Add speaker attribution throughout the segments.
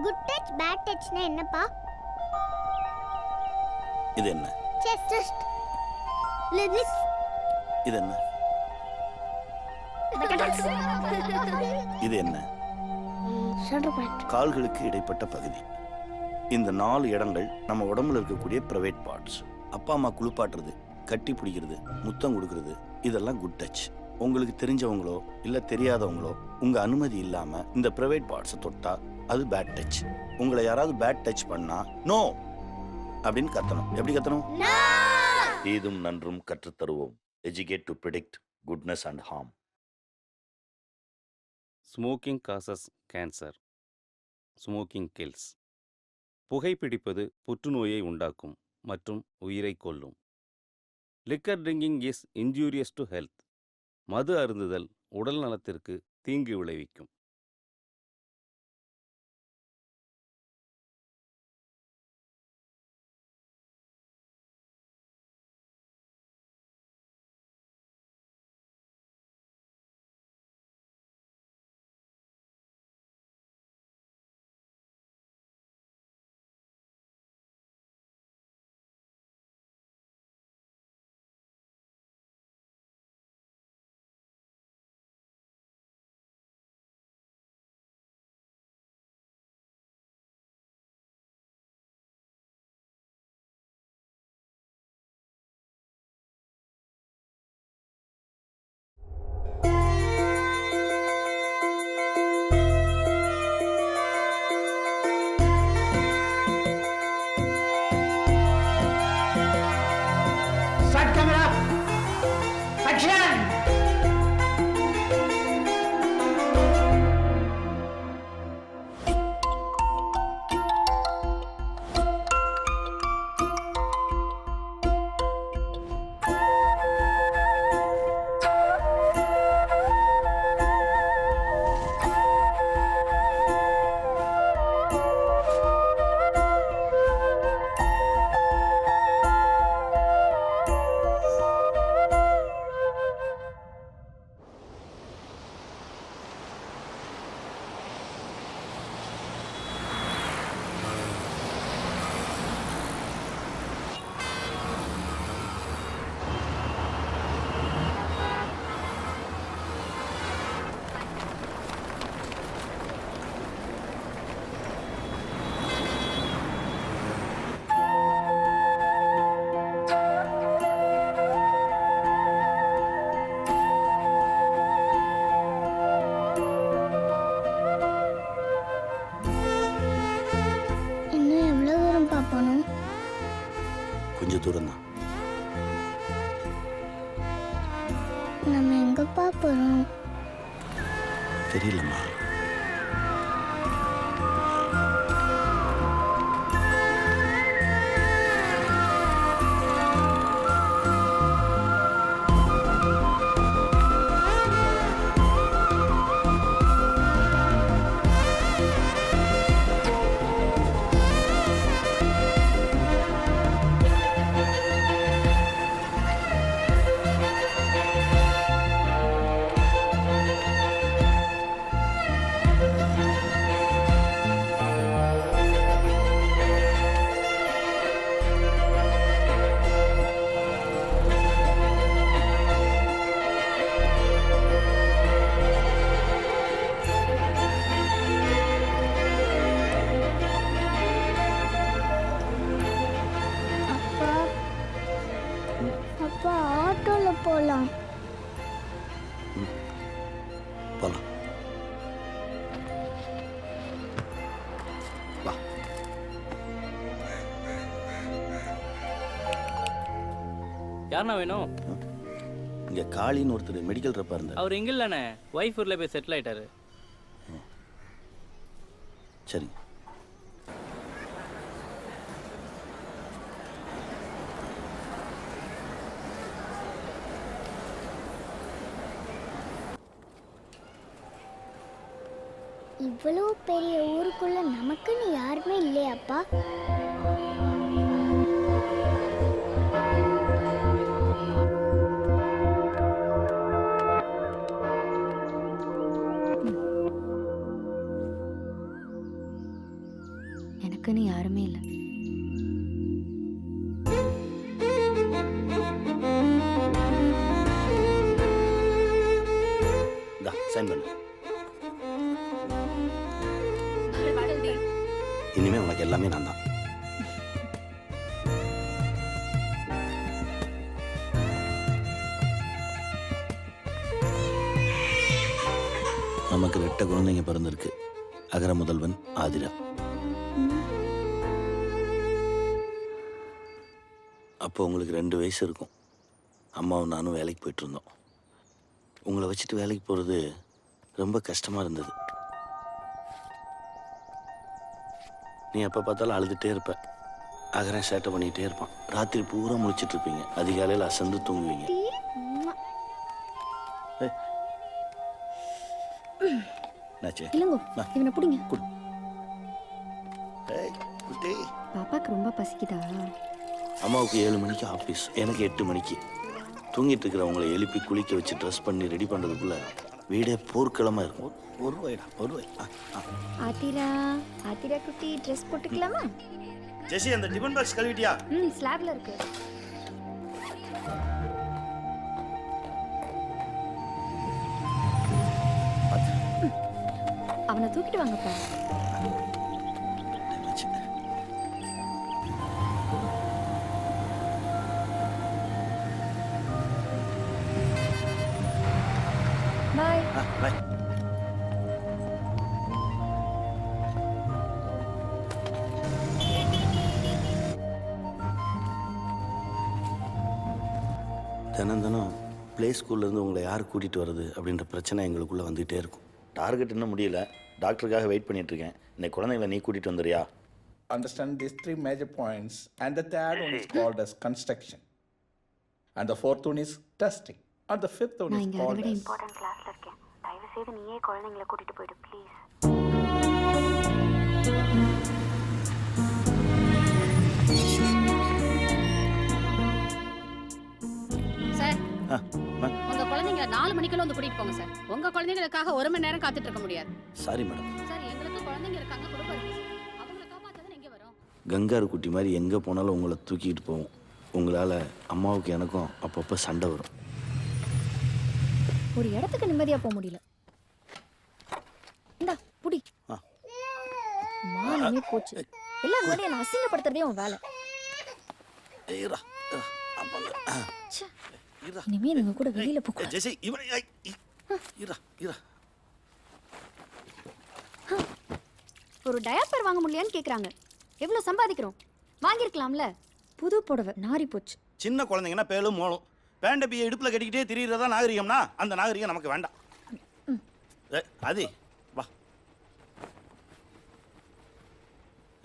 Speaker 1: Good touch bad டச்னா என்னப்பா?
Speaker 2: இது என்ன?
Speaker 1: செஸ்ட். லிப்ஸ்.
Speaker 2: இது என்ன? இது என்ன?
Speaker 1: Shoulder point.
Speaker 2: கால்களுக்கு இடைப்பட்ட பகுதி. இந்த 4 இடங்கள் நம்ம உடம்புல இருக்கக்கூடிய பிரைவேட் பார்ட்ஸ். அப்பா அம்மா குளிப்பாட்டுறது, கட்டி பிடிக்கிறது, முத்தம் கொடுக்கறது, இதெல்லாம் குட் டச். உங்களுக்கு தெரிஞ்சவங்களோ இல்ல தெரியாதவங்களோ உங்க அனுமதி இல்லாம இந்த பிரைவேட் பார்ட்ஸை தொட்டா அது பேட் டச். உங்களை யாராவது பேட் டச் பண்ணா நோ அப்படின்னு கத்தணும். எப்படி கத்தணும்? தீதும் நன்றும் கற்றுத்தருவோம். Educate to predict goodness and harm.
Speaker 3: Smoking causes cancer. Smoking kills. புகைப்பிடிப்பது புற்றுநோயை உண்டாக்கும் மற்றும் உயிரை கொல்லும். Liquor drinking is injurious to health. மது அருந்துதல் உடல் நலத்திற்கு தீங்கு விளைவிக்கும்.
Speaker 2: கொஞ்சம் தூரம் தான்.
Speaker 1: நம்ம எங்கப்பா போறோம்?
Speaker 2: தெரியலம்மா.
Speaker 1: போலாம்.
Speaker 2: போலாம். வா.
Speaker 4: யாருண்ணா வேணும்?
Speaker 2: இங்க காளின்னு ஒருத்தர் மெடிக்கல் ரெப்பா இருந்தார்.
Speaker 4: அவர் எங்க இல்லண்ணே, ஒய்ஃப் ஊர்ல போய் செட்டில் ஆயிட்டாரு.
Speaker 2: சரி.
Speaker 1: இவ்வளவு பெரிய ஊருக்குள்ள நமக்குன்னு யாருமே இல்லையாப்பா?
Speaker 5: நமக்குன்னு யாருமே இல்லை.
Speaker 2: இந்தா சைன் பண்ணு. இனிமே உனக்கு எல்லாமே நான் தான். நமக்கு 2 குழந்தைங்க பிறந்திருக்கு. அகர முதல்வன் ஆதிரா. அப்போ உங்களுக்கு 2 வயசு இருக்கும். அம்மாவும் நானும் வேலைக்கு போயிட்டு இருந்தோம். உங்களை வச்சுட்டு வேலைக்கு போகிறது ரொம்ப கஷ்டமாக இருந்தது. நீ எப்போ பார்த்தாலும் அழுதுகிட்டே இருப்ப. அகரன் சேட்டை பண்ணிகிட்டே இருப்பான். ராத்திரி பூரா முழிச்சிட்டு இருப்பீங்க. அதிகாலையில் அசந்து தூங்குவீங்க. என்னாச்சு?
Speaker 5: இல்லைங்கோ, இவனை பிடிங்க.
Speaker 2: ஏய், குட்டி.
Speaker 5: பாப்பாக்கு ரொம்ப பசிக்குதா?
Speaker 2: அம்மாவுக்கு 7 மணிக்கு ஆஃபீஸ், எனக்கு 8 மணிக்கு. தூங்கிட்டு இருக்கிறவங்களை எழுப்பி குளிக்க வச்சு ட்ரெஸ் பண்ணி ரெடி பண்ணுறதுக்குள்ள வீடே போர்க்களமாக இருக்கும். ஒரு ரூபாய்டா, ஒரு ரூபாய்.
Speaker 5: ஆத்திரா, ஆத்திரா குட்டி ட்ரெஸ் போட்டுக்கலாமா?
Speaker 2: ஜெசி, அந்த டிபன் பாக்ஸ் கழுவிட்டியா?
Speaker 5: ஸ்லாப்ல இருக்கு. அவனை தூக்கிட்டு வாங்கப்பா. பாய்.
Speaker 2: பாய். தினம் ப்ளே ஸ்கூல்லேருந்து உங்களை யார் கூட்டிகிட்டு வர்றது அப்படின்ற பிரச்சனை எங்களுக்குள்ளே வந்துகிட்டே இருக்கும். டார்கெட் இன்னும் முடியல. டாக்டருக்காக வெயிட் பண்ணிகிட்ருக்கேன். இன்னைக்கு குழந்தைங்களை நீ கூட்டிகிட்டு வந்துடுறியா?
Speaker 6: Understand these 3 major points, and the third one is called as construction, and the fourth one is testing, and the fifth one is called as
Speaker 7: important கிளாஸ்ல இருக்கேன். தயவு செய்து நீயே குழந்தைங்களை கூட்டிட்டு போயிடு ப்ளீஸ்.
Speaker 8: சார், உங்க குழந்தைங்களை 4 மணிக்குள்ள வந்து கூட்டிட்டு போங்க சார். உங்க குழந்தைங்களுக்காக 1 மணி நேரம் காத்துட்டு இருக்க முடியாது.
Speaker 2: Sorry madam.
Speaker 8: சார், எங்களுக்கு குழந்தைங்க இருக்காங்க, குடும்பம் இருக்கு சார். அவங்களை காப்பாத்தாதான் எங்க வரோம்.
Speaker 2: கங்காரு குட்டி மாதிரி எங்கே போனாலும் உங்களை தூக்கிட்டு போவோம். உங்களால் அம்மாவுக்கு எனக்கும் அப்பப்போ சண்டை வரும்.
Speaker 5: ஒரு இடத்துக்கு நிம்மதியா போக முடியல. இந்தா புடி. மானமே போச்சு. எல்லாரும் முன்னாடி என்ன அசிங்கப்படுத்துறதே உன் வேலை.
Speaker 2: ஏய்ரா,
Speaker 5: ச்சே. இனிமே நீங்க கூட வெளியில போக.
Speaker 2: ஜெசி, இரா இரா.
Speaker 5: ஒரு டயப்பர் வாங்க முடியலையான்னு கேக்குறாங்க. எவ்வளவு சம்பாதிக்கிறோம்? வாங்கிருக்கலாம்ல. புது புடவை நாரி போச்சு.
Speaker 2: சின்ன குழந்தைங்கன்னா பேலும் மோளும். பேண்ட பிய இடுப்பில் கட்டிக்கிட்டே திரியிறதா நாகரிகம்னா அந்த நாகரிகம் நமக்கு வேண்டாம். அது வா.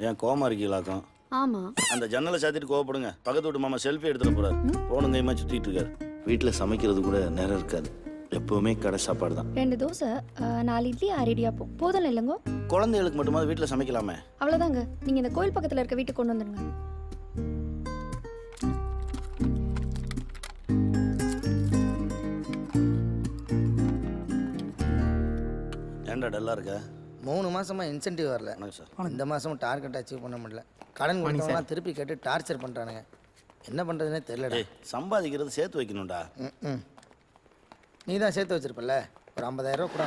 Speaker 2: ஏன் கோமா இருக்கீங்களாக்கும்?
Speaker 5: ஆமா.
Speaker 2: அந்த ஜன்னலை சாத்திட்டு கோவப்படுங்க. பக்கத்து வீட்டு மாமா செல்ஃபி எடுத்துட்டு போறாரு. போனும் கைமா சுத்திட்டு இருக்காரு. வீட்டில் சமைக்கிறது கூட நேரம் இருக்காது. எப்பவுமே கடை சாப்பாடு தான்.
Speaker 5: 2 தோசை, 4 இட்லி, 6 இடியாப்பம். போதும் இல்லைங்கோ?
Speaker 2: குழந்தைகளுக்கு மட்டுமா வீட்டில் சமைக்கலாமே?
Speaker 5: அவ்வளோதாங்க. நீங்கள் இந்த கோயில் பக்கத்தில் இருக்க வீட்டுக்கு கொண்டு வந்துடுங்க.
Speaker 2: ஏன்டா டல்லா இருக்க?
Speaker 9: 3 மாசமா இன்சென்டிவ் வரல.
Speaker 2: வணக்கம் சார்.
Speaker 9: இந்த மாசமும் டார்கெட் அச்சீவ் பண்ண முடியல. கடன் கொடுத்தவங்களாம் திருப்பி கேட்டு டார்ச்சர் பண்ணுறானுங்க. என்ன பண்ணுறதுனே தெரியலடா.
Speaker 2: சம்பாதிக்கிறது சேர்த்து வைக்கணும்டா.
Speaker 9: நீ தான் சேர்த்து வச்சிருப்பல. ஒரு 50,000 ரூபா கூட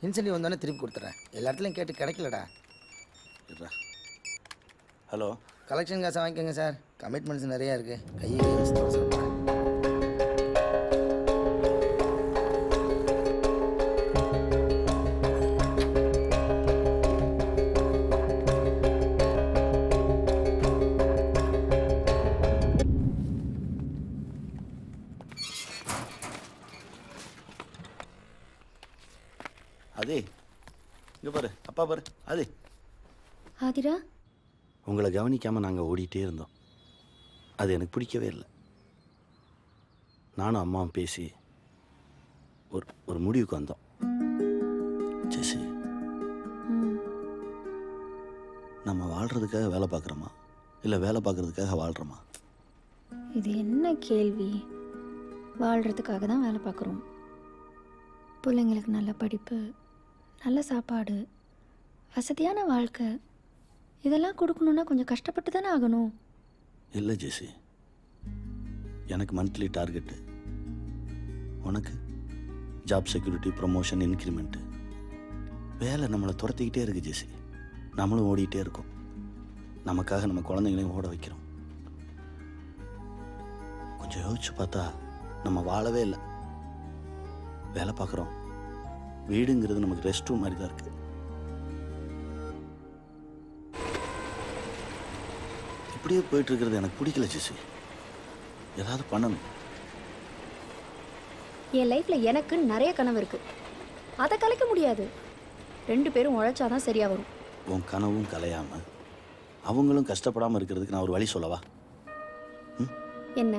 Speaker 9: இன்சென்டிவ் வந்தோடனே திருப்பி கொடுத்துட்றேன். எல்லா இடத்துலையும் கேட்டு கிடைக்கலடா.
Speaker 2: ஹலோ,
Speaker 9: கலெக்ஷன் காசை வாங்கிக்கோங்க சார். கமிட்மெண்ட்ஸ் நிறையா இருக்குது. கையை வச்சு சொல்கிறேன்.
Speaker 2: அதே இங்கே பாரு, அப்பா பாரு. அது
Speaker 5: ஆதிரா,
Speaker 2: உங்களை கவனிக்காமல் நாங்கள் ஓடிட்டே இருந்தோம். அது எனக்கு பிடிக்கவே இல்லை. நானும் அம்மாவும் பேசி ஒரு முடிவுக்கு வந்தோம். ஜெசி, நம்ம வாழ்கிறதுக்காக வேலை பார்க்குறோமா இல்லை வேலை பார்க்குறதுக்காக வாழ்கிறோமா?
Speaker 5: இது என்ன கேள்வி? வாழ்கிறதுக்காக தான் வேலை பார்க்குறோம். பிள்ளைங்களுக்கு நல்ல படிப்பு, நல்ல சாப்பாடு, வசதியான வாழ்க்கை, இதெல்லாம் கொடுக்கணுன்னா கொஞ்சம் கஷ்டப்பட்டு தானே ஆகணும்.
Speaker 2: இல்லை ஜெசி, எனக்கு மந்த்லி டார்கெட்டு, உனக்கு ஜாப் செக்யூரிட்டி, ப்ரொமோஷன், இன்க்ரிமெண்ட்டு. வேலை நம்மளை துரத்திக்கிட்டே இருக்கு ஜெசி. நம்மளும் ஓடிக்கிட்டே இருக்கோம். நமக்காக நம்ம குழந்தைங்களையும் ஓட வைக்கிறோம். கொஞ்சம் யோசிச்சு பார்த்தா நம்ம வாழவே இல்லை. வேலை பார்க்குறோம், வீடுங்கிறது நமக்கு ரெஸ்ட் ரூம் மாதிரி தான் இருக்குது. இப்படியே போயிட்டு இருக்கிறது எனக்கு பிடிக்கல ஜெசி. ஏதாவது பண்ணணும்.
Speaker 5: என் லைஃப்பில் எனக்கு நிறைய கனவு இருக்கு, அதை கலைக்க முடியாது. 2 பேரும் உழைச்சாதான் சரியா வரும்.
Speaker 2: உன் கனவும் கலையாமல் அவங்களும் கஷ்டப்படாமல் இருக்கிறதுக்கு நான் ஒரு வழி சொல்லவா?
Speaker 5: என்ன?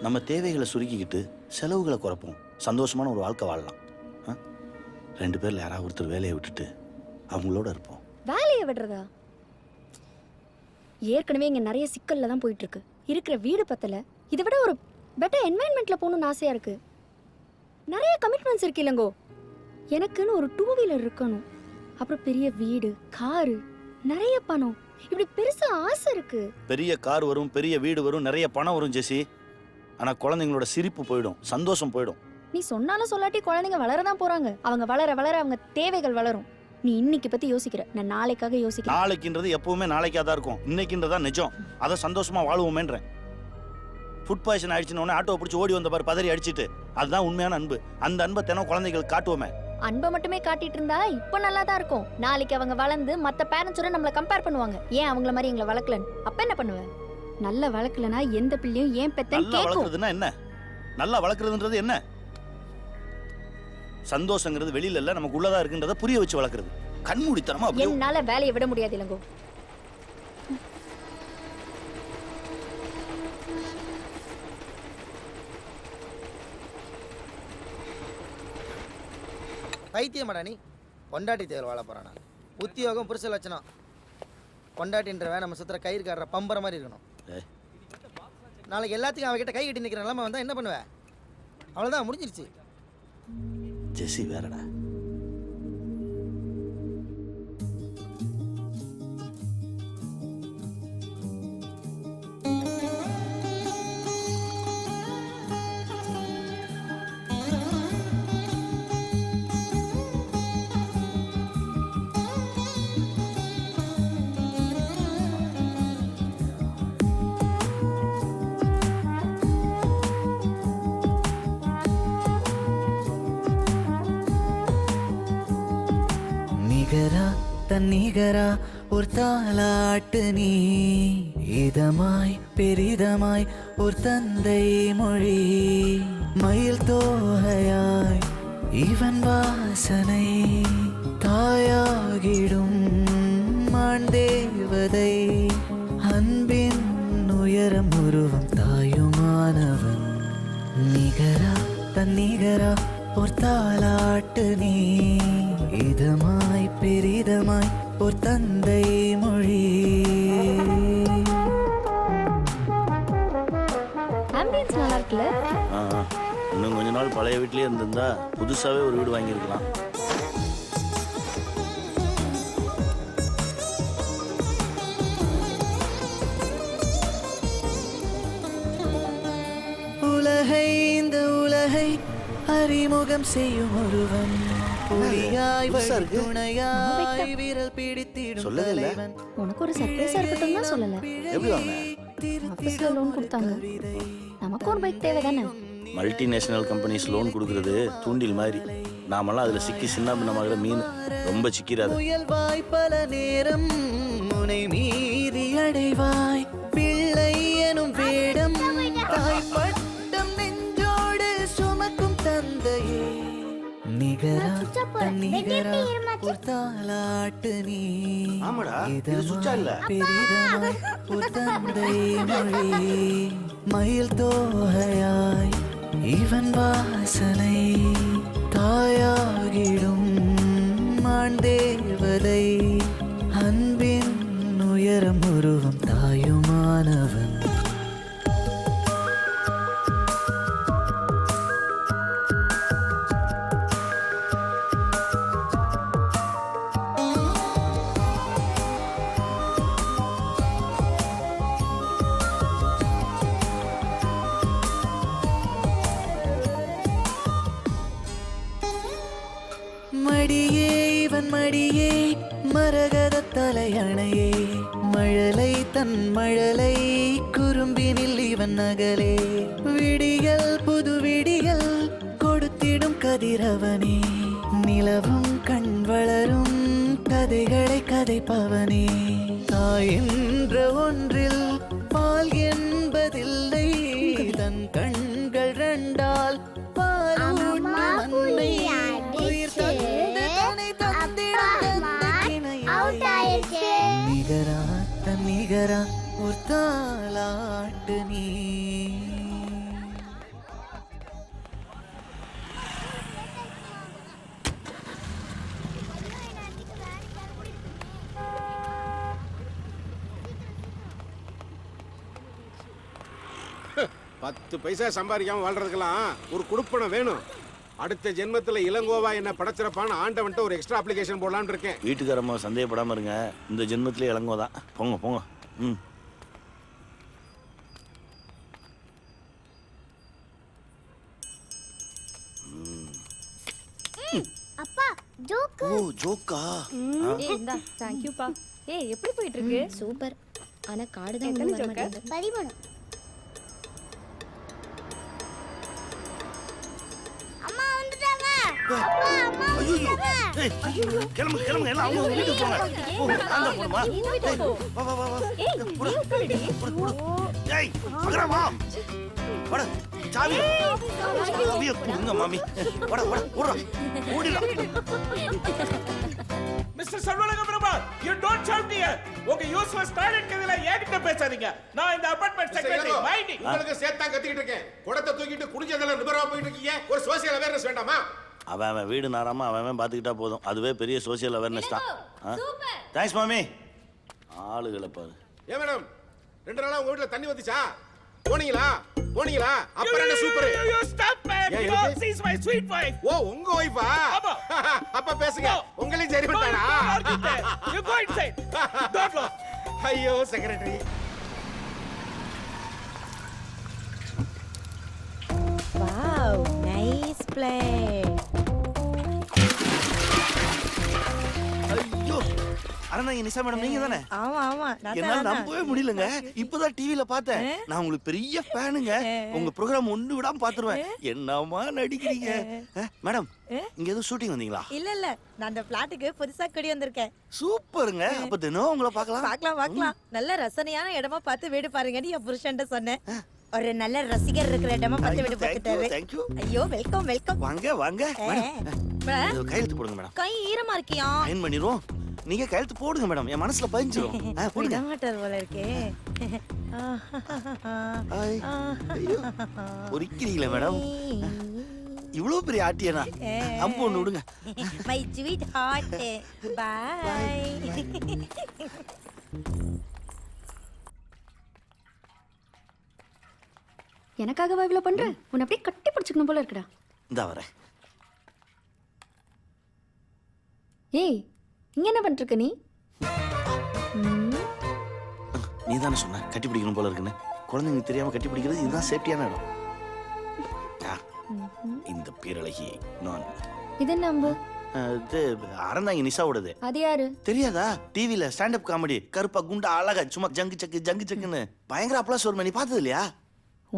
Speaker 2: நம்ம தேவைகளை சுருக்கிக்கிட்டு செலவுகளை குறைப்போம், சந்தோஷமான ஒரு வாழ்க்கை வாழலாம். 2 பேரில் யாராவது ஒருத்தர் வேலையை விட்டுட்டு அவங்களோட இருப்போம்.
Speaker 5: வேலையை விடுறதா? ஏற்கனவே இங்கே நிறைய சிக்கலில் தான் போயிட்டு இருக்கு. இருக்கிற வீடு பத்தல, இதை விட ஒரு பெட்டர் என்வாயன்மெண்ட்டில் போகணும்னு ஆசையாக இருக்கு. நிறைய கமிட்மெண்ட்ஸ் இருக்கு இல்லைங்கோ. எனக்குன்னு ஒரு 2 வீலர் இருக்கணும், அப்புறம் பெரிய வீடு, காரு, நிறைய பணம், இப்படி பெருசா ஆசை இருக்கு.
Speaker 2: பெரிய கார் வரும், பெரிய வீடு வரும், நிறைய பணம் வரும் ஜெசி. ஆனால் குழந்தைங்களோட சிரிப்பு போயிடும், சந்தோஷம் போயிடும்.
Speaker 5: நீ சொன்னாலும் சொல்லாட்டி குழந்தைங்க வளரதான் போறாங்க. அவங்க வளர வளர அவங்க தேவைகள் வளரும். நீ இன்னைக்கு பத்தி யோசிக்கிற, நான் நாளைக்காக யோசிக்கிறேன்.
Speaker 2: நாளைக்குன்றது எப்பவுமே நாளைக்காக தான் இருக்கும், இன்னைக்குன்றதா நிஜம். அதை சந்தோஷமா வாழுவோமேன்றேன். ஃபுட் பாய்சன் ஆயிடுச்சுன்னு ஆட்டோ பிடிச்சி ஓடி வந்த பாரு, பதறி அடிச்சிட்டு. அதுதான் உண்மையான அன்பு. அந்த அன்பை தினம் குழந்தைகளுக்கு காட்டுவோமே.
Speaker 5: அன்பை மட்டுமே காட்டிட்டு இருந்தா இப்ப நல்லா தான் இருக்கும். நாளைக்கு அவங்க வளர்ந்து மத்த பேரண்ட்ஸோட நம்மள கம்பேர் பண்ணுவாங்க. ஏன் அவங்கள மாதிரி எங்களை வளர்க்கலன்னு. அப்ப என்ன பண்ணுவ? நல்ல வளர்க்கலனா எந்த பிள்ளையும் ஏன் பெத்தன்னு
Speaker 2: நல்லா
Speaker 5: கேக்கும்.
Speaker 2: வளர்க்கறதுன்னா என்ன? நல்லா வளர்க்கறதுன்றது என்ன? சந்தோஷங்கிறது வெளியில இல்ல, நமக்கு உள்ளதா இருக்குன்றத புரிய வச்சு வளர்க்கறது. கண்மூடித்தனமா அப்படியே.
Speaker 5: என்னால வேலையை விட முடியாது இளங்கோ.
Speaker 9: பைத்தியமாடா நீ? பொண்டாட்டி தேவர் வாழ போறானா? உத்தியோகம் புருஷ லட்சணம். பொண்டாட்டின்றவன் நம்ம சுத்துற கயிறு காடுற பம்பர மாதிரி இருக்கணும். நாளைக்கு எல்லாத்துக்கும் அவகிட்ட கை கட்டி நிற்கிற நிலைமை வந்தா என்ன பண்ணுவ? அவ்வளோதான், முடிஞ்சிருச்சு.
Speaker 2: ஜெசி வேறடா.
Speaker 10: தன்னிகரா ஒரு தாலாட்டு நீ, இதமாய் பெரிதமாய் ஒரு தந்தை மொழி, மயில் தோகையாய் இவன் வாசனை, தாயாகிடும் மாண்டேவதை, அன்பின் உயரம் உருவம் தாயுமானவன், நிகரா தன்னிகரா ஒரு தாலாட்டு நீ, இதமாய் பெரிதமாய் ஒரு தந்தை மொழி.
Speaker 5: ஆம்பியன்ஸ் நல்லா இருக்குல்ல?
Speaker 2: இன்னும் கொஞ்ச நாள் பழைய வீட்லயே இருந்திருந்தா புதுசாவே ஒரு வீடு வாங்கியிருக்கலாம்.
Speaker 10: உலகை இந்த உலகை அறிமுகம் செய்யும் ஒருவன், புலியாய் துணையாய் விரல் பிடித்திடும் தலைவன்.
Speaker 5: உனக்கு ஒரு சர்ப்ரைஸா இருக்கட்டும் தான் சொல்லல.
Speaker 2: எப்படி வாங்க?
Speaker 5: ஆபீஸ்ல லோன் கொடுத்தாங்க, நமக்கு ஒரு பைக் தேவை தானே.
Speaker 2: மல்டிநேஷனல் கம்பெனிஸ் லோன் கொடுக்கறது தூண்டில் மாதிரி. நாமெல்லாம் அதுல சிக்கி சின்ன பின்னமாகிற மீன். ரொம்ப சிக்கிறாது.
Speaker 10: முயல்வாய் பல நேரம் முனை மீறி அடைவாய், பிள்ளை எனும் வேடம் தாய்ப்பட்டம் நெஞ்சோடு சுமக்கும் தந்தையே, நிகரா தன்னிகரா ஒரு தாலாட்டு நீ, பெரிதமாய் ஒரு தந்தை மொழி, மயில் தோகையாய் இவன் வாசனை, தாயாகிடும் மாண்டேவதை, அன்பின் உயரம் உருவம் தாயுமானவன். மணியே மரகத தலையணையே மழலை தன் மழலை குறும்பினில் இவன் நகலே விடியல் புது விடியல் கொடுத்திடும் கதிரவனே நிலவும் கண் வளரும் கதைகளை கதைப்பவனே தாய் என்ற ஒன்றில் பால் என்பதில்லை தன் கண்கள் ரெண்டால் பாலூட்டும் அன்னை உயிர் தந்து தன்னை தந்திடும் நிகரா தன் நிகரா ஒரு தாலாட்டு நீ
Speaker 11: பத்து பைசா சம்பாதிக்காம வாழ்றதுக்கெல்லாம் ஒரு குடுப்பணம் வேணும். அடுத்த ஜென்மத்துல இளங்கோவா என்ன படைச்சிருப்பான்னு ஆண்டவன்ட்ட ஒரு எக்ஸ்ட்ரா அப்ளிகேஷன் போடலான்னு இருக்கேன்.
Speaker 2: வீட்டுக்காரம்மா சந்தேகப்படாம இருங்க, இந்த ஜென்மத்திலே இளங்கோ தான். போங்க போங்க. ம்.
Speaker 1: அப்பா ஜோக்கு.
Speaker 2: ஓ ஜோக்கா.
Speaker 5: ஏய் இந்தா थैंक यू பா. ஏய் எப்படி போயிட்டு இருக்கு? சூப்பர். ஆனா கார்டு தான் இன்னும் வர மாட்டேங்குது.
Speaker 1: 13. அம்மா வந்துட்டாங்க. அப்பா அம்மா வந்துட்டாங்க.
Speaker 2: கிளம்பு கிளம்பு எல்லாம் அவங்க வீட்டுக்கு போங்க. ஓ நாங்க போணுமா? வா வா வா வா.
Speaker 5: ஏய் நீ உட்காருடி.
Speaker 2: ஏய் மகரா வா. வாடா சாவி. சாவியை கொடுங்க மாமி. வாடா வாடா ஓடுறா. ஓடிடா.
Speaker 12: மிஸ்டர் சர்வலக Prabhat, you don't shout here. உங்க யூஸ்லெஸ் டாய்லெட் கதையில ஏகிட்ட பேசாதீங்க. நான் இந்த அபார்ட்மெண்ட் செக்ரட்டரி மைண்டிங்.
Speaker 11: உங்களுக்கு சேர்த்தா கத்திக்கிட்டு இருக்கேன். குடத்தை தூக்கிட்டு குடிச்சதெல்லாம் நிபரவா போயிட்டு இருக்கீங்க. ஒரு சோசியல் அவேர்னஸ் வேண்டாமா?
Speaker 2: அவன் வீடு நாராம அவன் பார்த்துக்கிட்டா போதும். அதுவே பெரிய சோசியல் அவேர்னஸ் தான். தேங்க்ஸ் மாமி. ஆளுகளை பாரு.
Speaker 11: ஏ மேடம், 2 நாளா உங்க வீட்டுல தண்ணி வந்துச்சா? போனீங்களா? போனீங்களா? அப்புறம் என்ன super.
Speaker 12: You stop man. She is my sweet wife.
Speaker 11: ஓ உங்க வைஃபா? அப்ப பேசுங்க. உங்களையும் சரி பண்ணானா?
Speaker 12: You go inside. Don't go.
Speaker 11: ஐயோ செக்ரட்டரி.
Speaker 13: Wow, nice play.
Speaker 2: ஐயோ அரணாங்க நிசா மேடம் நீங்க தானே?
Speaker 13: ஆமா ஆமா
Speaker 2: என்னால நம்பவே முடியலங்க. இப்பதான் டிவில பார்த்தேன். நான் உங்களுக்கு பெரிய ஃபேனுங்க. உங்க ப்ரோகிராம் ஒண்ணு விடாம பாத்துருவேன். என்னமா நடிக்கிறீங்க மேடம்? இங்க ஏதோ ஷூட்டிங் வந்தீங்களா?
Speaker 13: இல்ல இல்ல, நான் அந்த பிளாட்டுக்கு புதுசா குடி வந்திருக்கேன்.
Speaker 2: சூப்பருங்க. அப்ப தினம் உங்களை பார்க்கலாம்.
Speaker 13: பார்க்கலாம். நல்ல ரசனையான இடமா பார்த்து வீடு பாருங்கன்னு என் புருஷன்ட்ட சொன்னேன். ஒரு நல்ல ரசிகர் இருக்கிற இடமா பார்த்து வீடு பார்த்துட்டாரு.
Speaker 2: தேங்க்யூ.
Speaker 13: ஐயோ வெல்கம் வெல்கம்.
Speaker 2: வாங்க வாங்க. மேடம் கையெழுத்து போடுங்க மேடம்.
Speaker 13: கை ஈரமா இருக்கியா?
Speaker 2: சைன் பண்ணிடுவோம். நீங்க கையெழுத்து போடுங்க மேடம். என் மனசுல பதிஞ்சிரும். போடுங்க.
Speaker 13: மாட்டார் போல இருக்கே.
Speaker 2: ஐயோ பொறிக்கிறீங்களே மேடம். இவ்வளவு பெரிய ஆட்டியனா? அம்பு ஒண்ணு விடுங்க.
Speaker 13: My sweetheart. பை.
Speaker 5: எனக்காகவா இவ்ளோ பண்ற? உன்னை அப்படியே கட்டி பிடிச்சுக்கணும் போல இருக்குடா.
Speaker 2: இந்தா வரேன்.
Speaker 5: ஏய் இங்க என்ன பண்ணிட்டு இருக்க நீ?
Speaker 2: நீ தானே சொன்ன கட்டி பிடிக்கணும் போல இருக்குன்னு. குழந்தைங்க தெரியாம கட்டி பிடிக்கிறது இதுதான் சேஃப்டியான இடம். இந்த பேரழகி நான்.
Speaker 5: இது என்ன அம்பு?
Speaker 2: அறந்தாங்க நிசாவோடது.
Speaker 5: அது யாரு
Speaker 2: தெரியாதா? டிவில ஸ்டாண்ட் அப் காமெடி கருப்பா குண்டா அழகா சும்மா ஜங்கு சக்குன்னு பயங்கர அப்ளாஸ் வருமே. நீ பார்த்தது இல்லையா?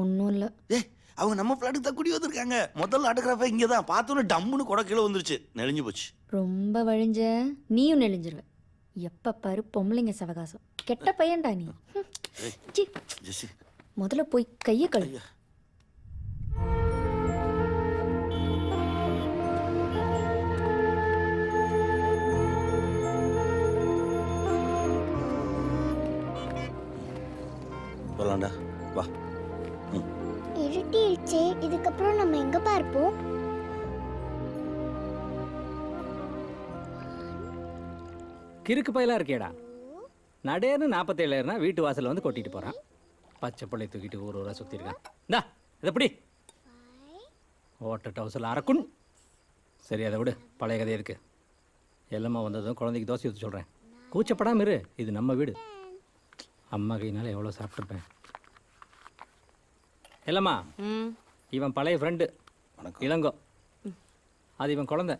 Speaker 5: ஒன்னும் இல்ல.
Speaker 2: அவங்க நம்ம பிளாட்டுக்கு தான் குடி வந்திருக்காங்க. முதல்ல ஆட்டோகிராஃபா இங்கே தான் பார்த்தோன்னு டம்முன்னு கொடை கீழே வந்துருச்சு. நெளிஞ்சு போச்சு.
Speaker 5: ரொம்ப வழிஞ்ச நீயும் நெளிஞ்சிருவ. எப்ப பாரு பொம்பளைங்க சவகாசம். கெட்ட பையன்டா நீ. முதல்ல போய் கைய கழுவு.
Speaker 2: போலாம்டா வா.
Speaker 1: இருட்டிடுச்சே, இதுக்கப்புறம் நம்ம எங்க பார்ப்போம்?
Speaker 4: கிறுக்கு பையலா இருக்கேடா. நடேன்னு 47 வீட்டு வாசல்ல வந்து கொட்டிட்டு போறான். பச்சை பிள்ளை தூக்கிட்டு ஊர் ஊரா சுத்தி இருக்கான். இந்தா இதை எப்படி ஓட்ட டவுசல் அரக்குன். சரி அதை விடு, பழைய கதை இருக்கு. எல்லாமே வந்ததும் குழந்தைக்கு தோசை ஊற்றி சொல்கிறேன். கூச்சப்படாம இரு, இது நம்ம வீடு. அம்மா கையினால எவ்வளோ சாப்பிட்ருப்பேன். இல்லைம்மா, இவன் பழைய ஃப்ரெண்டு இளங்கோ. அது இவன் குழந்தை.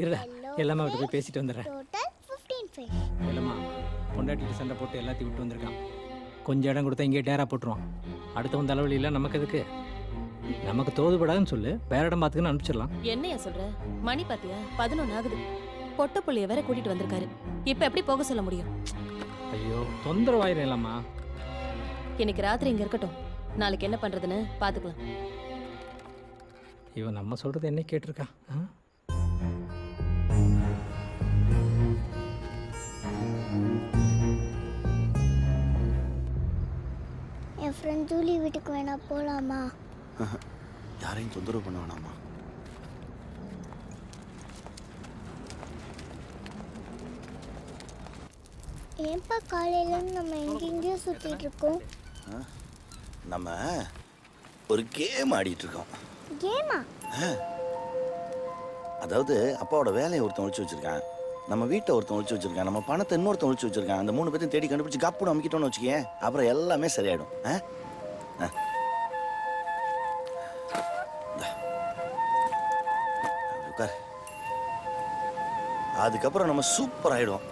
Speaker 4: இருடா எல்லாமே அவர்கிட்ட போய் பேசிட்டு வந்துடுறேன்.
Speaker 1: Total 15 phase.
Speaker 4: இல்லைம்மா பொண்டாட்டிட்டு சண்டை போட்டு எல்லாத்தையும் விட்டு வந்திருக்கான். கொஞ்சம் இடம் கொடுத்தா இங்கே டேரா போட்டுருவான். அடுத்தவன் தலைவலியில் நமக்கு எதுக்கு? நமக்கு தோதுபடாதுன்னு சொல்லு, வேற இடம் பார்த்துக்குன்னு அனுப்பிச்சிடலாம்.
Speaker 13: என்னையா சொல்ற? மணி பாத்தியா 11 ஆகுது. பொட்ட புள்ளைய வேற கூட்டிட்டு வந்திருக்காரு. இப்ப எப்படி போக சொல்ல முடியும்?
Speaker 4: ஐயோ தொந்தரவாயிரும் இல்லம்மா.
Speaker 13: இன்னைக்கு ராத்திரி இங்க இருக்கட்டும். நாளைக்கு என்ன பண்றதுன்னு பாத்துக்கலாம்.
Speaker 4: இவன் நம்ம சொல்றது என்ன கேட்டிருக்கா?
Speaker 1: என் ஃப்ரெண்ட் ஜூலி வீட்டுக்கு வேணா போலாமா?
Speaker 2: யாரையும் தொந்தரவு பண்ண வேணாமா?
Speaker 1: ஏன்பா காலையில நம்ம எங்கெங்கேயோ சுத்திட்டு இருக்கோம்?
Speaker 2: நம்ம ஒரு கேம் ஆடிட்டு இருக்கோம்.
Speaker 1: கேமா?
Speaker 2: அதாவது அப்பாவோட வேலையை ஒருத்தன் ஒழிச்சு வச்சிருக்கான், நம்ம வீட்டை ஒருத்தன் ஒழிச்சு வச்சிருக்கான், நம்ம பணத்தை இன்னொருத்தன் ஒழிச்சு வச்சிருக்கான். அந்த 3 பேர்த்தையும் தேடி கண்டுபிடிச்சு கப்புன்னு அமைக்கிட்டோன்னு வச்சுக்கேன், அப்புறம் எல்லாமே சரியாயிடும். உட்கார். அதுக்கப்புறம் நம்ம சூப்பர் ஆயிடும்.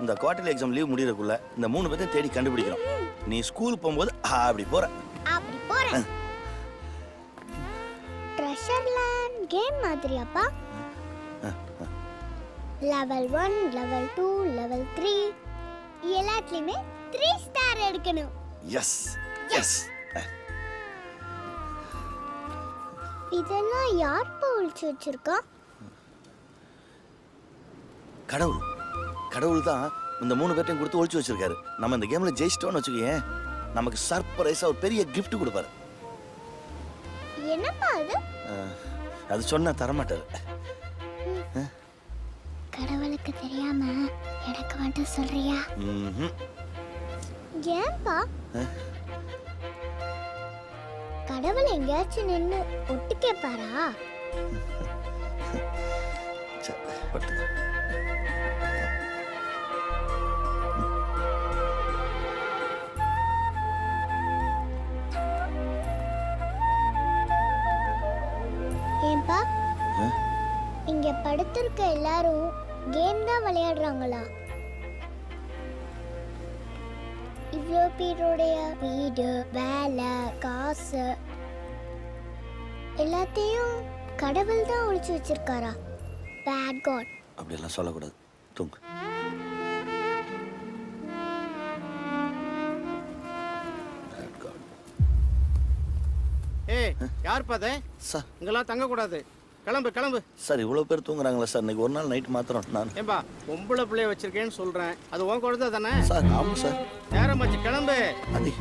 Speaker 2: இந்த குவார்டர்லி எக்ஸாம் லீவ் முடியறதுக்குள்ள இந்த 3 பேர்த்தையும் தேடி கண்டுபிடிக்கிறோம். நீ ஸ்கூல் போகும்போது அப்படி போற.
Speaker 1: ட்ரெஷர் லேண்ட் கேம் மாதிரியாப்பா? லெவல் 1, லெவல் 2, லெவல் 3 எல்லாத்துலயுமே 3 ஸ்டார் எடுக்கணும்.
Speaker 2: Yes yes.
Speaker 1: இதெல்லாம் யார் ஒழிச்சு வச்சிருக்கா?
Speaker 2: கடவுள். கடவுள் தான் இந்த 3 பேர்ட்டையும் கொடுத்து ஒழிச்சு வச்சிருக்காரு. நம்ம இந்த கேம்ல ஜெயிச்சிட்டோம்னு வச்சுக்கேன், நமக்கு சர்ப்ரைஸா ஒரு பெரிய கிஃப்ட் கொடுப்பாரு.
Speaker 1: என்னப்பா அது?
Speaker 2: அது சொன்னா தரமாட்டாரு.
Speaker 1: கடவுளுக்கு தெரியாம எனக்கு மட்டும் சொல்றியா? ஏன்பா? கடவுள் எங்கேயாச்சும் நின்று ஒட்டு கேட்பாரா? ஏன்பா இங்க படுத்திருக்க எல்லாரும் கேம் தான் விளையாடுறாங்களா? இவ்வளோ பேருடைய வீடு, வேலை, காசு எல்லாத்தையும் கடவுள் தான் ஒழிச்சு வச்சிருக்காரா? Bad God.
Speaker 2: அப்படியெல்லாம் சொல்லக்கூடாது. தூங்கு.
Speaker 9: ஏய் யார் பாதே?
Speaker 2: சார்
Speaker 9: இங்கெல்லாம் தங்க கூடாது. கிளம்பு கிளம்பு.
Speaker 2: சார் இவ்வளோ பேர் தூங்குறாங்களா சார்? இன்னைக்கு ஒரு நாள் நைட் மாத்திரம் நான்.
Speaker 9: ஏம்பா பொம்பளை பிள்ளைய வச்சிருக்கேன்னு சொல்றேன், அது உன் குழந்தை தானே?
Speaker 2: சார் ஆமாம் சார்.
Speaker 9: நேரமாச்சு கிளம்பு.
Speaker 2: அது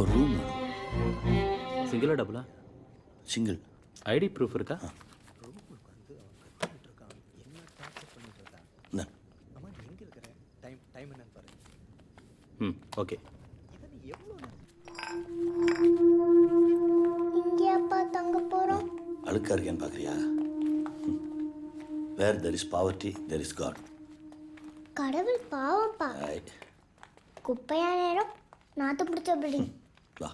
Speaker 2: ஒரு ரூம்.
Speaker 4: சிங்கிளா டபுளா?
Speaker 2: சிங்கிள்.
Speaker 4: ஐடி ப்ரூஃப் இருக்கா? ஓகே.
Speaker 1: இங்கே அப்பா தங்க போறோம்.
Speaker 2: அழுக்கா இருக்கேன்னு பார்க்குறியா? Where there is poverty there is God.
Speaker 1: கடவுள் பாவம்ப்பா. குப்பையான நேரம் நாத்து பிடிச்ச பில்டிங்.
Speaker 2: வா.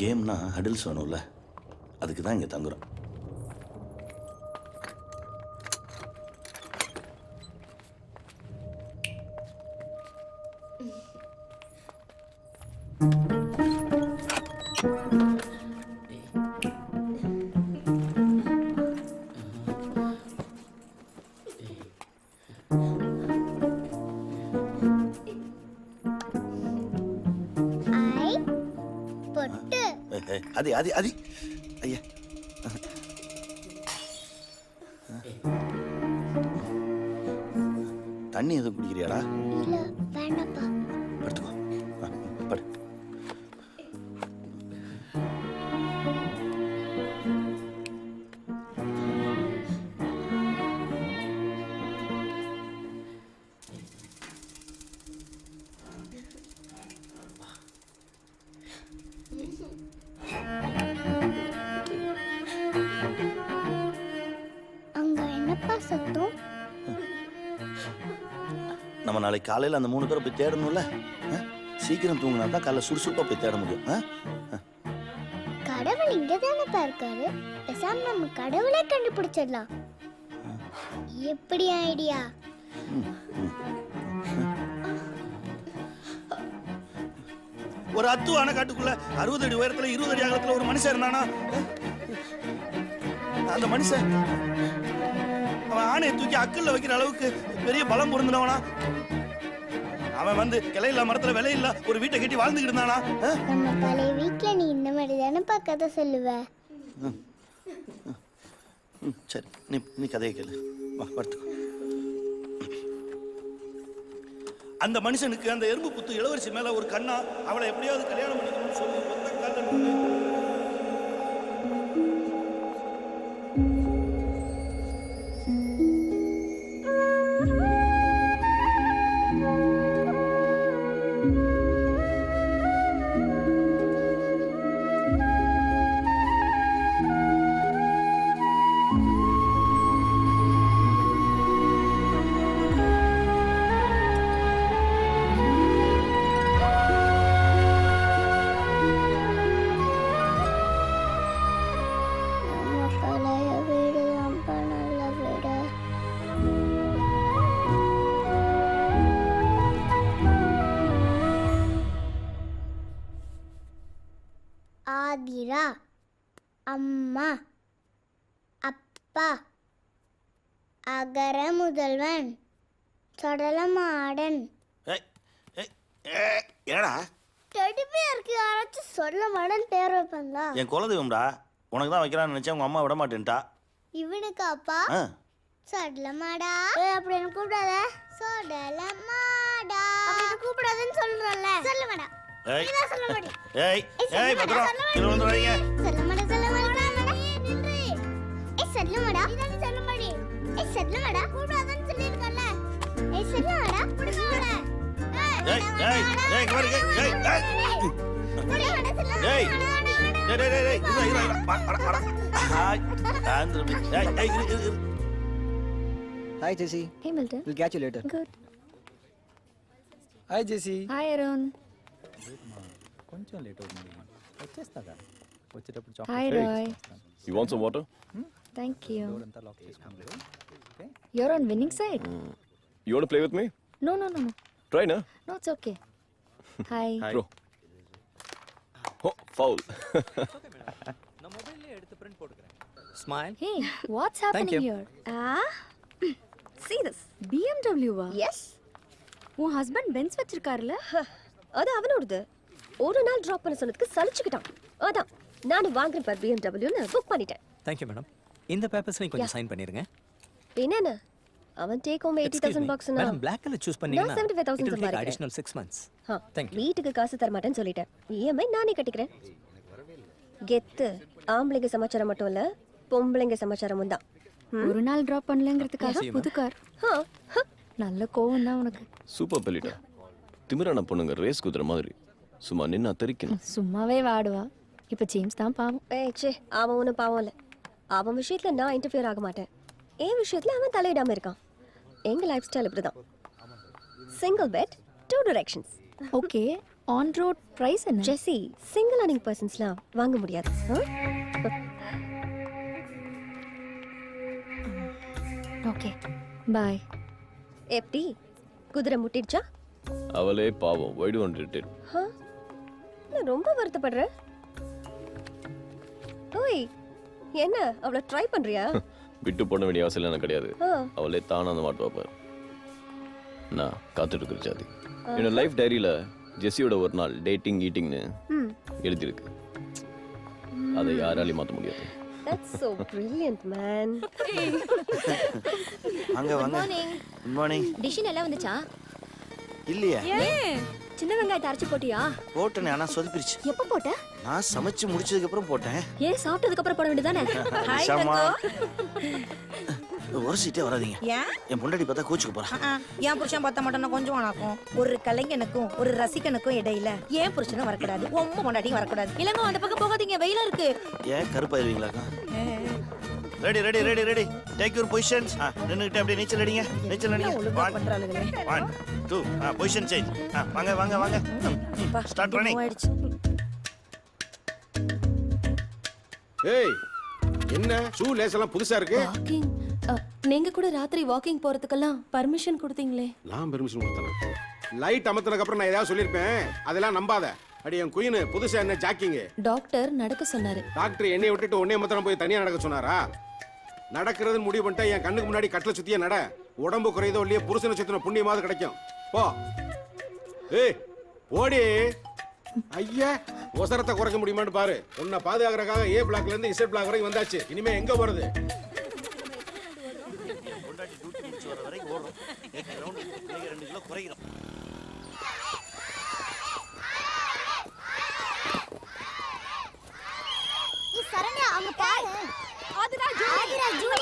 Speaker 2: கேம்னா ஹடில்ஸ் வேணும்ல, அதுக்கு தான் இங்கே தங்குறோம். அது அது அது ஐயா, தண்ணி எதுவும் குடிக்கிறியாடா?
Speaker 1: இல்ல வேண்டாப்பா.
Speaker 2: படுத்துக்கோ. படு. நம்ம நாளைக்கு காலையில் அந்த 3 பேரை போய் தேடணும்ல. சீக்கிரம் தூங்கினா தான் காலைல சுறுசுறுப்பாக போய் தேட முடியும்.
Speaker 1: கடவுள் இங்க தானே இருக்காரு, பேசாம நம்ம கடவுளே கண்டுபிடிச்சிடலாம். எப்படி ஐடியா?
Speaker 2: ஒரு அத்துவான காட்டுக்குள்ள 60 அடி உயரத்துல 20 அடி அகலத்துல ஒரு மனுஷன் இருந்தானா? அந்த மனுஷன் அவன் ஆணையை தூக்கி அக்கல்ல வைக்கிற அளவுக்கு பெரிய பலம் பொருந்தினவனா? அவன் வந்து கிளையில்லா மரத்துல விலையில்லா ஒரு வீட்டை கட்டி வாழ்ந்துகிட்டு இருந்தானா?
Speaker 1: நம்ம பழைய வீட்டுல நீ இந்த மாதிரி தானேப்பா கதை சொல்லுவ.
Speaker 2: சரி, நீ கதையை கேளு. வா, படுத்துக்கோ. அந்த மனுஷனுக்கு அந்த எறும்பு புத்து இளவரசி மேல ஒரு கண்ணா, அவளை எப்படியாவது கல்யாணம் பண்ணிக்கணும்னு சொல்லி ஒத்த கால்ல நின்னு
Speaker 1: பழைய வீடு தான்ப்பா நல்ல வீடு. ஆதிரா, அம்மா, அப்பா, அகர முதல்வன், சொடலமாடன்.
Speaker 2: ஏடா
Speaker 1: டெடிபியருக்கு யாராச்சும் சொல்ல மாடன் பேர் வைப்பாங்களா?
Speaker 2: என் குலதெய்வம்டா, உனக்கு தான் வைக்கலாம்னு நினைச்சேன். உங்க அம்மா விட மாட்டேன்ட்டா.
Speaker 1: இவனுக்கு அப்பா சொடலமாடா. அப்படி என்ன கூப்பிடாத. சொடலமாடா அப்படி கூப்பிடாதன்னு சொல்றல. சொல்லமாடா. நீதான் சொல்ல மாடி.
Speaker 2: ஏய் பத்ரம், கீழ விழுந்துறாதீங்க.
Speaker 1: சொல்லமாடா சொல்லமாடா. நின்று. சொல்லமாடா. நீதான் சொல்ல மாடி. சொல்லமாடா. கூப்பிடாதன்னு சொல்லிருக்கல. சொல்லமாடா. புடிமாடா.
Speaker 2: இங்க பாரு.
Speaker 1: புடிமாடா சொல்லமாடா.
Speaker 10: Hi Jesse.
Speaker 5: Hey Milton.
Speaker 10: We'll catch you later.
Speaker 5: Good.
Speaker 10: Hi Jesse.
Speaker 5: Hi Arun.
Speaker 10: కొంచెం లేట్ అవుతుంది. వచ్చేస్తాగా. వచ్చేటప్పుడు
Speaker 5: Hi Roy.
Speaker 3: You want some water?
Speaker 5: Thank you.
Speaker 10: అంతా లాక్ చేసుకుంటారు. Okay.
Speaker 5: You're on winning side?
Speaker 3: You want to play with me?
Speaker 5: No.
Speaker 3: Try na.
Speaker 5: No, it's okay. Hi.
Speaker 3: Throw. Oh, foul.
Speaker 10: நான் மொபைல்ல எடுத்து print போட்டுக்கறேன். Smile.
Speaker 5: Hey, what's happening
Speaker 10: you.
Speaker 5: here?
Speaker 13: See this.
Speaker 5: BMW வா?
Speaker 13: Yes.
Speaker 5: உன் husband Benz வச்சிருக்காருல?
Speaker 13: அது அவனோடது. ஒரு நாள் drop பண்ண சொன்னதுக்கு சலிச்சுக்கிட்டான். அதான் நானும் வாங்குறேன் பார் BMW-ன்னு புக் பண்ணிட்டேன்.
Speaker 10: Thank you madam. இந்த பேப்பர்ஸ்ல கொஞ்சம் சைன் பண்ணிருங்க.
Speaker 13: என்னென்ன? அவன் டேக் ஹோம் $80,000 னா.
Speaker 10: மேடம் black கலர் சூஸ் பண்ணீங்கன்னா
Speaker 13: நான் 75,000 சம்பாதிக்கிறேன்.
Speaker 10: additional 6 months. Thank you.
Speaker 13: வீட்டுக்கு காசு தர மாட்டேன்னு சொல்லிட்டேன். EMI நானே கட்டிக்கிறேன். கெத்து ஆம்பளைங்க சமாச்சாரம் மட்டும் இல்ல, பொம்பளைங்க சமாச்சாரமும் தான்.
Speaker 5: ஒரு நாள் டிராப் பண்ணலங்கிறதுக்காக புது கார். நல்ல கோவம் தான் உனக்கு.
Speaker 3: சூப்பர் பெலிட்டா. திமிரான பொண்ணுங்க ரேஸ் குதிரை மாதிரி சும்மா நின்னு அத்தரிக்கணும்.
Speaker 5: சும்மாவே வாடுவா. இப்ப ஜேம்ஸ் தான் பாவம்.
Speaker 13: ஏச்சே, அவன் ஒன்றும் பாவம் இல்லை. அவன் விஷயத்துல நான் இன்டர்ஃபியர் ஆக மாட்டேன். என் விஷயத்துல அவன் தலையிடாம இருக்கான். எங்க லைஃப் ஸ்டைல் இப்படிதான். Single bed 2 directions.
Speaker 5: Okay, on road price என்ன?
Speaker 13: ஜெஸி, சிங்கிள் அர்னிங் பர்சன்ஸ்லாம் வாங்க முடியாது.
Speaker 5: Okay, bye.
Speaker 13: எப்படி குதிரை முட்டிடுச்சா?
Speaker 3: அவளே பாவம். why do you want to irritate?
Speaker 13: நான் ரொம்ப வருத்தப்படுறேன். ஓய், என்ன அவளை ட்ரை பண்றியா?
Speaker 3: விட்டு போட வேண்டிய அவசியம் எனக்கு கிடையாது. அவளே தானா அந்த மாட்டு வைப்பார். நான் காத்துட்டு இருக்கிற ஜாதி. என்னோட லைஃப் டைரியில ஜெஸியோட ஒரு நாள் டேட்டிங் ஈட்டிங்னு எழுதியிருக்கு. அதை யாராலையும் மாற்ற முடியாது.
Speaker 13: That's so brilliant, man.
Speaker 2: வாங்க வாங்க. Good morning.
Speaker 5: டிஷ் எல்லாம் வந்துச்சா?
Speaker 2: இல்லையா?
Speaker 5: சின்ன வெங்காயத்தை அரைச்சு போட்டியா?
Speaker 2: போட்டேனே, ஆனா சொதப்பிருச்சு.
Speaker 5: எப்ப போட்ட?
Speaker 2: நான் சமைச்சு முடிச்சதுக்கு அப்புறம் போட்டேன்.
Speaker 5: ஏன் சாப்பிட்டதுக்கு அப்புறம் போட வேண்டியதானே?
Speaker 2: ஷமா, ஒரு சீட்டே வராதீங்க.
Speaker 13: ஏன்?
Speaker 2: என் பொண்டாட்டி பார்த்தா கோச்சுக்கு போறா.
Speaker 13: என் புருஷன் பார்த்த மாட்டேன்னா கொஞ்சம் வணக்கம். ஒரு கலைஞனுக்கும் ஒரு ரசிகனுக்கும் இடையில ஏன் புருஷனும் வரக்கூடாது, உங்க பொண்டாட்டியும் வரக்கூடாது. இல்லங்க அந்த பக்கம் போகாதீங்க, வெயிலா இருக்கு.
Speaker 2: ஏன் கருப்பாயிருவீங்களாக்கா? Ready ready ready ready take your positions நின்னுக்கிட்டு அப்படியே நீச்சல் அடிங்க நீச்சல் அடிங்க 1 2 பொசிஷன் சேஞ்ச் வாங்க வாங்க வாங்க ஸ்டார்ட் ரன்னிங்
Speaker 11: ஏய் என்ன ஷூ லேஸ் எல்லாம் புதுசா இருக்கு
Speaker 13: வாக்கிங் நீங்க கூட ராத்திரி வாக்கிங் போறதுக்கெல்லாம் பர்மிஷன் கொடுத்தீங்களே
Speaker 11: நான் பெர்மிஷன் கொடுத்தேன் லைட் அமர்த்தினதுக்கு அப்புறம் நான் ஏதாவது சொல்லியிருப்பேன் அதெல்லாம் நம்பாத அடி என் குயின் புதுசா என்ன ஜாக்கிங்
Speaker 13: டாக்டர் நடக்க சொன்னாரு
Speaker 11: டாக்டர் என்னைய விட்டுட்டு உன்னைய மாத்திரம் போய் தனியா நடக்க சொன்னாரா நடக்கிறதுன்னு முடிவு பண்ணிட்டா என் கண்ணுக்கு முன்னாடி கட்டில சுத்தியே நட உடம்பு குறையதோ இல்லையே புருஷனை சுத்தின புண்ணியமாவது கிடைக்கும் போ ஏய் ஓடி ஐயா ஒசரத்தை குறைக்க முடியுமான்னு பாரு உன்னை பாதுகாக்கிறதுக்காக ஏ பிளாக்ல இருந்து இசட் பிளாக் வரைக்கும் வந்தாச்சு இனிமே எங்க போறது
Speaker 2: கொண்டாடி டியூட்டி முடிச்சு வர வரைக்கும் ஓடும் 8 ரவுண்ட் 2 கிலோ குறைக்கிறோம்
Speaker 1: சரண்யா அங்க பாரு ஆதிரா ஜூலி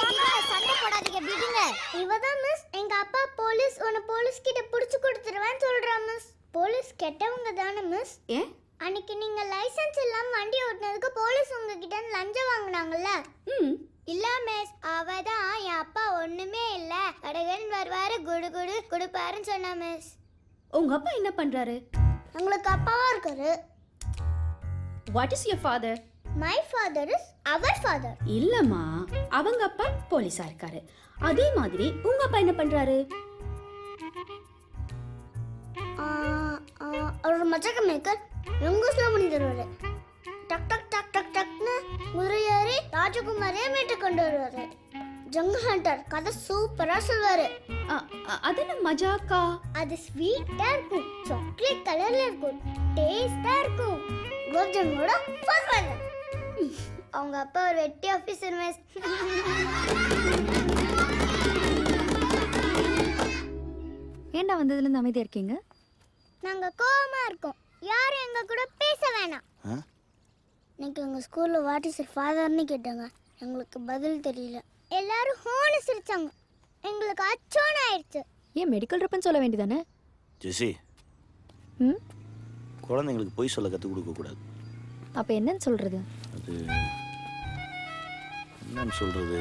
Speaker 1: சண்டை போடாதீங்க விடுங்க இவதான் மிஸ் எங்க அப்பா போலீஸ் உன்னை போலீஸ் கிட்ட புடிச்சு கொடுத்துருவேன்னு சொல்றா மிஸ் போலீஸ் கெட்டவங்க தானே மிஸ்
Speaker 8: ஏன்
Speaker 1: அன்னைக்கு நீங்க லைசென்ஸ் இல்லாம வண்டி ஓட்டுனதுக்கு போலீஸ் உங்ககிட்ட லஞ்சம் வாங்குனாங்கல்ல இல்ல மிஸ் அவதான் என் அப்பா ஒண்ணுமே இல்ல கடகன் வருவாரு குடு குடு குடுப்பாருன்னு சொன்னா மிஸ்
Speaker 8: உங்க அப்பா என்ன பண்றாரு
Speaker 1: உங்களுக்கு அப்பாவா இருக்காரு
Speaker 8: what is your father
Speaker 1: my father is our father
Speaker 8: இல்லம்மா அவங்க அப்பா போலீஸா இருக்காரு அதே மாதிரி உங்க அப்பா என்ன பண்றாரு
Speaker 1: அவர் மச்சக்க மேக்கர் எங்கூஸ்ல பண்ணி தருவாரு டக் டக் டக் டக் டக்னு குதிரை ஏறி ராஜகுமாரியை மீட்டு கொண்டு வருவாரு ஜங்கு ஹண்டர் கதை சூப்பரா சொல்வாரு
Speaker 8: அது என்ன மஜாக்கா
Speaker 1: அது ஸ்வீட்டா இருக்கும் சாக்லேட் கலர்ல இருக்கும் டேஸ்டா இருக்கும் குலாப் ஜாமுனோட ஃபர்ஸ்ட் அவங்க அப்பா ஒரு வெட்டி ஆபீசர் மிஸ்
Speaker 5: ஏன்டா வந்ததுல இருந்து அமைதியா இருக்கீங்க
Speaker 1: நாங்க கோவமா இருக்கோம் யாரும் எங்க கூட பேச வேணாம் இன்னைக்கு எங்க ஸ்கூல்ல வாட் இஸ் ஃபாதர்னு கேட்டாங்க எங்களுக்கு பதில் தெரியல எல்லாரும் ஹோனு சிரிச்சாங்க எங்களுக்கு அச்சோன் ஆயிடுச்சு
Speaker 5: ஏன் மெடிக்கல் ட்ரிப்னு சொல்ல வேண்டியதானே
Speaker 2: ஜெசி
Speaker 5: ம்
Speaker 2: குழந்தைங்களுக்கு பொய் சொல்ல கற்றுக் கொடுக்க கூடாது
Speaker 5: அப்ப என்னன்னு சொல்றது
Speaker 2: அது என்னன்னு சொல்றது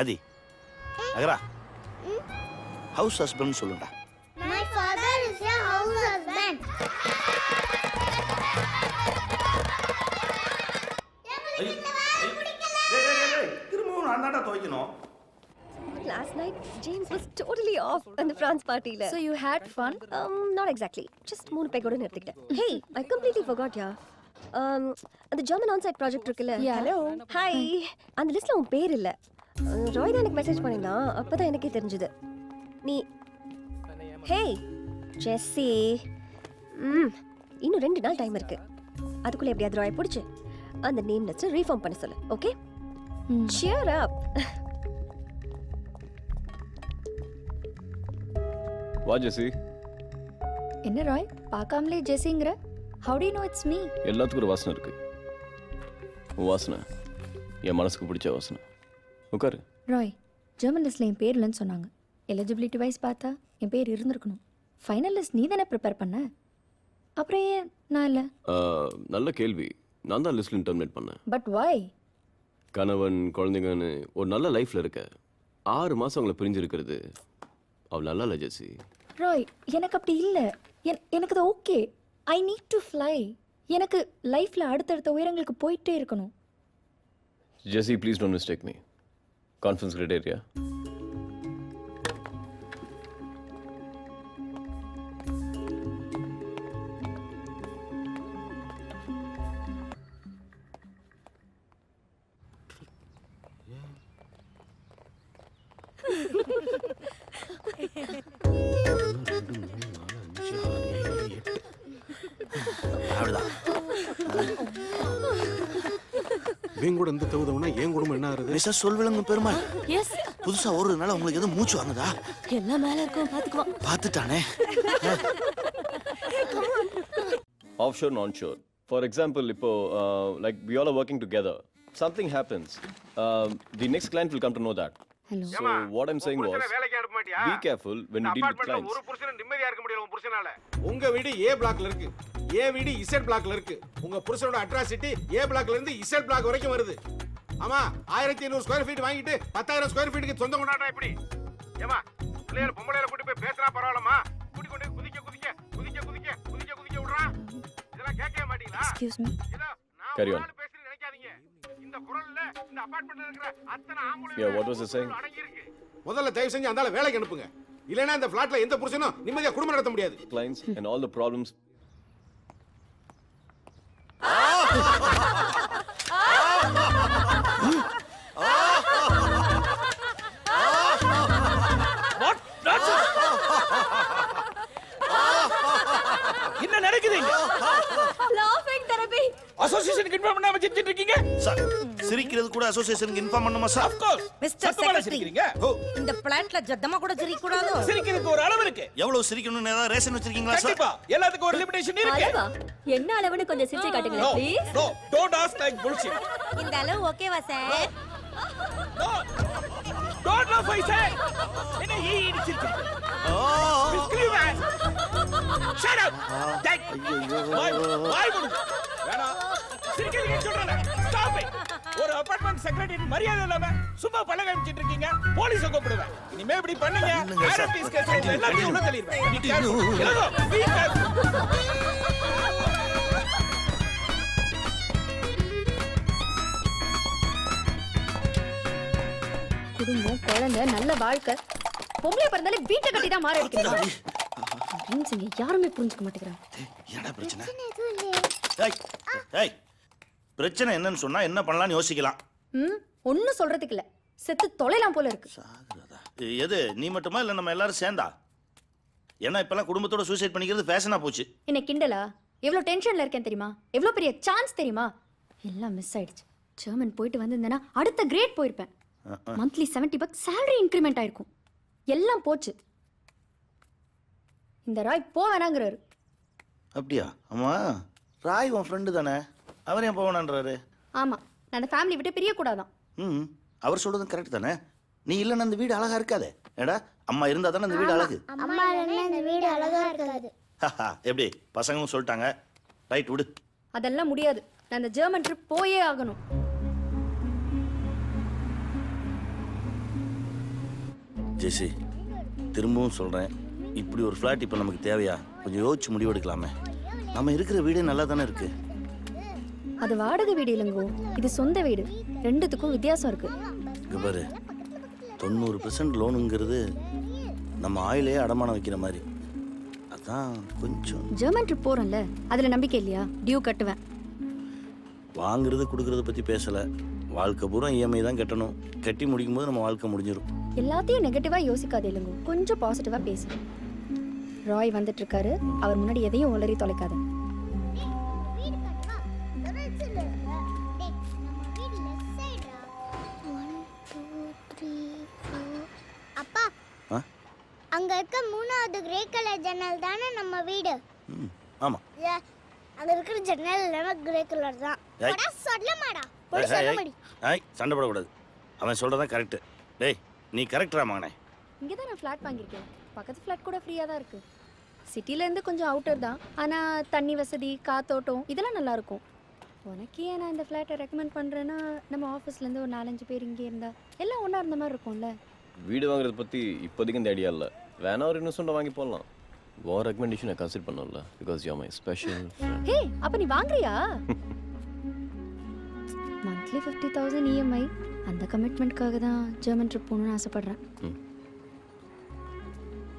Speaker 2: ஆதி அகரா ஹவுஸ் ஹஸ்பண்ட் சொல்லுடா
Speaker 1: My father is a house husband.
Speaker 2: திரும்பவும் நான் தான்டா துவைக்கணும்
Speaker 13: Last night, James was totally off on the France party.
Speaker 5: So you had fun?
Speaker 13: Not exactly. Just 3 peggodu nirthikitten. Hey, I completely forgot, yeah. The German on-site project இருக்குல்ல.
Speaker 5: Yeah.
Speaker 13: Hello. Hi. அந்த லிஸ்ட்ல உன் பேர் இல்ல. ராய் தான் எனக்கு message பண்ணிருந்தான். அப்பதான் எனக்கே தெரிஞ்சது. நீ Hey, Jesse. இன்னும் 2 நாள் டைம் இருக்கு. அதுக்குள்ள எப்படியாவது ராய் பிடிச்சு அந்த நேம் லிஸ்ட் ரீஃபார்ம் பண்ண சொல்லு. ஓகே? Cheer up.
Speaker 3: வா ஜெசி
Speaker 5: என்ன ராய் பார்க்காமலே ஜெசிங்கிற how do you know it's me
Speaker 3: எல்லாத்துக்கும் ஒரு வாசனை இருக்கு உன் வாசனை என் மனசுக்கு பிடிச்ச வாசனை உட்காரு
Speaker 5: ராய் ஜெர்மன் லிஸ்ட்ல என் பேர் இல்லைன்னு சொன்னாங்க எலிஜிபிலிட்டி வைஸ் பார்த்தா என் பேர் இருந்திருக்கணும் ஃபைனல் லிஸ்ட் நீ தானே ப்ரிப்பேர் பண்ண அப்புறம் ஏன் நான் இல்லை
Speaker 3: நல்ல கேள்வி நான் தான் லிஸ்ட்ல டெர்மினேட் பண்ணேன்
Speaker 5: பட் வாய்
Speaker 3: கணவன் குழந்தைங்கன்னு ஒரு நல்ல லைஃப்ல இருக்க 6 மாசம் அவங்கள பிரிஞ்சிருக்கிறது அவள் நல்லா இல்லை ஜெசி
Speaker 5: ராய் எனக்கு அப்படி இல்லை எனக்கு அது okay I need to fly எனக்கு லைஃப்பில் அடுத்தடுத்த உயரங்களுக்கு போயிட்டே இருக்கணும்
Speaker 3: Jessie please don't mistake me conference criteria
Speaker 11: இவன் கூட இந்த தகுதவனா என் குடும்பம் என்ன ஆகுது
Speaker 2: மிஸ்ஸஸ் சொல்விளங்கும் பெருமாள்
Speaker 13: எஸ்
Speaker 2: புதுசா ஓடுறதுனால உங்களுக்கு எதுவும் மூச்சு வாங்குதா
Speaker 13: எல்லாம் மேல இருக்கும் பாத்துக்குவான்
Speaker 2: பார்த்துட்டானே
Speaker 3: ஆஃப்ஷோர் நான் ஷோர் ஃபார் எக்ஸாம்பிள் இப்போ like we all are working together something happens the next client will come to know that
Speaker 5: hello
Speaker 3: so what I'm saying was
Speaker 11: வேலைக்கு அனுப்ப மாட்டியா
Speaker 3: be careful when you deal with clients
Speaker 11: ஒரு புருஷன் நிம்மதியா இருக்க முடியல உங்க புருஷனால உங்க வீடு ஏ பிளாக்ல இருக்கு ஏ வீடு இசட் பிளாக்ல இருக்கு உங்க புருஷனோட அட்ராசிட்டி ஏ பிளாக்ல இருந்து இசட் பிளாக் வரைக்கும் வருது ஆமா 1500 ஸ்கொயர் ஃபீட் வாங்கிட்டு 10,000 ஸ்கொயர் ஃபீட்டுக்கு சொந்தம் கொண்டாடுறா எப்படி? ஏமா பிள்ளைகளை பொம்பளையில கூட்டி போய் பேசுறா பரவாயில்லமா? கூட்டி கொண்டு குதிக்க குதிக்க குதிக்க குதிக்க குதிக்க குதிக்க விடுறா. இதெல்லாம் கேட்கவே மாட்டீங்களா?
Speaker 5: Excuse me.
Speaker 11: இதோ நான்
Speaker 3: Carry on.
Speaker 11: ஒரு ஆள் பேசுறேன்னு நினைக்காதீங்க. இந்த குரல்ல இந்த அபார்ட்மெண்ட்ல இருக்கிற அத்தனை
Speaker 3: Yeah, what was he saying?
Speaker 11: ஆம்பளைங்க அடங்கி இருக்கு. முதல்ல தயவு செஞ்சு அந்த ஆளை வேலைக்கு அனுப்புங்க. இல்லைன்னா இந்த ஃபிளாட்ல எந்த புருஷனும் நிம்மதியா குடும்பம் நடத்த முடியாது.
Speaker 3: Clients and all the problems.
Speaker 12: என்ன நடக்குது இங்க?
Speaker 5: லாஃபிங் தெரபி.
Speaker 12: அசோசியேஷனுக்கு இன்ஃபார்ம் பண்ணாம சிரிச்சிட்டு இருக்கீங்க?
Speaker 2: சார் சிரிக்கிறது கூட அசோசியேஷனுக்கு இன்ஃபார்ம் பண்ணுமா சார்?
Speaker 12: Of course.
Speaker 14: மிஸ்டர்
Speaker 12: சத்தமா
Speaker 14: செக்ரட்டரி,
Speaker 12: சிரிக்கிறீங்க?
Speaker 14: இந்த பிளான்ட்ல ஜத்தமா கூட சிரிக்க கூடாதோ?
Speaker 12: சிரிக்கிறதுக்கு ஒரு அளவு இருக்கு.
Speaker 2: எவ்வளவு சிரிக்கணும்னு ஏதாவது ரேஷன் வச்சிருக்கீங்களா சார்?
Speaker 12: கண்டிப்பா எல்லாத்துக்கும் ஒரு லிமிடேஷன் இருக்கு.
Speaker 5: அளவா? என்ன அளவுன்னு கொஞ்சம் சிரிச்சு காட்டுங்க
Speaker 12: No,
Speaker 5: please.
Speaker 12: no, don't ask like bullshit.
Speaker 14: இந்த அளவு ஓகேவா sir?
Speaker 12: No. Don't laugh, I say. என்ன ஈடு சிரிக்கிறீங்க? Miscreant man. Shut up. வாய் மூடுங்க. வேணாம். சிரிக்கிறீங்க சொல்றேன். Stop it. ஒரு அபார்ட்மெண்ட் செக்ரட்டரி மரியாதை இல்லாம சும்மா பழக வச்சிட்டு இருக்கீங்க. போலீஸ் கூப்பிடுவேன். இனிமே இப்படி பண்ணீங்க. ஆர்எம்டிஸ் கேஸ் எல்லாத்தையும் உள்ள தள்ளிடுவேன். Be careful. Ilango, be careful.
Speaker 5: குடும்பம், குழந்தை, நல்ல வாழ்க்கை. பொம்பளை பிறந்தாலே வீட்டை கட்டி தான் மாற அடிக்கிறாங்க. ட்ரீம்ஸ் இங்க யாருமே புரிஞ்சுக்க மாட்டேங்கிறாங்க.
Speaker 2: என்னடா பிரச்சனை?
Speaker 1: எதுவும் இல்லையே.
Speaker 2: ஏய் ஏய் பிரச்சனை என்னன்னு சொன்னா என்ன பண்ணலாம்னு யோசிக்கலாம்.
Speaker 5: ஒன்னும் சொல்றதுக்கு இல்ல. செத்து தொலைலாம் போல இருக்கு.
Speaker 2: சாகுறதா? எது நீ மட்டுமா இல்ல நம்ம எல்லாரும் சேர்ந்தா? ஏன்னா இப்பெல்லாம் குடும்பத்தோட சூசைட் பண்ணிக்கிறது ஃபேஷனா போச்சு.
Speaker 5: என்ன கிண்டலா? எவ்வளவு டென்ஷன்ல இருக்கேன் தெரியுமா? எவ்வளவு பெரிய சான்ஸ் தெரியுமா? எல்லாம் மிஸ் ஆயிடுச்சு. ஜெர்மன் போயிட்டு வந்திருந்தேன்னா அடுத்த கிரேட் போயிருப்பேன். மந்த்லி $70 salary இன்க்ரிமெண்ட் ஆயிருக்கும். எல்லாம் போச்சு. இந்த ராய் போ வேணாங்கிறாரு.
Speaker 2: அப்படியா? ஆமா ராய் உன் ஃப்ரெண்டு தானே, அவர் ஏன் போவேனான்றாரு?
Speaker 5: ஆமா, நான் அந்த ஃபேமிலி விட்டு பிரிய கூடாதான்.
Speaker 2: ம் அவர் சொல்றதும் கரெக்ட் தானே. நீ இல்லைன்னா அந்த வீடு அழகா இருக்காதே. ஏடா அம்மா இருந்தா தானே அந்த வீடு அழகு.
Speaker 1: அம்மா இல்லைன்னா இந்த வீடு அழகா இருக்காது.
Speaker 2: எப்படி பசங்களும் சொல்லிட்டாங்க, ரைட் விடு.
Speaker 5: அதெல்லாம் முடியாது. நான் அந்த ஜெர்மன் ட்ரிப் போயே ஆகணும்.
Speaker 2: ஜெசி திரும்பவும் சொல்றேன், இப்படி ஒரு ஃப்ளாட் இப்போ நமக்கு தேவையா? கொஞ்சம் யோசிச்சு முடிவெடுக்கலாமே. நம்ம இருக்கிற வீடே நல்லா தானே இருக்கு.
Speaker 5: அது வாடகை வீடு இல்லைங்கோ, இது சொந்த வீடு. ரெண்டுத்துக்கும் வித்தியாசம் இருக்கு.
Speaker 2: இங்க பாரு, 90% லோனுங்கிறது நம்ம ஆயிலே அடமானம் வைக்கிற மாதிரி. அதான் கொஞ்சம்.
Speaker 5: ஜெர்மன் ட்ரிப் போறேன்ல, அதுல நம்பிக்கை இல்லையா? டியூ கட்டுவேன்.
Speaker 2: வாங்குறது கொடுக்கறத பத்தி பேசல. வாழ்க்கை பூரா இஎம்ஐ தான் கட்டணும். கட்டி முடிக்கும் போது நம்ம வாழ்க்கை முடிஞ்சிடும்.
Speaker 5: எல்லாத்தையும் நெகட்டிவா யோசிக்காதே இல்லைங்கோ, கொஞ்சம் பாசிட்டிவா பேசு. ராய் வந்துட்டு இருக்காரு, அவர் முன்னாடி எதையும் உளறி தொலைக்காத.
Speaker 1: அப்பா, அங்க இருக்க 3வது கிரே கலர் ஜன்னல் தானே நம்ம வீடு?
Speaker 2: ஆமா.
Speaker 1: அங்க இருக்கிற ஜன்னல் எல்லாமே கிரே கலர் தான். போடா சொல்ல மாடா. போய் சொல்ல மாடி.
Speaker 2: ஏய் சண்டை போடக்கூடாது. அவன் சொல்றதான் கரெக்ட். டேய் நீ கரெக்டா மகனே.
Speaker 5: இங்கே தான் நான் ஃப்ளாட் வாங்கியிருக்கேன். பக்கத்து ஃப்ளாட் கூட ஃப்ரீயாக தான் இருக்குது. சிட்டிலேருந்து கொஞ்சம் அவுட்டர் தான், ஆனால் தண்ணி வசதி, காத்தோட்டம் இதெல்லாம் நல்லாயிருக்கும். உனக்கு ஏன் நான் இந்த ஃப்ளாட்டை ரெக்கமெண்ட் பண்ணுறேன்னா, நம்ம ஆஃபீஸ்லேருந்து ஒரு 4-5 பேர் இங்கே இருந்தால் எல்லாம் ஒன்றா இருந்த மாதிரி இருக்கும்ல.
Speaker 3: வீடு வாங்குறத பற்றி இப்போதைக்கு இந்த ஐடியா இல்லை. வேணா ஒரு இன்வெஸ்ட்மெண்ட் வாங்கி போடலாம். உன் ரெக்கமெண்டேஷனை கன்சிடர் பண்ணல, because you are my special.
Speaker 5: Hey, அப்போ நீ வாங்குறியா? Monthly 50,000 EMI. அந்த கமிட்மெண்ட்காக தான் ஜெர்மன் ட்ரிப் போகணுன்னு ஆசைப்பட்றேன்.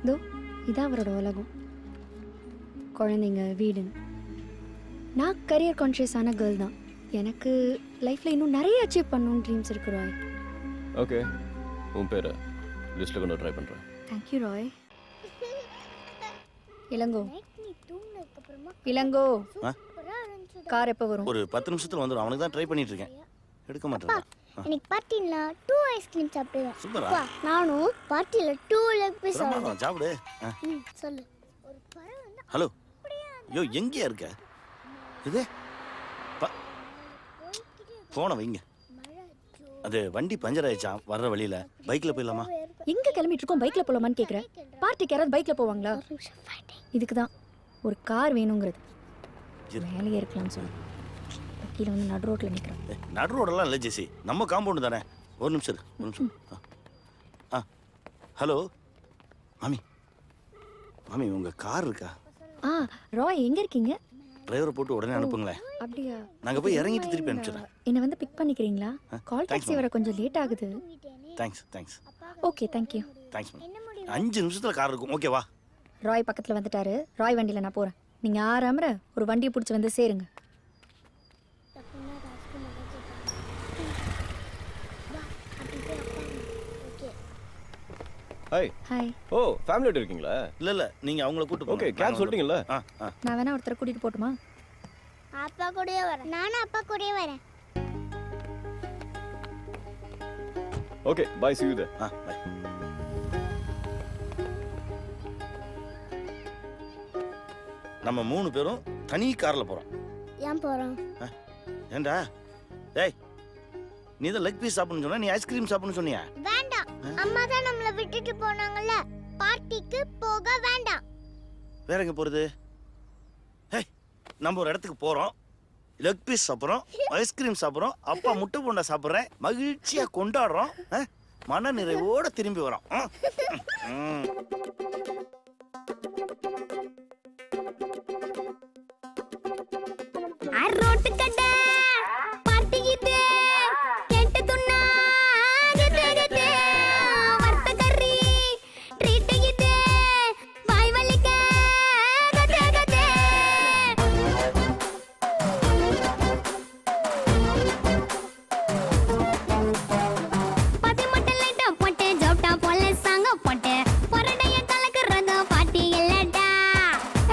Speaker 5: தோ இதான் அவரோட உலகம். குழந்தைங்க, வீடுன்னு. நான் கரியர் கான்ஷியஸான கேர்ள் தான். எனக்கு லைஃப்பில் இன்னும் நிறைய அச்சீவ் பண்ணணும்னு ட்ரீம்ஸ் இருக்கு ராய்.
Speaker 3: ஓகே, உன் பேரை லிஸ்ட்டில் கொண்டு ட்ரை பண்ணுறேன்.
Speaker 5: தேங்க்யூ ராய். இளங்கோ, இளங்கோ, கார் எப்போ வரும்?
Speaker 2: ஒரு 10 நிமிஷத்துல வந்துடும். அவனுக்கு தான் ட்ரை பண்ணிட்டு இருக்கேன், எடுக்க மாட்டேன்.
Speaker 1: எனக்கு பார்ட்டில 2 ஐஸ்கிரீம் சாப்பிடுவேன்.
Speaker 2: சூப்பரா.
Speaker 1: நானும் பார்ட்டில 2 லெக் பீஸ் சாப்பிடுவேன்.
Speaker 2: சாப்பிடு.
Speaker 1: சொல்லு. ஒரு பறவை வந்து
Speaker 2: ஹலோ. யோ எங்கயா இருக்க? இது போன வைங்க. அது வண்டி பஞ்சர் ஆயிடுச்சா, வர்ற வழியில. பைக்ல போயிடலாமா?
Speaker 5: எங்க கிளம்பிட்டு இருக்கோம், பைக்ல போலாமான்னு கேக்குறேன். பார்ட்டிக்கு யாராவது பைக்ல போவாங்களா? இதுக்கு தான் ஒரு கார் வேணுங்கிறது. வேலையே இருக்கலாம்னு சொல்லு. கீழே வந்து நடு ரோட்டில் நிற்கிறேன்.
Speaker 2: நடு ரோடெல்லாம் இல்லை ஜெசி, நம்ம காம்பவுண்டு தானே. ஒரு நிமிஷம் இரு, ஒரு நிமிஷம். ஹலோ மாமி, மாமி உங்கள் கார் இருக்கா?
Speaker 5: ராய் எங்கே இருக்கீங்க?
Speaker 2: டிரைவரை போட்டு உடனே அனுப்புங்களேன்.
Speaker 5: அப்படியா?
Speaker 2: நாங்கள் போய் இறங்கிட்டு திருப்பி அனுப்பிச்சிடுறேன்.
Speaker 5: என்னை வந்து பிக் பண்ணிக்கிறீங்களா? கால் டாக்ஸி வர கொஞ்சம் லேட் ஆகுது.
Speaker 2: Thanks.
Speaker 5: Okay, thank you.
Speaker 2: Thanks ma'am. 5 நிமிஷத்தில் கார் இருக்கும், ஓகேவா?
Speaker 5: ராய் பக்கத்தில் வந்துட்டாரு. ராய் வண்டியில் நான் போகிறேன். நீங்கள் ஆறாமற ஒரு வண்டியை பிடிச்சி வந்து சேருங்க.
Speaker 3: ஹாய்.
Speaker 5: ஹாய்.
Speaker 3: ஓ ஃபேமிலியோட இருக்கீங்களா?
Speaker 2: இல்லை நீங்கள் அவங்கள கூட்டு போங்க.
Speaker 3: ஓகே, கேப் சொல்லிட்டீங்கல்ல?
Speaker 5: நான் வேணா ஒருத்தரை கூட்டிகிட்டு போட்டுமா?
Speaker 1: அப்பா கூடயே வரேன். நானும் அப்பா கூடயே வரேன்.
Speaker 3: Okay, bye, see you there.
Speaker 2: Bye. நம்ம 3 பேரும் தனி காரில் போகிறோம்.
Speaker 1: ஏன் போகிறோம்?
Speaker 2: ஏண்டா டேய், நீ தான் லெக் பீஸ் சாப்பிடணும்னு சொன்னா, நீ ஐஸ்கிரீம் சாப்பிடணும்னு சொன்னியா?
Speaker 1: வேண்டாம், அம்மா தான் நம்மளை விட்டுட்டு போனாங்கல்ல. பார்ட்டிக்கு போக வேண்டாம்.
Speaker 2: வேற எங்கே போகிறது? ஏய், நம்ம ஒரு இடத்துக்கு போகிறோம், லெக் பீஸ் சாப்பிட்றோம், ஐஸ்கிரீம் சாப்பிட்றோம், அப்பா முட்டை போண்டா சாப்பிட்றேன், மகிழ்ச்சியாக கொண்டாடுறோம், மன நிறைவோடு திரும்பி வரோம்.
Speaker 1: ரோட்டு கடை பார்ட்டிக்கிட்டு கேட்டு துண்ணா வர்த்த கறி ட்ரீட்டுக்கிட்டு வாய் வலிக்க பத்தி மட்டும் லைட்டா போட்டு ஜோப்டா போல சாங்க போட்டு பொரடைய கலக்குறத பாட்டி இல்லடா.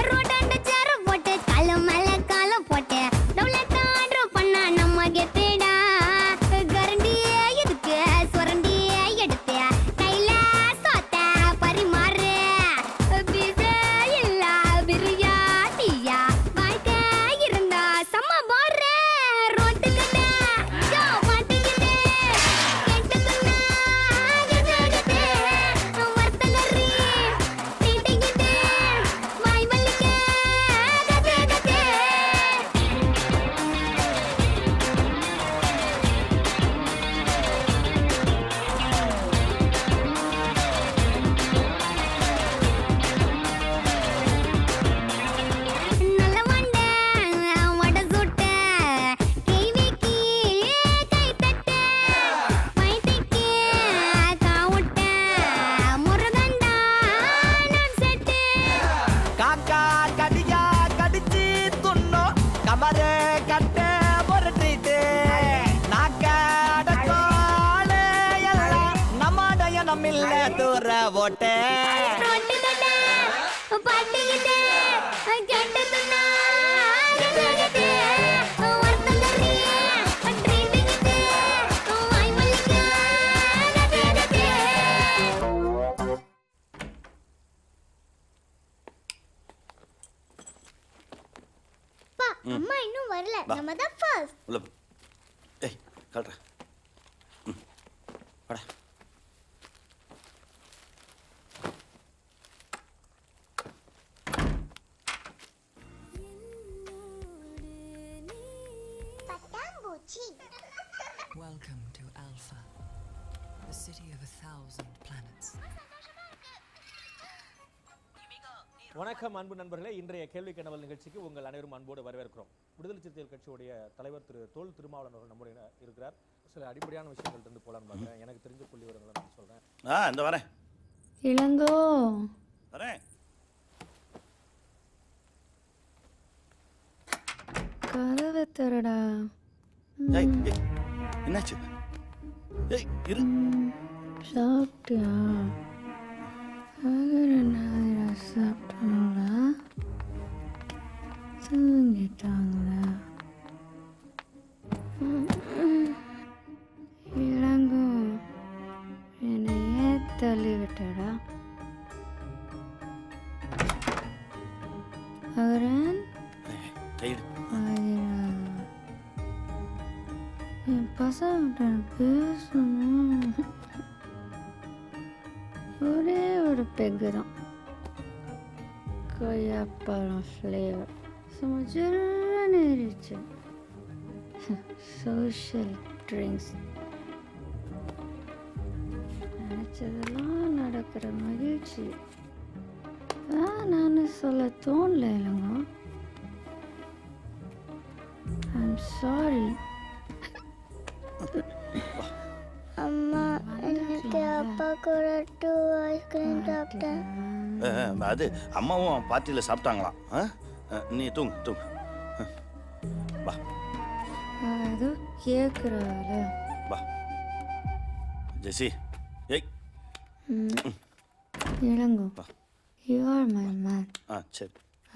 Speaker 1: ரோட்டாண்ட சேர போட்டு காலம் மேல காலம் போட்டு டவுலெட்டா ஆர்டர் பண்ணா நம்ம கெத்தேடா. கரண்டியே எதுக்கு சுரண்டியே எடுத்து கையில சோத்த பரிமாறு. பீஸே இல்ல பிரியாணியா வாழ்க்கை இருந்தா செம்ம போற. ரோட்டு கடை ஜோ மாட்டிக்கிட்டு கேட்டு துண்ணா வர்த்தகரி தீட்டிக்கிட்டு வாய் வலிக்க நல்ல வண்ட வட சுட்ட கேவிக்கு கை தட்ட மைத்திக்கு காவுட்ட முருகண்டா நான் செட்டு.
Speaker 12: காக்கா கடியா கடிச்சு துண்ணும் கமரு கட்ட ஒரு ட்ரீட்டு நாக்க அடக்கோலே எல்லாம் நம்மடைய நம்மில்ல தூர ஓட்டே.
Speaker 1: ரோட்டு கடை பாட்டிக்கிட்டு கேட்டு துண்ணா வர்த்தகரி ட்ரீட்டுக்கிட்டு வாய் வலிக்க அம்மா இன்னும் வரல. நம்ம தான் ஃபர்ஸ்ட்.
Speaker 2: உள்ள போ. ஏய் காட்டுற வாடா.
Speaker 1: பட்டாம்பூச்சி.
Speaker 15: Welcome to Alpha, the city of 1,000 planets.
Speaker 10: வணக்கம் அன்பு நண்பர்களே, இன்றைய கேள்வி கணவல் நிகழ்ச்சிக்கு உங்கள் அனைவரும் அன்போடு வரவேற்கிறோம். விடுதலை சிறுத்தைகள் கட்சியுடைய தலைவர் திரு தொல் திருமாவளவன் அவர்கள் நம்முடைய இருக்கிறார். சில அடிப்படையான விஷயங்கள் இருந்து போலான்னு பார்க்குறேன். எனக்கு தெரிஞ்ச புள்ளி விவரங்களை நான் சொல்கிறேன்.
Speaker 2: இந்த வரேன்.
Speaker 5: இளங்கோ
Speaker 2: வரேன்.
Speaker 5: கதவை தரடா.
Speaker 2: ஏய், என்னாச்சு? ஏய் இரு.
Speaker 5: சாப்பிட்டியா? சாப்பிட்டாங்களா? தூங்கிட்டாங்களா? இளங்கோ என்னை ஏன் தள்ளி விட்டடா? அகரன் என் பசங்க பேசணும். ஒரே ஒரு பெக்கு தான், கொய்யாப்பழம் ஃப்ளேவர். சும்மா சில்லுன்னு இருந்துச்சு. சோஷியல் ட்ரிங்க்ஸ் நினச்சதெல்லாம் நடக்கிற மகிழ்ச்சி நான் சொல்ல தோணல இல்லைங்க. I'm sorry.
Speaker 1: அம்மா இன்னைக்கு அப்பா கூட 2 ஐஸ்கிரீம் சாப்பிட்டேன்.
Speaker 2: அது அம்மாவும் பார்ட்டியில் சாப்பிட்டாங்களாம். நீ தூங்கு தூங்கு. வா
Speaker 5: அது கேட்குறாள்.
Speaker 2: வா ஜெசி. ஏய்
Speaker 5: Ilango, you are my man.
Speaker 2: சரி.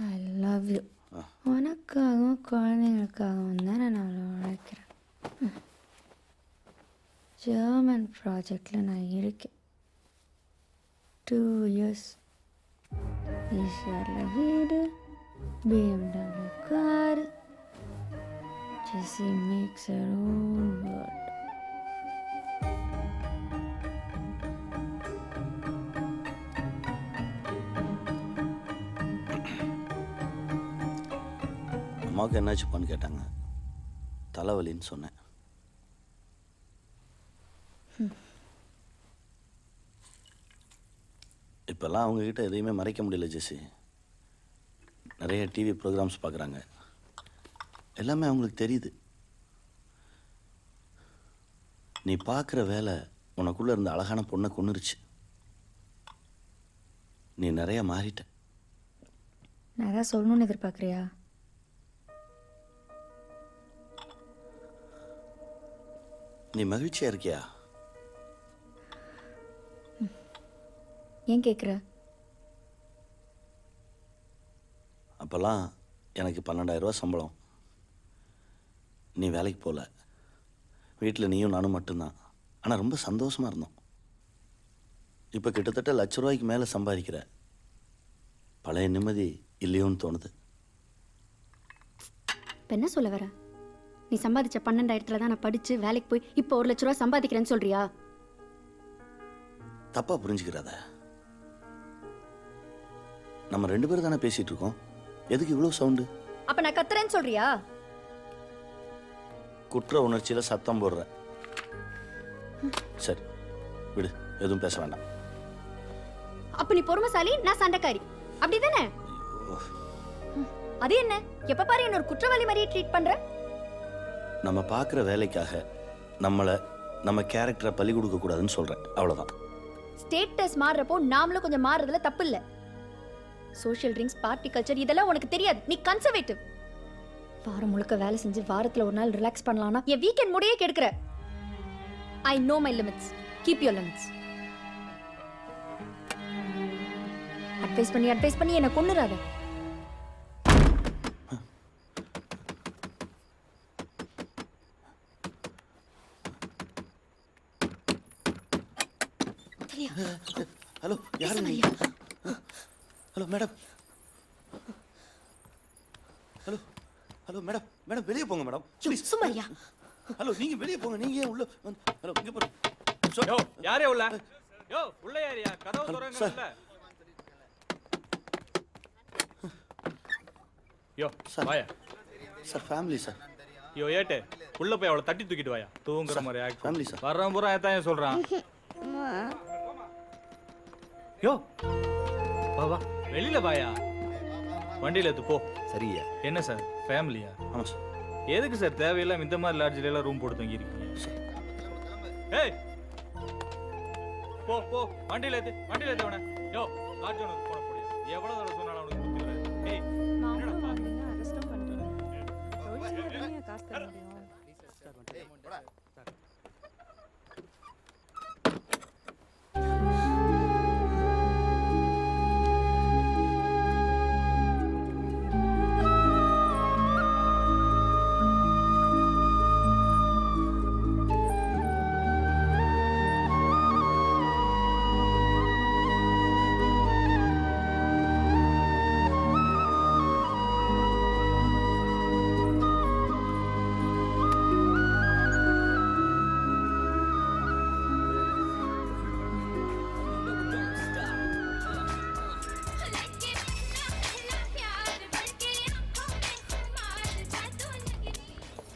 Speaker 5: I love you. உனக்காகவும் குழந்தைங்களுக்காகவும் தானே நான் அவ்வளோ உழைக்கிறேன். ஜெர்மன் ப்ராஜெக்டில் நான் இருக்கேன். 2 years. ஈஸ்வரில் வீடு, BMW car. Jessie makes her own world.
Speaker 2: அம்மாவுக்கு என்னாச்சுப்பான்னு கேட்டாங்க. தலைவலின்னு சொன்னேன். இப்போல்லாம் அவங்கக்கிட்ட எதையுமே மறைக்க முடியல ஜெசி. நிறைய டிவி ப்ரோக்ராம்ஸ் பார்க்குறாங்க. எல்லாமே அவங்களுக்கு தெரியுது. நீ பார்க்குற வேலை உனக்குள்ளே இருந்த அழகான பொண்ணை கொன்னுருச்சு. நீ நிறைய மாறிட்ட.
Speaker 5: நான் ஏதாவது சொல்லணும்னு எதிர்பார்க்குறியா?
Speaker 2: நீ மகிழ்ச்சியாக இருக்கியா?
Speaker 5: ஏன் கேட்குற?
Speaker 2: அப்போல்லாம் எனக்கு 12,000 ரூபா சம்பளம். நீ வேலைக்கு போகல. வீட்டில் நீயும் நானும் மட்டும்தான். ஆனால் ரொம்ப சந்தோஷமாக இருந்தோம். இப்போ கிட்டத்தட்ட ₹1,00,000 மேலே சம்பாதிக்கிற. பழைய நிம்மதி இல்லையோன்னு தோணுது.
Speaker 5: இப்போ என்ன சொல்ல வர? நீ சம்பாதிச்ச 12,000 தான் நான் படித்து வேலைக்கு போய் இப்போ ₹1,00,000 சம்பாதிக்கிறேன்னு சொல்றியா?
Speaker 2: தப்பாக புரிஞ்சுக்கிறாத. நம்ம 2 பேரும் தானே பேசிகிட்டு இருக்கோம். எதுக்கு இவ்வளோ சவுண்டு?
Speaker 5: அப்போ நான் கத்துறேன்னு சொல்றியா?
Speaker 2: குற்ற உணர்ச்சியில் சத்தம் போடுற. சரி விடு, எதுவும் பேச வேண்டாம்.
Speaker 5: அப்போ நீ பொறுமைசாலி, நான் சண்டைக்காரி, அப்படிதானே? அது என்ன எப்ப பாரு என்ன ஒரு குற்றவாளி மாதிரியே ட்ரீட் பண்ற?
Speaker 2: நம்ம பார்க்குற வேலைக்காக நம்ம கேரக்டரை பலி கொடுக்க கூடாதுன்னு சொல்கிறேன், அவ்வளோதான்.
Speaker 5: ஸ்டேட்டஸ் மாறுறப்போ நாமளும் கொஞ்சம் மாறுறதுல தப்பு இல்லை. சோஷியல் ட்ரிங்க்ஸ், பார்ட்டி கல்ச்சர் இதெல்லாம் உனக்கு தெரியாது. நீ கன்சர்வேட்டிவ். வாரம் முழுக்க வேலை செஞ்சு வாரத்தில் ஒரு நாள் ரிலாக்ஸ் பண்ணலாம்னா என் வீக்கெண்ட் முடியே கெடுக்கிற. I know my limits. Keep your limits. Advice பண்ணி என்னை கொன்னுறாத.
Speaker 2: ஹலோ, யாரு நீ? Hello madam. Hello hello madam. Madam வெளியே போங்க மேடம்.
Speaker 14: சும்மாரியா?
Speaker 2: ஹலோ நீங்க வெளியே போங்க. நீங்க ஏன் உள்ள வந்து? ஹலோ இங்க போங்க.
Speaker 10: யோ யாரே உள்ள? யோ உள்ள யாரியா? கதவு திறங்க உள்ள. யோ வாயா.
Speaker 2: Sir family sir.
Speaker 10: யோ ஏட்டு உள்ள போய் அவளை தட்டி தூக்கிட்டு வாயா. தூங்குற மாதிரி ஆக்ட்.
Speaker 2: Family sir.
Speaker 10: வர்றவன் பூரா ஏன் சொல்றான்? யோ வா வா வெளியில வாயா. வண்டியில எடுத்து போ.
Speaker 2: சரியா?
Speaker 10: என்ன சார் ஃபேமிலியா?
Speaker 2: ஆமாம் சார்.
Speaker 10: எதுக்கு சார் தேவையில்லாம இந்த மாதிரி லாட்ஜில எல்லாம் ரூம் போட்டு தங்கி இருக்கீங்க? ஏய் போ போ வண்டியில ஏத்து அவனை. யோ லாட்ஜ் ஒன்று போட போடியா. எவ்வளவு தடவை சொன்னாலும் அவனுக்கு புத்தி இல்லை. ஏய் என்னடா பாக்குறீங்க? அரெஸ்ட் பண்றீங்க. காசு தர முடியும்.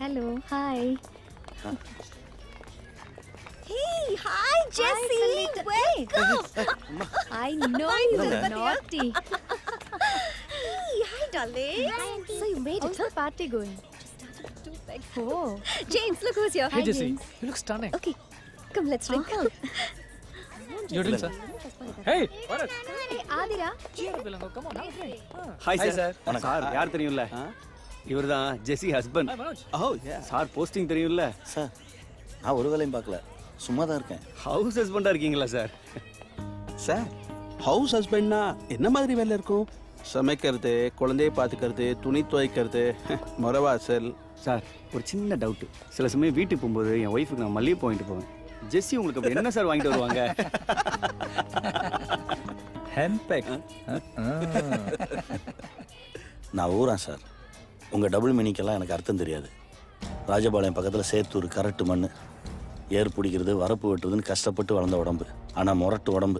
Speaker 5: Hello hi
Speaker 13: Hey, hi Jessie. Welcome.
Speaker 5: I know you நாட்டி
Speaker 13: Hey, hi darling. So you made it.
Speaker 5: How's the party going? Oh,
Speaker 13: James, look who's here.
Speaker 5: hi Jessie.
Speaker 12: You look stunning.
Speaker 13: Okay, come let's drink. Come.
Speaker 12: You're doing, sir. Hey, Bharat.
Speaker 5: Hey, Aathira.
Speaker 12: Cheer up, Ilango. Come on.
Speaker 16: Hi sir sir யார் தெரியும்ல இவர் தான் Jessie husband
Speaker 12: Hi, Manoj.
Speaker 16: ஓ sir posting தெரியும்ல
Speaker 2: sir நான் ஒரு வேலையும் பார்க்கல சும்மா தான் இருக்கேன்.
Speaker 16: ஹவுஸ் ஹஸ்பண்டாக இருக்கீங்களா சார் சார் ஹவுஸ் ஹஸ்பண்ட்னா என்ன மாதிரி வேலை இருக்கும் சமைக்கிறது குழந்தைய பார்த்துக்கிறது துணி துவைக்கிறது மொரவாசல் சார் ஒரு சின்ன டவுட்டு சில சமயம் வீட்டுக்கு போகும்போது என் ஒய்ஃபுக்கு நான் மல்லிகை வாங்கிட்டு போவேன் ஜெஸ்ஸி உங்களுக்கு அப்படி என்ன சார் வாங்கிட்டு வருவாங்க
Speaker 12: Handbag.
Speaker 2: நான் ஊறேன் சார். உங்கள் டபுள் மீனிங்கெல்லாம் எனக்கு அர்த்தம் தெரியாது. ராஜபாளையம் பக்கத்தில் சேத்தூர் கரட்டு மண் ஏர் பிடிக்கிறது வரப்பு வெட்டுறதுன்னு கஷ்டப்பட்டு வளர்ந்த உடம்பு. ஆனால் முரட்டு உடம்பு.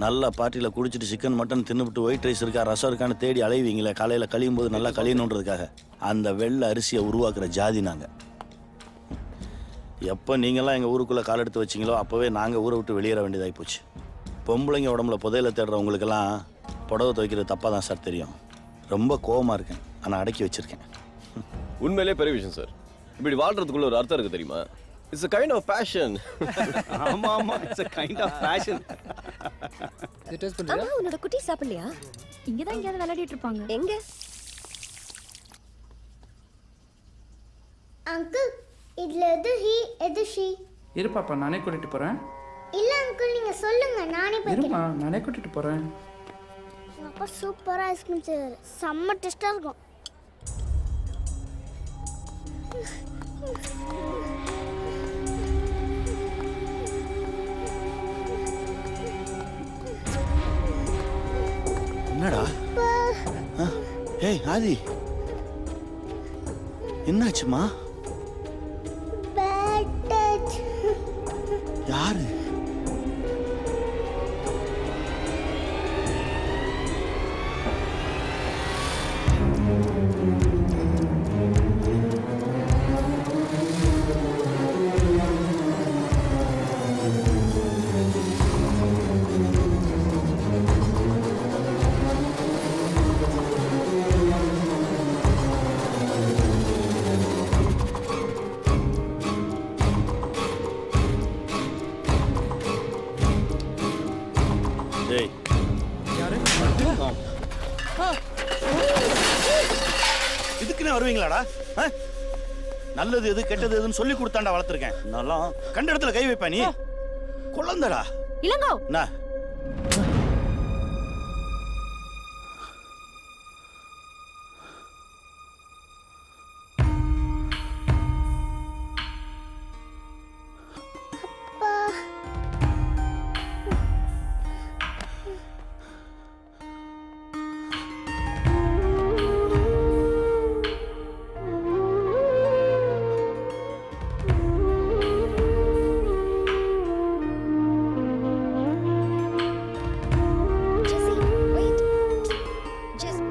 Speaker 2: நல்லா பார்ட்டியில் குடிச்சிட்டு சிக்கன் மட்டன் தின்னுபிட்டு ஒயிட் ரைஸ் இருக்கா ரசம் இருக்கான்னு தேடி அலைவீங்களே காலையில் கழியும் போது நல்லா கழியணுன்றதுக்காக அந்த வெள்ளை அரிசியை உருவாக்குற ஜாதி நாங்கள். எப்போ நீங்களாம் எங்கள் ஊருக்குள்ளே கால் எடுத்து வச்சிங்களோ அப்போவே நாங்கள் ஊரை விட்டு வெளியேற வேண்டியதாகி போச்சு. பொம்பளைங்க உடம்புல புதையில தேடுறவங்களுக்கெல்லாம் புடவை துவைக்கிறது தப்பாக தான் சார் தெரியும். ரொம்ப கோவமாக இருக்கேன் ஆனால் அடக்கி வச்சுருக்கேன்.
Speaker 3: உண்மையிலே பெரிய விஷயம் சார். இப்படி வாழ்றதுக்குள்ள ஒரு அர்த்தம் இருக்கு தெரியுமா? It's a kind of passion.
Speaker 16: ஆமாம் ஆமாம் it's a kind of passion.
Speaker 13: அம்மா உன்னோட குட்டி சாப்பிடலையா?
Speaker 5: இங்க தான் எங்கயாவது விளையாடிட்டு இருப்பாங்க.
Speaker 13: எங்க?
Speaker 1: அங்கிள் இதுல எது ஹி எது ஷி?
Speaker 17: இரு பாப்பா நானே கூட்டிட்டு போறேன்.
Speaker 1: இல்ல அங்கிள் நீங்க சொல்லுங்க நானே போய்க்கிறேன்.
Speaker 17: இருமா நானே கூட்டிட்டு போறேன்.
Speaker 1: உங்க அப்பா சூப்பரா ஐஸ்கிரீம் செய்வாரு. செம்ம டேஸ்டா இருக்கும்.
Speaker 2: என்னடா ஏய் ஆதி என்னாச்சுமா?
Speaker 1: Bad touch.
Speaker 2: யாரு? டேய் இதுக்குன்னு வருவீங்களாடா? நல்லது எது கெட்டது எதுன்னு சொல்லி கொடுத்தாண்டா வளர்த்துருக்கேன். நல்லா கண்ட இடத்துல கை வைப்ப நீ குழந்தடா.
Speaker 5: இளங்கோ
Speaker 2: என்ன
Speaker 13: Jessie, wait. Just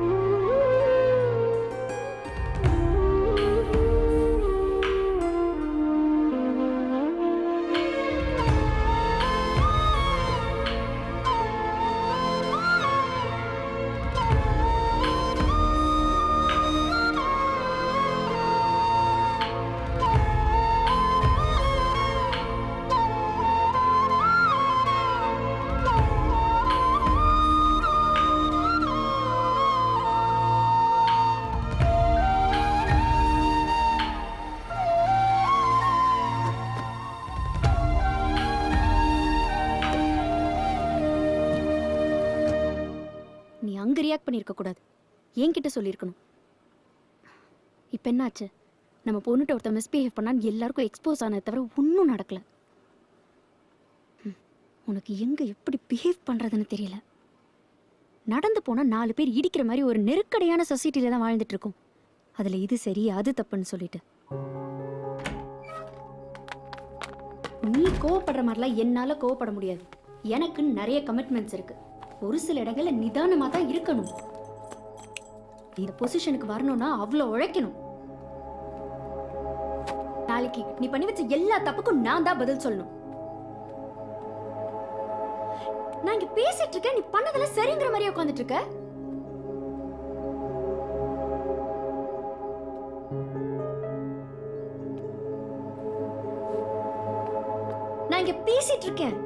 Speaker 5: நீ அங்க ரியாக்ட் பண்ணிருக்க கூடாது. என்கிட்ட சொல்லியிருக்கணும். இப்போ என்னாச்சு? நம்ம பொண்ணுட்ட ஒருத்தர் மிஸ்பிஹேவ் பண்ணான்னு எல்லாருக்கும் எக்ஸ்போஸ் ஆனதை தவிர ஒன்றும் நடக்கல. உனக்கு எங்க எப்படி பிஹேவ் பண்றதுன்னு தெரியல. நடந்து போனா 4 பேர் இடிக்கிற மாதிரி ஒரு நெருக்கடியான சொசைட்டில தான் வாழ்ந்துட்டு இருக்கோம். அதுல இது சரி அது தப்புன்னு சொல்லிட்டு நீ கோவப்படுற மாதிரிலாம் என்னால கோவப்பட முடியாது. எனக்கு நிறைய கமிட்மெண்ட்ஸ் இருக்கு. ஒரு சில இடங்கள்ல நிதானமா தான் இருக்கணும். இந்த பொசிஷனுக்கு வரணும்னா அவ்வளோ உழைக்கணும். நாளைக்கு நீ பண்ணி வச்ச எல்லா தப்புக்கும் நான் தான் பதில் சொல்லணும். நான் இங்க பேசிட்டு இருக்கேன், நீ பண்ணதெல்லாம் சரிங்கிற மாதிரியே உட்கார்ந்துட்டு இருக்க. நான் இங்க பேசிட்டு இருக்கேன்.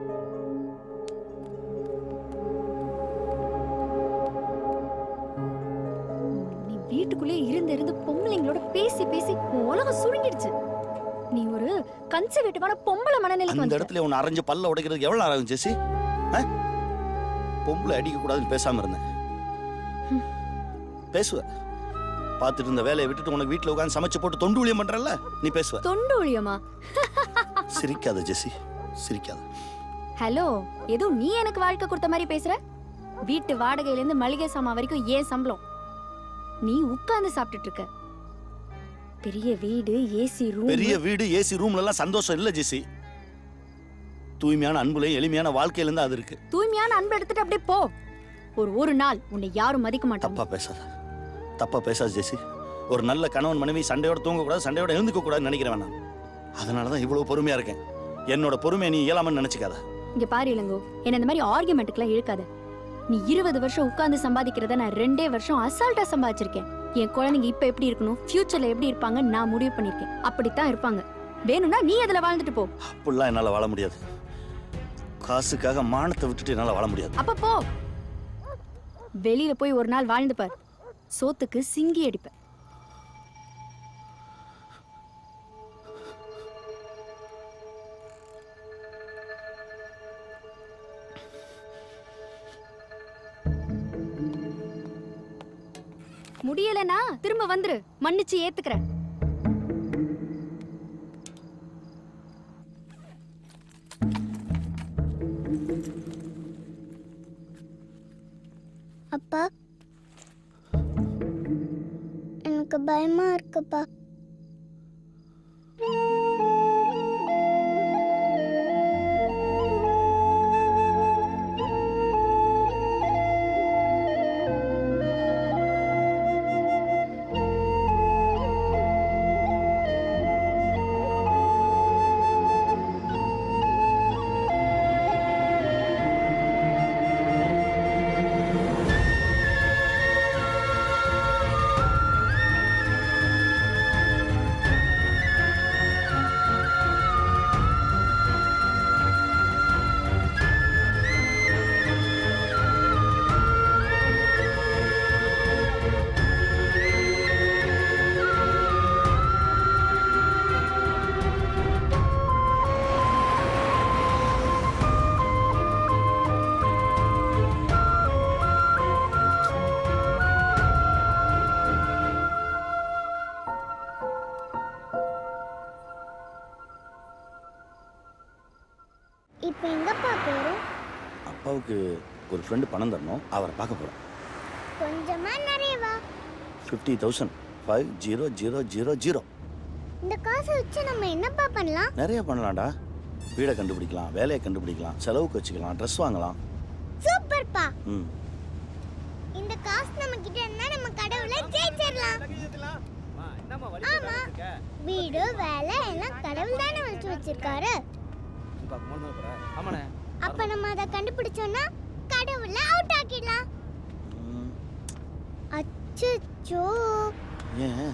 Speaker 5: நீ வீட்டுக்குள்ளே இருந்து பொம்பளைங்களோட பேசி பேசி உன் உலகம் சுருங்கிடுச்சு. நீ ஒரு கன்சர்வேட்டிவான பொம்பளை மனநிலைக்கு
Speaker 2: அந்த
Speaker 5: வந்து
Speaker 2: இடத்துல உன்னை அரைஞ்சு பல்ல உடைக்கிறதுக்கு எவ்வளவு நேரம் ஆகும் ஜெசி? பொம்பளை அடிக்க கூடாதுன்னு பேசாம இருந்தேன். பேசுவ பார்த்துட்டு இருந்த வேலையை விட்டுட்டு உனக்கு வீட்டுல உட்காந்து சமைச்சு போட்டு தொண்டு ஊழியம் பண்றல்ல, நீ பேசுவ.
Speaker 5: தொண்டு ஊழியமா?
Speaker 2: சிரிக்காத ஜெசி, சிரிக்காத.
Speaker 5: ஹலோ, ஏதோ நீ எனக்கு வாழ்க்கை கொடுத்த மாதிரி பேசுற. வீட்டு வாடகையில இருந்து மளிகை சாமான் வரைக்கும் ஏன் சம்பளம். நீ உட்கார்ந்து சாப்பிட்டுட்டு இருக்க. பெரிய வீடு, ஏசி ரூம்.
Speaker 2: பெரிய வீடு, ஏசி ரூம்ல எல்லாம் சந்தோஷம் இல்ல ஜெசி. தூய்மையான அன்புலையும் எளிமையான வாழ்க்கையில இருந்து அது இருக்கு.
Speaker 5: தூய்மையான அன்பு எடுத்துட்டு அப்படியே போ. ஒரு நாள் உன்னை யாரும் மதிக்க மாட்டாங்க.
Speaker 2: தப்பா பேசாத, தப்பா பேசாத ஜெசி. ஒரு நல்ல கணவன் மனைவி சண்டையோட தூங்க கூடாது, சண்டையோட எழுந்துக்க கூடாதுன்னு நினைக்கிறேன் நான். அதனாலதான் இவ்வளவு பொறுமையா இருக்கேன். என்னோட பொறுமையை நீ இயலாமன்னு நினைச்சுக்காத.
Speaker 5: இங்க பாரு இளங்கோ, என்ன இந்த மாதிரி ஆர்குமெண்ட்டுக்குலாம் இழுக்காத. நீ 20 வருஷம் உட்கார்ந்து சம்பாதிக்கிறத நான் 2 வருஷம் அசால்ட்டா சம்பாதிச்சிருக்கேன். என் குழந்தைங்க இப்ப எப்படி இருக்கணும், ஃபியூச்சர்ல எப்படி இருப்பாங்க நான் முடிவு பண்ணிருக்கேன். அப்படித்தான் இருப்பாங்க. வேணும்னா நீ அதுல வாழ்ந்துட்டு போ.
Speaker 2: அப்படிலாம் என்னால வாழ முடியாது. காசுக்காக மானத்தை விட்டுட்டு என்னால வாழ முடியாது.
Speaker 5: அப்ப போ. வெளியில போய் ஒரு நாள் வாழ்ந்து பார். சோத்துக்கு சிங்கி அடிப்ப. முடியலனா திரும்ப வந்துரு, மன்னிச்சு ஏத்துக்கிறேன்.
Speaker 1: அப்பா, எனக்கு பயமா இருக்குப்பா. இப்போ எங்கப்பா போறோம்?
Speaker 2: அப்பாவுக்கு ஒரு ஃப்ரெண்டு பணம் தரணும், அவரை பார்க்க போறோம்.
Speaker 1: கொஞ்சமா நிறையவா?
Speaker 2: 50,000. 50,000.
Speaker 1: இந்த காசை வச்சு நம்ம என்னப்பா பண்ணலாம்?
Speaker 2: நிறைய பண்ணலாம்டா. வீடை கண்டுபிடிக்கலாம், வேலையை கண்டுபிடிக்கலாம், செலவுக்கு வச்சுக்கலாம், ட்ரெஸ் வாங்கலாம்.
Speaker 1: சூப்பர்ப்பா.
Speaker 2: ம்.
Speaker 1: இந்த காசு நம்ம கிட்ட இருந்தா நம்ம கடவுளை ஜெயிச்சிரலாம். ஆமா, வீடு வேலை எல்லாம் கடவுள் தானே வச்சு வச்சிருக்காரு. அப்ப நம்ம அதை கண்டுபிடிச்சோம்னா கடவுளை அவுட் ஆக்கிடலாம். அச்சச்சோ,
Speaker 2: ஏன்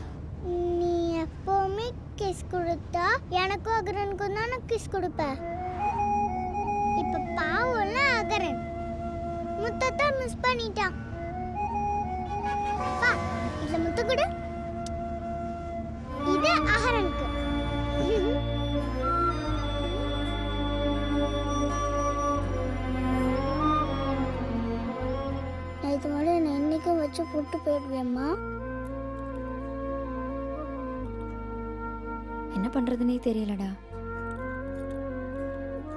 Speaker 1: நீ எப்பவுமே கிஸ் கொடுத்தா எனக்கும் அகரனுக்கும் தானே கிஸ் கொடுப்ப. இப்ப பாவம்ல அகரன் முத்தத்தை மிஸ் பண்ணிட்டான். பா, இதுல முத்து கொடு. இது அகரனுக்கு. இது மாதிரி நான் என்னைக்கும் வச்சு போட்டு போயிடுவேம்மா.
Speaker 5: என்ன பண்றதுனே தெரியலடா.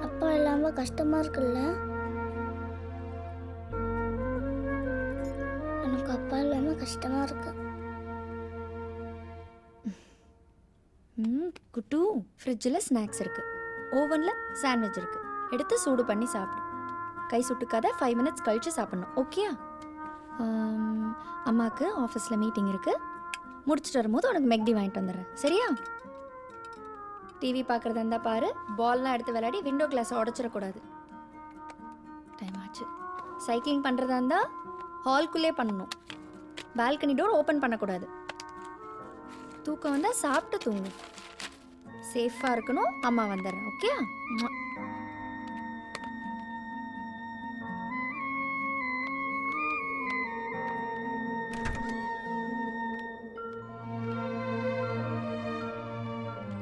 Speaker 1: அப்பா இல்லாம கஷ்டமா இருக்குல்ல? எனக்கு அப்பா இல்லாம கஷ்டமா இருக்கு.
Speaker 5: குட்டு, ஃப்ரிட்ஜில் ஸ்நாக்ஸ் இருக்கு, ஓவனில் சாண்ட்விச் இருக்கு. எடுத்து சூடு பண்ணி சாப்பிடு. கை சுட்டுக்காத, 5 மினிட்ஸ் கழிச்சு சாப்பிடணும். ஓகே? அம்மாவுக்கு ஆஃபீஸில் மீட்டிங் இருக்கு, முடிச்சுட்டு வரும்போது உனக்கு மெக்டி வாங்கிட்டு வந்துடுறேன். சரியா? டிவி பார்க்குறதா இருந்தால் பாரு, பால்லாம் எடுத்து விளையாடி விண்டோ கிளாஸை உடச்சிடக்கூடாது. டைம் ஆச்சு. சைக்கிளிங் பண்ணுறதா இருந்தால் ஹால்குள்ளே பண்ணணும். பால்கனி டோர் ஓப்பன் பண்ணக்கூடாது. தூக்கம் வந்தால் சாப்பிட்டு தூங்கு. சேஃபாக இருக்கணும். அம்மா வந்துடுறேன். ஓகே?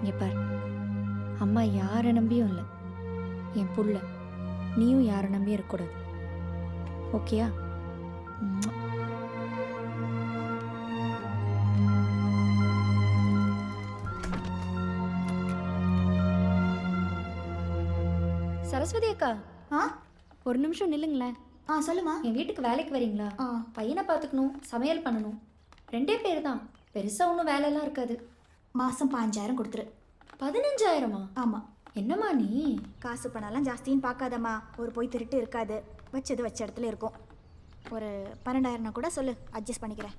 Speaker 5: இங்கே பார், அம்மா யாரை நம்பியும் இல்லை. என் புள்ள, நீயும் யாரை நம்பியும் இருக்கக்கூடாது. ஓகேயா? சரஸ்வதி அக்கா, ஒரு நிமிஷம் நில்லுங்களேன். சொல்லுமா. என் வீட்டுக்கு வேலைக்கு வரீங்களா? பையனை பார்த்துக்கணும், சமையல் பண்ணணும். 2 பேர் தான். பெருசா ஒன்றும் வேலையெல்லாம் இருக்காது.
Speaker 18: மாதம் 5,000 கொடுத்துரு.
Speaker 5: 15,000-மா?
Speaker 18: ஆமாம்.
Speaker 5: என்னம்மா நீ?
Speaker 18: காசு பணம்லாம் ஜாஸ்தின்னு பார்க்காதம்மா. ஒரு போய் திருட்டு இருக்காது. வச்சது வச்ச இடத்துல இருக்கும். ஒரு 12,000 கூட சொல்லு, அட்ஜஸ்ட் பண்ணிக்கிறேன்.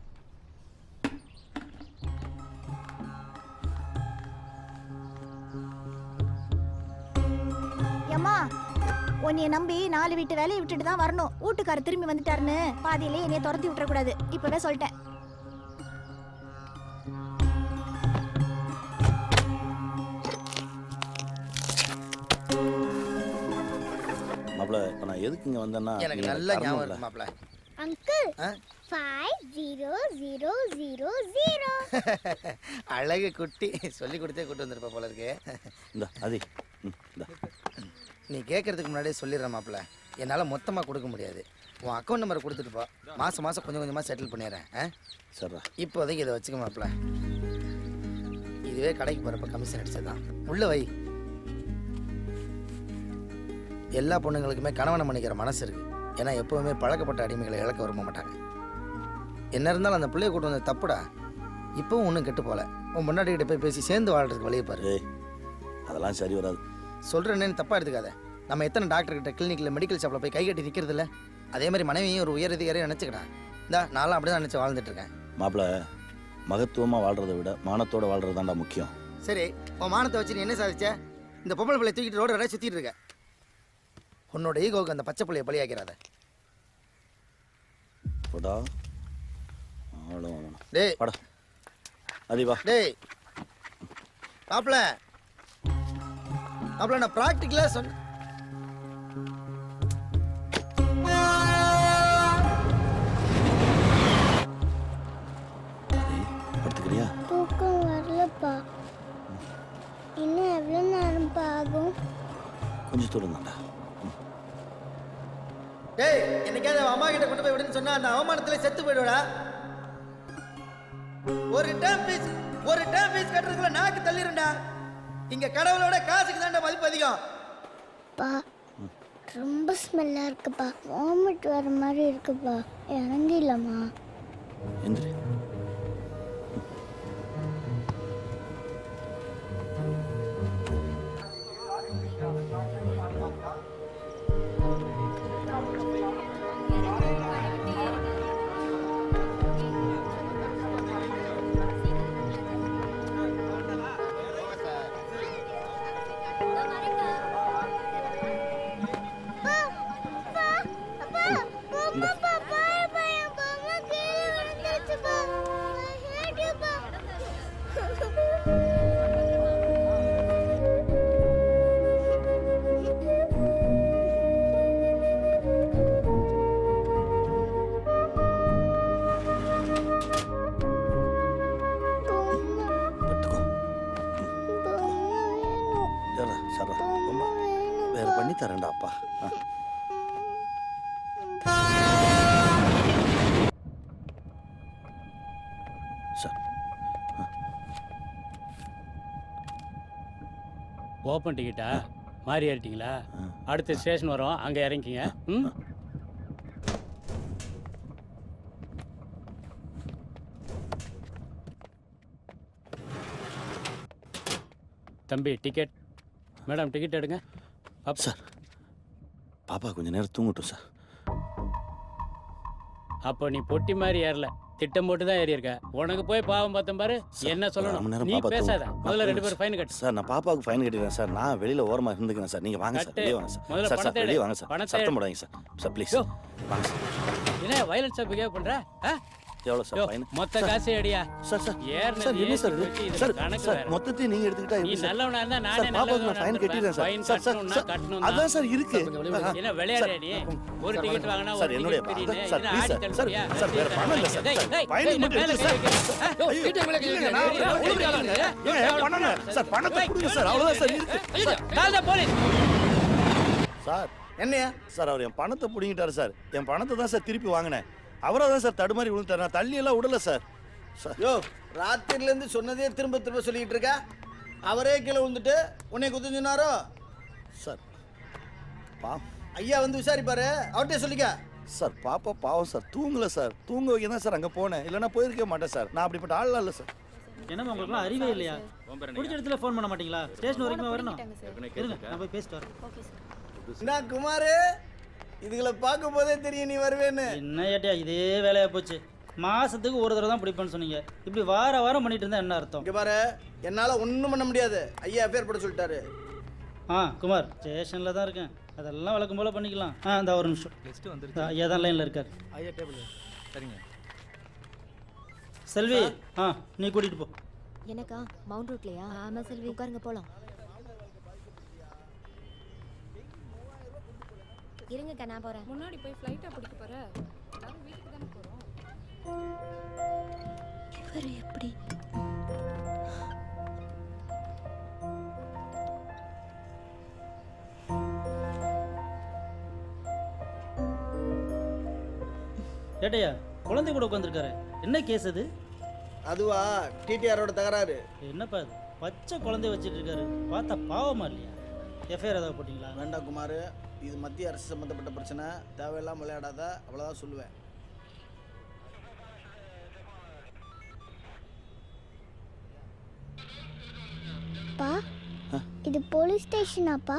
Speaker 18: ஏம்மா, உன்னைய நம்பி 4 வீட்டு வேலையை விட்டுட்டு தான் வரணும். வீட்டுக்காரர் திரும்பி வந்துட்டாருன்னு பாதியிலே என்னைய துரத்தி விட்டுறக்கூடாது. இப்போவே சொல்லிட்டேன்.
Speaker 2: மாப்ள, இப்போ நான் எதுக்கு இங்கே வந்தேன்னா
Speaker 9: எனக்கு நல்ல ஞாபகம் இருக்கு மாப்ள.
Speaker 1: அங்கிள் 5000.
Speaker 9: அழகு குட்டி, சொல்லி கொடுத்தே கூட்டு வந்திருப்ப போல இருக்கு.
Speaker 2: இந்த அது இந்த
Speaker 9: நீ கேட்கறதுக்கு முன்னாடியே சொல்லிடுறேன் மாப்ள. என்னால் மொத்தமாக கொடுக்க முடியாது. உன் அக்கௌண்ட் நம்பரை கொடுத்துட்டு போ. மாதம் மாதம் கொஞ்சம் கொஞ்சமாக செட்டில் பண்ணிடுறேன்.
Speaker 2: சரிடா.
Speaker 9: இப்போதைக்கு இதை வச்சுக்க மாப்ள. இதுவே கடைக்கு போகிறப்ப கமிஷன் அடிச்சதுதான். உள்ள வை. எல்லா பொண்ணுங்களுக்குமே கணவனை மன்னிக்கிற மனசு இருக்குது. ஏன்னா எப்போவுமே பழக்கப்பட்ட அடிமைகளை இழக்க விரும்ப மாட்டாங்க. என்ன இருந்தாலும் அந்த பிள்ளைய கூட்டு வந்த தப்புடா. இப்போவும் ஒன்றும் கெட்டு போகல. உன் முன்னாடிக்கிட்ட போய் பேசி சேர்ந்து வாழ்றதுக்கு வழியை பாரு.
Speaker 2: அதெல்லாம் சரி வராது.
Speaker 9: சொல்கிறேன்னு தப்பாக எடுத்துக்காத. நம்ம எத்தனை டாக்டர்கிட்ட கிளினிக்கில் மெடிக்கல் ஷாப்பில் போய் கை கட்டி நிற்கிறது இல்லை? அதே மாதிரி மனைவியும் ஒரு உயர் அதிகாரியை நினச்சிக்கிட்டா. இந்தா நான்லாம் அப்படி தான் நினச்சி வாழ்ந்துட்டு இருக்கேன்.
Speaker 2: மாப்பிள்ள, மகத்துவமாக வாழ்கிறத விட மானத்தோடு வாழ்கிறது தான்டா முக்கியம்.
Speaker 9: சரி, உன் மானத்தை வச்சு நீ என்ன சாதிச்ச? இந்த பொம்பளை பிள்ளை தூக்கிட்டு ரோடு வர சுற்றிட்டு இருக்க. உன்னோட ஈகோவுக்கு அந்த பச்சை பிள்ளையை பலியாக்கிறாத.
Speaker 2: போடா.
Speaker 9: டேய்
Speaker 2: வாடா. அது வா.
Speaker 9: டேய் மாப்பிள்ள, மாப்பிள்ள நான் ப்ராக்டிக்கலாக சொன்னேன்.
Speaker 2: படுத்துக்கிறியா?
Speaker 1: தூக்கம் வரலப்பா. இன்னும் எவ்வளோ நேரம்ப்பா ஆகும்?
Speaker 2: கொஞ்சம் தூரம் தான்டா.
Speaker 9: டேய், என்னைக்காவது அவன் அம்மா கிட்ட கொண்டு போய் விடுன்னு சொன்னா அந்த அவமானத்துல செத்து போயிடுவடா. ஒரு டேம் ஃபீஸ் கட்டுறதுக்குள்ள நாக்கு தள்ளிருண்டா. இங்க கடவுளோட காசுக்கு தான்டா மதிப்பு அதிகம்.
Speaker 1: பா, ரொம்ப ஸ்மெல்லா இருக்குப்பா. வாமிட் வர மாதிரி இருக்குப்பா. இறங்கிடலாமா?
Speaker 2: எந்திரி. வேற பண்ணி தரேன்டா அப்பா. சார்,
Speaker 19: ஓப்பன் டிக்கெட்டா? மாறி ஏறிட்டீங்களா? அடுத்த ஸ்டேஷன் வரும், அங்கே இறங்கிக்கிங்க. ம், தம்பி டிக்கெட். மேடம் டிக்கெட் எடுங்க.
Speaker 2: சார், பாப்பா கொஞ்சம் நேரம் தூங்கட்டும் சார்.
Speaker 19: அப்போ நீ பொட்டி மாதிரி ஏறல, திட்டம் போட்டு தான் ஏறி இருக்க. உனக்கு போய் பாவம் பார்த்தேன் பாரு. என்ன
Speaker 2: அரை மணி
Speaker 19: சொல்லணும்
Speaker 2: நேரம்
Speaker 19: நீ
Speaker 2: பாப்பா
Speaker 19: பேசாத.
Speaker 2: தூங்கும்.
Speaker 19: முதல்ல 2 பேரும் ஃபைன் கட்டு.
Speaker 2: சார் நான் பாப்பாவுக்கு ஃபைன் கட்டிடுறேன் சார். நான் வெளியில ஓரமா இருந்துக்கிறேன் சார். நீங்க வாங்க சார்,
Speaker 19: கட்டு.
Speaker 2: வெளியே வாங்க சார்.
Speaker 19: முதல்ல
Speaker 2: சார் சார்
Speaker 19: பணத்தை
Speaker 2: வெளியே
Speaker 19: எடு.
Speaker 2: வாங்க சார்.
Speaker 19: பணத்தை
Speaker 2: சத்தம்
Speaker 19: எடு.
Speaker 2: போடாதீங்க சார். சார் ப்ளீஸ்
Speaker 19: யோ.
Speaker 2: வாங்க சார்.
Speaker 19: என்ன வயலன்ஸா பிஹேவ் பண்ற?
Speaker 2: எவ்வளோ சார்
Speaker 19: யோ,
Speaker 2: ஃபைன்?
Speaker 19: மொத்த காசு அடியா.
Speaker 2: சார் சார்
Speaker 19: ஏறினது
Speaker 2: சார் என்ன சார் இது?
Speaker 19: ஏறி போயிட்டு
Speaker 2: சார்
Speaker 19: இதுல கணக்கு
Speaker 2: சார்
Speaker 19: வேற.
Speaker 2: மொத்தத்தையும் நீங்க எடுத்துக்கிட்டா
Speaker 19: நீ
Speaker 2: எப்படி சார்?
Speaker 19: நல்லவனா இருந்தா நானே
Speaker 2: சார் பாப்பாவுக்கு நான் ஃபைன் கட்டிடுறேன் சார்.
Speaker 19: ஃபைன்
Speaker 2: சார் சார்
Speaker 19: கட்டணும்னா
Speaker 2: சார்
Speaker 19: கட்டணும்.
Speaker 2: அதான் சார் இருக்கு.
Speaker 19: என்ன விளையாடுறியா நீ? ஒரு டிக்கெட் வாங்கினா
Speaker 2: சார்
Speaker 19: ஒரு
Speaker 2: என்னுடைய
Speaker 19: ticket free.
Speaker 2: Sir please sir sir sir வேற பணம் இல்லை சார். ஃபைன் மட்டும் எடுத்து சார். பண்ணணும் சார். பணத்தை கொடுங்க சார். அவ்வளோதான் சார் இருக்கு.
Speaker 19: போலீஸ்
Speaker 2: சார்
Speaker 9: என்னையா
Speaker 2: சார் அவர் என் பணத்தை பிடிங்கிட்டாரு சார். என் பணத்தை தான் சார் திருப்பி வாங்கினேன். அவரை தான் சார் தடுமாறி விழுந்தார். நான் தள்ளி எல்லாம் விடல சார். சார்
Speaker 9: யோ ராத்திரிலேருந்து சொன்னதே திரும்ப திரும்ப சொல்லிக்கிட்டு இருக்கா. அவரே கீழே விழுந்துட்டு உன்னை குத்து சொன்னாரோ?
Speaker 2: சார் பா
Speaker 9: ஐயா வந்து விசாரிப்பாரு, அவர்கிட்ட சொல்லிக்க.
Speaker 2: சார் பாப்பா பாவம் சார். தூங்கல சார். தூங்க வைக்க தான் சார் அங்கே போனேன். இல்லைன்னா போயிருக்க மாட்டேன் சார். நான் அப்படிப்பட்ட ஆள்லாம் இல்லை சார்.
Speaker 20: என்னம்மா உங்களுக்குலாம் அறிவே இல்லையா? பிடிச்ச இடத்துல ஃபோன் பண்ண மாட்டீங்களா? ஸ்டேஷன் வரைக்கும் வரணும். இருங்க நான் போய் பேசிட்டு வரேன்.
Speaker 9: நான் குமாரு, இதுகளை பார்க்கும் போதே தெரியும் நீ வருவேன்னு.
Speaker 20: என்ன ஏட்டியா இதே வேலையா போச்சு. மாசத்துக்கு ஒரு தடவை தான் பிடிப்பேன்னு சொன்னீங்க. இப்படி வாரம் பண்ணிட்டு இருந்தா என்ன அர்த்தம்?
Speaker 9: இங்க பாரு, என்னால ஒன்றும் பண்ண முடியாது. ஐயா பேர் போட சொல்லிட்டாரு.
Speaker 20: குமார் ஸ்டேஷனில் தான் இருக்கேன். அதெல்லாம் வழக்கம் போல பண்ணிக்கலாம். இந்த ஒரு நிமிஷம். ஐயா தான் லைனில் இருக்கார்.
Speaker 10: ஐயா டேபிள் சரிங்க.
Speaker 20: செல்வி நீ கூட்டிட்டு போ.
Speaker 13: எனக்கா மவுண்ட் ரோட்லையா? ஆமாம் செல்வி, உட்காருங்க போகலாம். இருங்கக்கா நான் போகிறேன்.
Speaker 8: முன்னாடி போய் ஃப்ளைட்டா பிடிக்க போற? எல்லாரும் வீட்டுக்கு தானே போறோம்.
Speaker 13: இவர் எப்படி?
Speaker 20: ஏட்டையா குழந்தை கூட உட்காந்துருக்காரு. என்ன கேஸ் அது?
Speaker 9: அதுவா டிடிஆரோட தகராறு.
Speaker 20: என்னப்பா அது? பச்சை குழந்தைய வச்சுட்டு இருக்காரு. பார்த்தா பாவமா இல்லையா? எஃப்ஐஆர் ஏதாவது போட்டிங்களா?
Speaker 9: வேண்டாம் குமார், இது மத்திய அரசு சம்மந்தப்பட்ட பிரச்சனை. தேவையில்லாம விளையாடாத, அவ்வளோதான் சொல்லுவேன்.
Speaker 1: பா இது போலீஸ் ஸ்டேஷனாப்பா?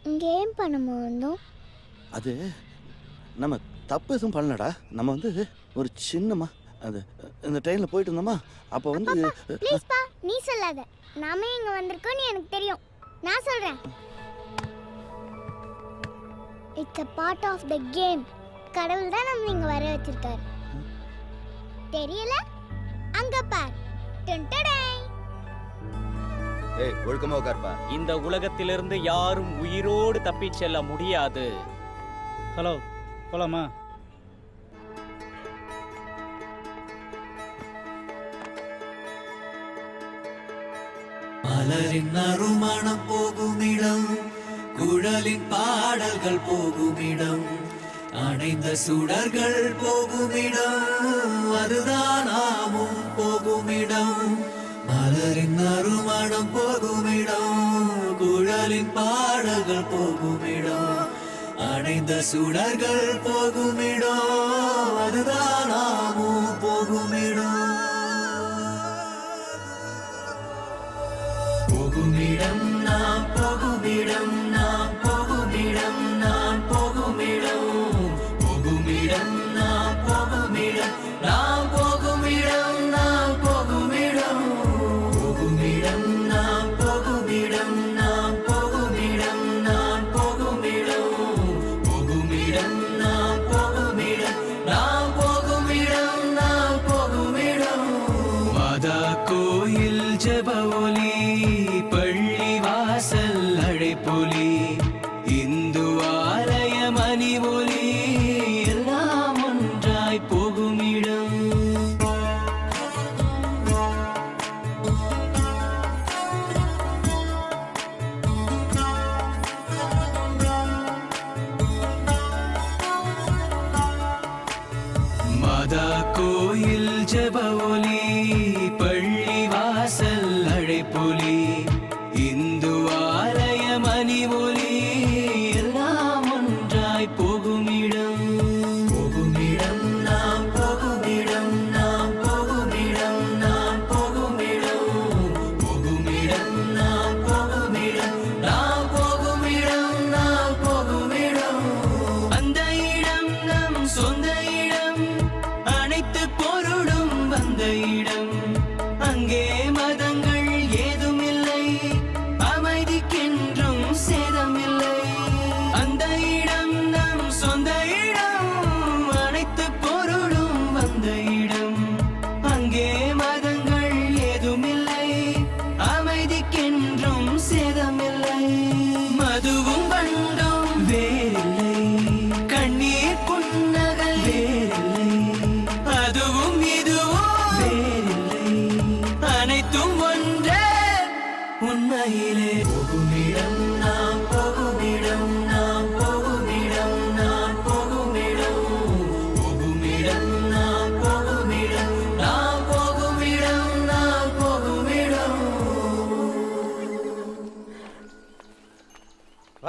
Speaker 1: இங்கே ஏன் பண்ண வந்தோம்?
Speaker 2: அது நம்ம தப்பு எதுவும் பண்ணலடா. நம்ம வந்து ஒரு சின்னமா அது இந்த ட்ரெயினில் போயிட்டு இருந்தோமா அப்போ வந்து
Speaker 1: ப்ளீஸ்ப்பா நீ சொல்லாத. நாமே இங்கே வந்திருக்கோன்னு எனக்கு தெரியும். நான் சொல்கிறேன். It's a part of the game. கடவுள் தான் நம்ம இங்கே வர வச்சிருக்காரு. தெரியல? அங்கே பார்.
Speaker 2: ஏய் ஒழுக்கமா உட்கார்ப்பா.
Speaker 4: இந்த உலகத்திலிருந்து யாரும் உயிரோடு தப்பிச் செல்ல முடியாது.
Speaker 20: ஹலோ போலாமா?
Speaker 15: மலரின் நறுமணம் போகுமிடம், குழலின் பாடல்கள் போகுமிடம், அணைந்த சுடர்கள் போகுமிடம், அதுதான் நாமும் போகுமிடம். மலரின் நறுமணம் போகுமிடம், குழலின் பாடல்கள் போகுமிடம், அணைந்த சுடர்கள் போகுமிடம், அதுதான் நாமும் போகுமிடம். போகுமிடம் நாம் போகுமிடம், நாம் போகுமிடம், நாம் போகுமிடம், போகுமிடம் நாம் போகுமிடம், நாம் போகுமிடம், நாம் போகுமிடம், போகுமிடம் நாம் போகுமிடம், நாம் போகுமிடம், நாம் போகுமிடம், போகுமிடம் நாம் போகுமிடம், நாம் போகுமிடம், நாம் போகுமிடம். மாதா கோயில் ஜெப ஒலி, பள்ளி வாசல் அழைப்பொலி, இந்து ஆலய மணி ஒலி, எல்லாம் ஒன்றாய் போகுமிடம். மாதா கோயில் ஜெப ஒலி, பள்ளி வாசல் அழைப்பொலி, இந்து ஆலய மணி ஒலி, எல்லாம் ஒன்றாய் போகுமிடம். போகுமிடம் நாம் போகுமிடம், நாம் போகுமிடம், நாம் போகுமிடம், போகுமிடம் நாம் போகுமிடம், நாம் போகுமிடம், நாம் போகுமிடம். அந்த இடம் நம் சொந்த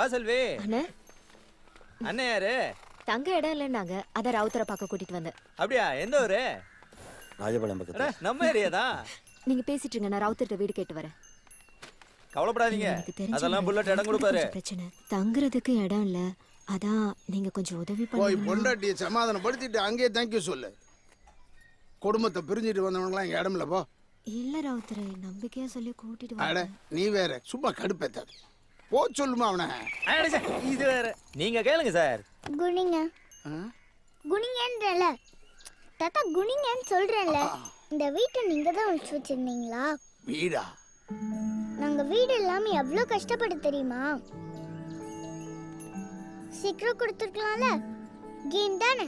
Speaker 12: வா செல்வி.
Speaker 5: அண்ணே
Speaker 12: அண்ணே யாரு?
Speaker 5: தங்க இடம் இல்லைன்னாங்க அதான் ரவுத்தரை பார்க்க கூட்டிட்டு வந்தேன்.
Speaker 12: அப்படியா? எந்த ஊரு?
Speaker 2: ராஜபாளையம் பக்கத்துல.
Speaker 12: நம்ம ஏரியா தான்.
Speaker 5: நீங்க பேசிட்டு இருங்க, நான் ரவுத்தர்கிட்ட வீடு கேட்டு வரேன்.
Speaker 12: கவலைப்படாதீங்க, அதெல்லாம் புல்லட் இடம் கொடுப்பாரு.
Speaker 5: பிரச்சனை தங்குறதுக்கு இடம் இல்ல, அதான் நீங்க கொஞ்சம் உதவி பண்ணுங்க.
Speaker 21: பொண்டாட்டியை சமாதானப்படுத்திட்டு அங்கேயே தேங்க்யூ சொல்லு. குடும்பத்தை பிரிஞ்சுட்டு வந்தவங்களாம் இங்க இடம் இல்ல போ.
Speaker 5: இல்ல ரவுத்தரை, நம்பிக்கையா சொல்லி கூட்டிட்டு
Speaker 21: அட
Speaker 5: வந்தேன்.
Speaker 21: நீ வேற சும்மா கடுப்பேத்தாது. போ சொல்லுமா அவனை.
Speaker 12: இது வேற. நீங்க கேளுங்க சார்.
Speaker 1: குனிங்க குனிங்கன்றல தாத்தா, குனிங்கன்னு சொல்றேன்ல. இந்த வீட்டை நீங்க தான் ஒழிச்சு வச்சிருந்தீங்களா?
Speaker 21: வீடா?
Speaker 1: நாங்க வீடு இல்லாம எவ்வளவு கஷ்டப்பட்டு தெரியுமா? சீக்கிரம் கொடுத்துருக்கலாம்ல. கேம் தானே.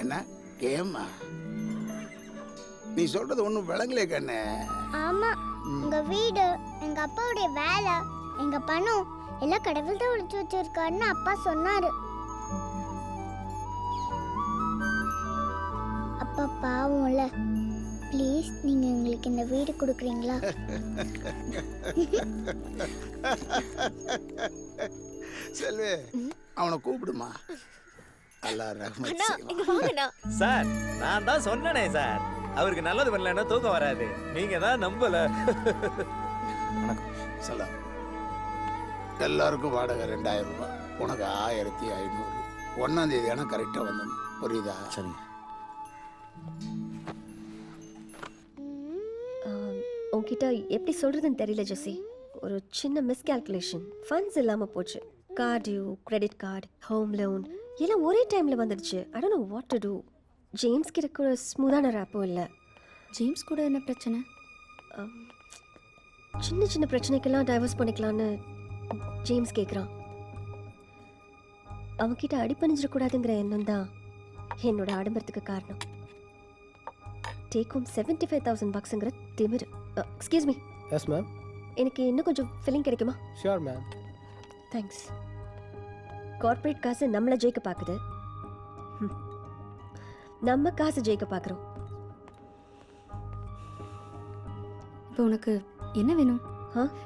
Speaker 21: என்ன கேமா? நீ சொல்றது ஒண்ணும் விளங்கலே கண்ணே.
Speaker 1: ஆமா, உங்க வீடு, எங்க அப்பாவுடைய வேலை, எங்க பணம் எல்லாம் கடவுள் தான் ஒழிச்சு வச்சிருக்காருன்னு அப்பா சொன்னாரு. அப்பா பாவம்ல, ப்ளீஸ் நீங்க எங்களுக்கு இந்த வீடு கொடுக்குறீங்களா?
Speaker 21: செல்வி, அவனை கூப்பிடுமா. அல்லாஹ் ரஹ்மத் செய்வான்.
Speaker 12: சார் நான் தான் சொன்னனே சார், அவருக்கு நல்லது பண்ணலன்னா தூக்கம் வராது. நீங்க தான் நம்பல.
Speaker 21: சலாம். எல்லாருக்கும் வாடகை 2000 ரூபாய், உனக்கு 1500. 1ஆம் தேதி ஆனால் கரெக்டாக வந்துடணும். புரியுதா?
Speaker 2: சரிங்க.
Speaker 13: உன்கிட்ட எப்படி சொல்கிறதுன்னு தெரியல ஜெசி. ஒரு சின்ன மிஸ்கால்குலேஷன். ஃபண்ட்ஸ் இல்லாமல் போச்சு. Card due, credit card, home loan எல்லாம் ஒரே டைமில் வந்துடுச்சு. I don't know what to do. James கிட்ட கூட ஸ்மூதான ரேப்பும் இல்லை.
Speaker 5: ஜேம்ஸ் கூட என்ன பிரச்சனை?
Speaker 13: சின்ன சின்ன பிரச்சனைக்கெல்லாம் டைவர்ஸ் பண்ணிக்கலான்னு ஜேம்ஸ் கேட்குறான். அவன்கிட்ட அடிப்பணிஞ்சிடக்கூடாதுங்கிற எண்ணம் தான் என்னோட ஆடம்பரத்துக்கு காரணம். டேக் ஹோம் $75,000ங்கிற திமிரு. Excuse me.
Speaker 22: Yes ma'am.
Speaker 13: எனக்கு இன்னும் கொஞ்சம் ஃபில்லிங் கிடைக்குமா?
Speaker 22: Sure ma'am.
Speaker 13: தேங்க்ஸ். கார்ப்பரேட் காசு நம்மளை ஜெயிக்க பார்க்குது, நம்ம காசு ஜெயிக்க பார்க்குறோம்.
Speaker 5: இப்போ உனக்கு என்ன வேணும்?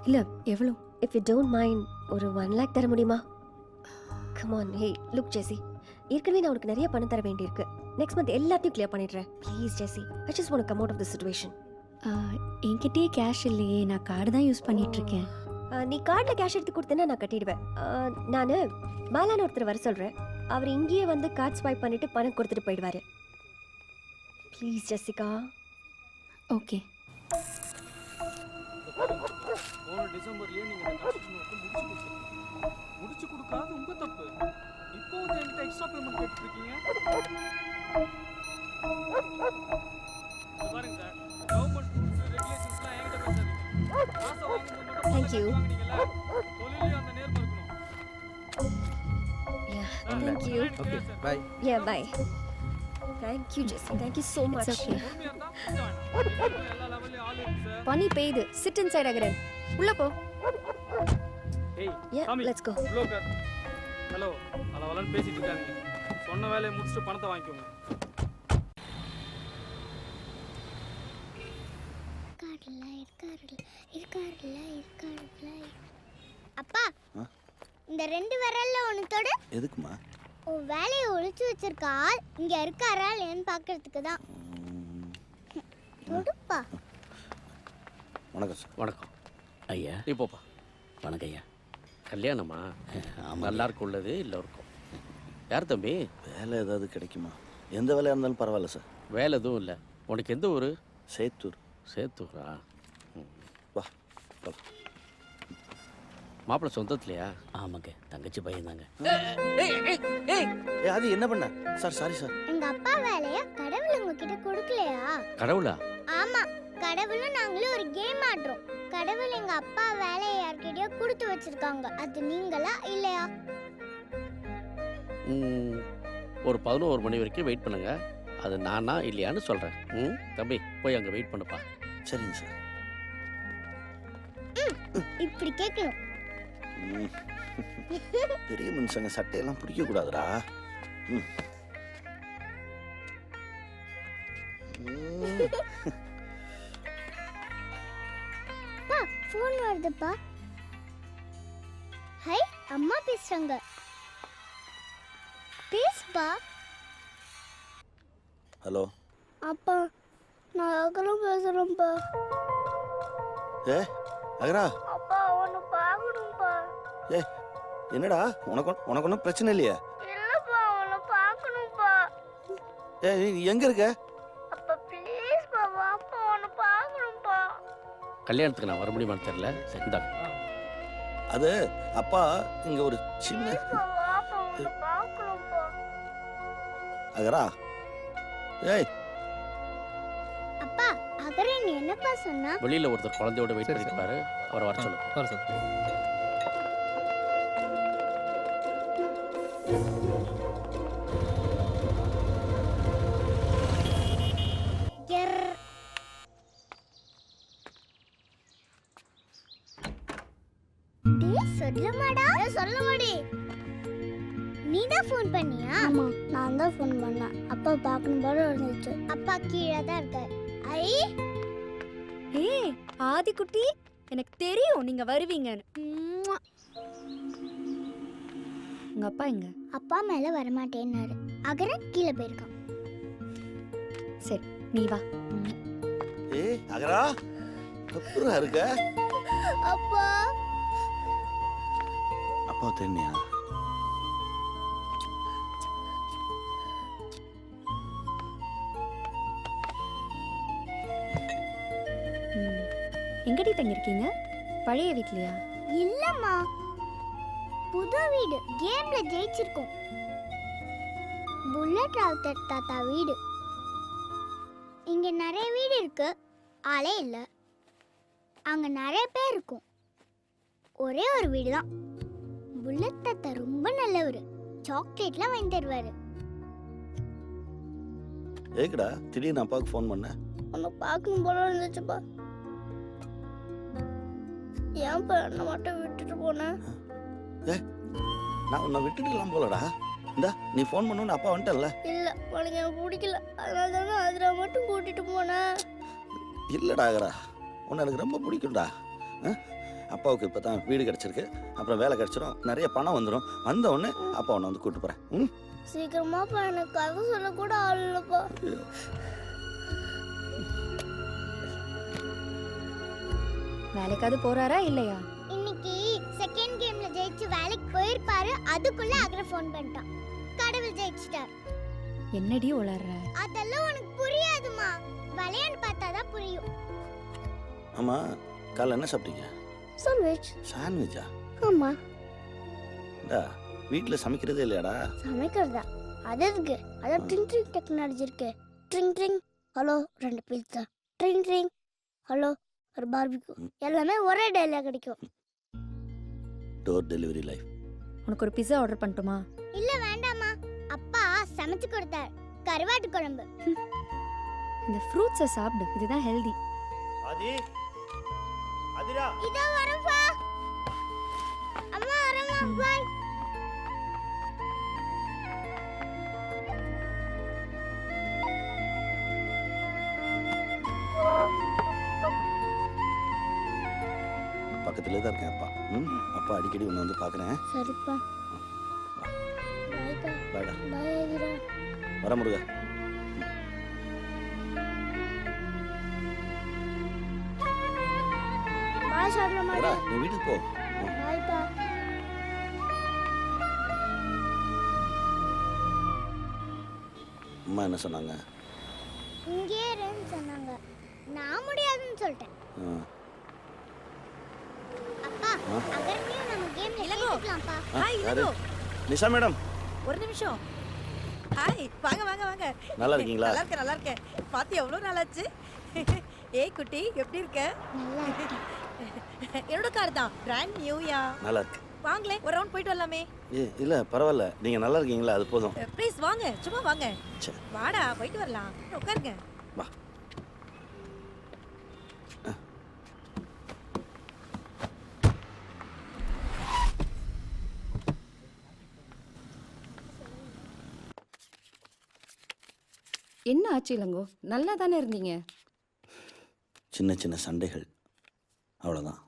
Speaker 5: இல்லை எவ்வளோ?
Speaker 13: இஃப் யூ டோன்ட் மைண்ட் ஒரு 1 lakh தர முடியுமா? Come on. Hey look Jessie, ஏற்கனவே நான் உனக்கு நிறைய பணம் தர வேண்டியிருக்கு. நெக்ஸ்ட் மந்த் எல்லாத்தையும் கிளியர் பண்ணிடுறேன். Please Jessie, I just want to come out of the situation.
Speaker 5: என்கிட்டயே கேஷ் இல்லையே, நான் கார்டு தான் யூஸ் பண்ணிட்டு இருக்கேன்.
Speaker 13: நீ கார்டில் கேஷ் எடுத்து கொடுத்தேன்னா நான் கட்டிடுவேன். நான் பாலான்னு ஒருத்தர் வர சொல்கிறேன். அவர் இங்கேயே வந்து கார்டு ஸ்வைப் பண்ணிட்டு பணம் கொடுத்துட்டு போயிடுவார். Please Jessica.
Speaker 5: ஓகே.
Speaker 17: போன டிசம்பர்லயே நீங்க இந்த கன்ஸ்ட்ரக்ஷன் முடிச்சு கொடுக்காது உங்க தப்பு. இப்போ வந்து என்கிட்ட எக்ஸ்ட்ரா பேமெண்ட் கேட்டு இருக்கீங்க. பாருங்க சார், கவர்மெண்ட் ரூல்ஸ் ரெகுலேஷன்ஸ்லாம் என்கிட்ட பேசாதீங்க. காசை வாங்கும்போது மட்டும்
Speaker 13: Thank you.
Speaker 17: தொழிலே அந்த நேர்மை இருக்கணும்.
Speaker 13: Yeah, thank you.
Speaker 22: Okay, bye.
Speaker 13: Yeah, bye. Thank you, Jesse. Thank you so much.
Speaker 5: It's okay.
Speaker 17: எல்லா லெவல்லயும் ஆள் இருக்கு சார்.
Speaker 5: பனி பெய்யுது. Sit inside Agaran. உள்ள போ.
Speaker 17: ஏய்,
Speaker 13: Yeah,
Speaker 17: சாமி,
Speaker 13: let's go.
Speaker 17: உள்ள உட்கார். ஹலோ, அளவலன்னு பேசிட்டு இருக்காதீங்க. சொன்ன வேலையை முடிச்சுட்டு பணத்தை வாங்கிக்கோங்க.
Speaker 1: அப்பா, இந்த 2 விரல்ல ஒன்று தொடு.
Speaker 2: எதுக்குமா?
Speaker 1: உன் வேலையை ஒழிச்சு வச்சிருக்க ஆள் இங்க இருக்காரா இல்லையான்னு பார்க்கறதுக்கு தான். தொடுப்பா.
Speaker 2: வணக்கம் சார்.
Speaker 23: வணக்கம் ஐயா. இப்போப்பா. வணக்கம் ஐயா. கல்யாணமா? நல்லா இருக்கும் உள்ளது இல்லை இருக்கும். யார் தம்பி?
Speaker 2: வேலை ஏதாவது கிடைக்குமா? எந்த வேலையாக இருந்தாலும் பரவாயில்ல சார்.
Speaker 23: வேலை எதுவும் இல்லை. உனக்கு எந்த ஊர்?
Speaker 2: சேத்தூர்.
Speaker 23: சேத்தூரா?
Speaker 2: வா.
Speaker 23: மாப்பிள்ளை சொந்தத்துலையா? ஆமாங்க, தங்கச்சி பையன் தாங்க.
Speaker 2: அது என்ன பண்ண சார்? Sorry sir.
Speaker 1: எங்க அப்பா வேலைய கடவுள் உங்ககிட்ட கொடுக்கலையா?
Speaker 23: கடவுளா?
Speaker 1: ஆமா, கடவுளும் நாங்களும் ஒரு கேம் ஆடுறோம். கடவுள் எங்க அப்பா வேலையை யார்கிட்டயோ கொடுத்து வச்சிருக்காங்க. அது நீங்களா இல்லையா?
Speaker 23: ஒரு 11 மணி வரைக்கும் வெயிட் பண்ணுங்க. அது நானா இல்லையான்னு சொல்கிறேன். தம்பி போய் அங்கே வெயிட் பண்ணுப்பா.
Speaker 2: சரிங்க சார்.
Speaker 1: இப்படி கேட்கணும்.
Speaker 2: பெரிய மனுஷங்க சட்டையெல்லாம் பிடிக்க கூடாதுடா.
Speaker 1: பா, ஃபோன் வருதுப்பா. ஹை அம்மா பேசுறாங்க. பேசுப்பா.
Speaker 2: ஹலோ
Speaker 1: அப்பா நான் அகரம் பேசுறேன்ப்பா.
Speaker 2: ஏ அகரா,
Speaker 1: அப்பா உன்னை பார்க்கணும்ப்பா.
Speaker 2: ஏ என்னடா, உனக்கு ஒன்றும் பிரச்சனை இல்லையா?
Speaker 1: இல்லப்பா உன்னை பார்க்கணும்ப்பா.
Speaker 2: ஏ நீ எங்க இருக்க?
Speaker 1: அப்பா ப்ளீஸ்ப்பா வாப்பா உன்னை பார்க்கணும்ப்பா.
Speaker 23: கல்யாணத்துக்கு நான் வர முடியுமான்னு தெரியல. சரி, இந்தாங்க.
Speaker 2: அது அப்பா இங்க ஒரு சின்ன
Speaker 1: வாப்பா உன்னை பார்க்கணும்ப்பா.
Speaker 2: அகரா, ஏய்
Speaker 1: அப்பா அகரன் என்னப்பா சொன்னா?
Speaker 23: வெளியில ஒருத்தர் குழந்தையோட வெயிட் பண்ணிட்டு இருப்பாரு. அவரை வர சொல்லுங்க.
Speaker 1: சொல்லமாடா சொல்லமாடி. நீ தான் ஃபோன் பண்ணியா? ஆமா நான் தான் ஃபோன் பண்ணேன். அப்பா பார்க்கணும் போல இருந்துச்சு. அப்பா கீழே தான் இருக்காரு. ஐ
Speaker 5: ஏய் ஆதி குட்டி, எனக்கு தெரியும் நீங்க வருவீங்கன்னு. உங்க அப்பா எங்க?
Speaker 1: அப்பா மேல வரமாட்டேன்னாரு. அகரன் கீழே போயிருக்கான்.
Speaker 5: சரி நீ வா.
Speaker 2: ஏய் அகரா, அப்புறம் இருக்க?
Speaker 1: அப்பா
Speaker 2: அப்பா தெரியா?
Speaker 5: எங்கடி தங்கிருக்கீங்க? பழைய வீட்லயா?
Speaker 1: இல்லம்மா, புது வீடு. கேம்ல ஜெயிச்சிருக்கோம். புல்லட் ராவுத்தர் தாத்தா வீடு. இங்க நிறைய வீடு இருக்கு, ஆளே இல்ல. அங்க நிறைய பேர் இருக்கும், ஒரே ஒரு வீடு தான். புல்லட் தாத்தா ரொம்ப நல்லவர். சாக்லேட்லாம் வாங்கி தருவாரு.
Speaker 2: ஏக்குடா திடீர்னு அப்பாவுக்கு ஃபோன் பண்ண?
Speaker 1: உன்னை பார்க்கணும் போல இருந்துச்சுப்பா. ஏன்ப்பா என்ன மட்டும் விட்டுட்டு போனேன்?
Speaker 2: ஏ நான் உன்னை விட்டுட்டுலாம் போலடா. இந்தா நீ ஃபோன் பண்ணு, அப்பா வந்துட்டல்ல.
Speaker 1: இல்ல உனக்கு எனக்கு பிடிக்கல, அதனால தானே அதில் மட்டும் கூட்டிட்டு போனேன்.
Speaker 2: இல்லடா அகரா, உன்னை எனக்கு ரொம்ப பிடிக்கும்டா. அப்பாவுக்கு இப்போ தான் வீடு கிடச்சிருக்கு, அப்புறம் வேலை கிடச்சிரும், நிறைய பணம் வந்துடும். வந்த உடனே அப்பா உன்னை வந்து கூப்பிட்டு போகிறேன். ம்
Speaker 1: சீக்கிரமாப்பா, எனக்கு கதை சொல்லக்கூட ஆள் இல்லப்பா.
Speaker 5: வேலைக்காவது போறாரா இல்லையா?
Speaker 1: இன்னைக்கு செகண்ட் கேம்ல ஜெயிச்சு வேலைக்கு போயிருப்பாரு. அதுக்குள்ள அகர ஃபோன் பண்ணிட்டான். கடவுள் ஜெயிச்சிட்டார்.
Speaker 5: என்னடி உளறற?
Speaker 1: அதெல்லாம் உனக்கு புரியாதுமா, விளையாண்டு பார்த்தாதான் புரியும்.
Speaker 2: ஆமா, காலைல என்ன சாப்பிட்டீங்க?
Speaker 1: சாண்ட்விச்.
Speaker 2: சாண்ட்விச்சா?
Speaker 1: ஆமா.
Speaker 2: டா வீட்டில் சமைக்கிறதே இல்லையாடா?
Speaker 1: சமைக்கிறதா? அது எதுக்கு? அதான் ட்ரிங் ட்ரிங் டெக்னாலஜி இருக்கு. Drink drink hello 2 pizza. Drink drink hello ஒரு பார்பிக்யூ. எல்லாமே ஒரே டேல கிடைக்கும்.
Speaker 2: Door delivery life.
Speaker 5: உனக்கு ஒரு பிஸா ஆர்டர் பண்ணட்டுமா?
Speaker 1: இல்ல வேண்டாமா, அப்பா சமைச்சு கொடுத்தார். கருவாட்டு குழம்பு.
Speaker 5: இந்த ஃப்ரூட்ஸை சாப்பிடு, இதுதான் ஹெல்தி.
Speaker 2: ஆதி ஆதிரா,
Speaker 1: இதோ வரேன்ப்பா. அம்மா வரேம்மா, பை.
Speaker 2: பக்கத்துலேயே தான் இருக்கேன் அப்பா. அப்பா அடிக்கடி உன்னை வந்து பார்க்குறேன்.
Speaker 1: சரிப்பா. பைப்பா.
Speaker 2: பாடா.
Speaker 1: பை ஆதிரா.
Speaker 2: வர முருகா.
Speaker 1: பாய் சாப்பிட
Speaker 2: வரா,
Speaker 1: மாட்டேன்.
Speaker 2: நீ வீட்டுக்கு போ.
Speaker 1: பாய்ப்பா.
Speaker 2: அம்மா என்ன சொன்னாங்க?
Speaker 1: இங்கே இருன்னு சொன்னாங்க. நான் முடியாதுன்னு சொல்லிட்டேன். அப்பா அகரனையும் நம்ம கேம்ல சேர்த்துக்கலாம்ப்பா.
Speaker 14: ஹாய்
Speaker 2: யாரு?
Speaker 14: இளங்கோ.
Speaker 2: நிஷா மேடம்.
Speaker 14: ஒரு நிமிஷம். ஹாய் வாங்க வாங்க வாங்க.
Speaker 2: நல்லா இருக்கீங்களா?
Speaker 14: நல்லா இருக்கேன். பாத்தி எவ்வளவு நாளாச்சு? ஏய் குட்டி எப்படி இருக்க?
Speaker 1: நல்லா இருக்கேன்.
Speaker 14: என்னோட கார் தான், பிராண்ட் நியூயா.
Speaker 2: நல்லா இருக்கு.
Speaker 14: வாங்களே ஒரு ரவுண்ட் போயிட்டு வரலாமே.
Speaker 2: இல்ல பரவாயில்ல, நீங்க நல்லா இருக்கீங்களா, அது போதும்.
Speaker 14: ப்ளீஸ் வாங்க, சும்மா வாங்க.
Speaker 2: சரி.
Speaker 14: வாடா போயிட்டு வரலாம், உட்காருங்க.
Speaker 2: வா.
Speaker 6: என்ன ஆச்சு இளங்கோ? நல்லா தானே இருந்தீங்க?
Speaker 2: சின்ன சின்ன சண்டைகள், அவ்வளோதான்.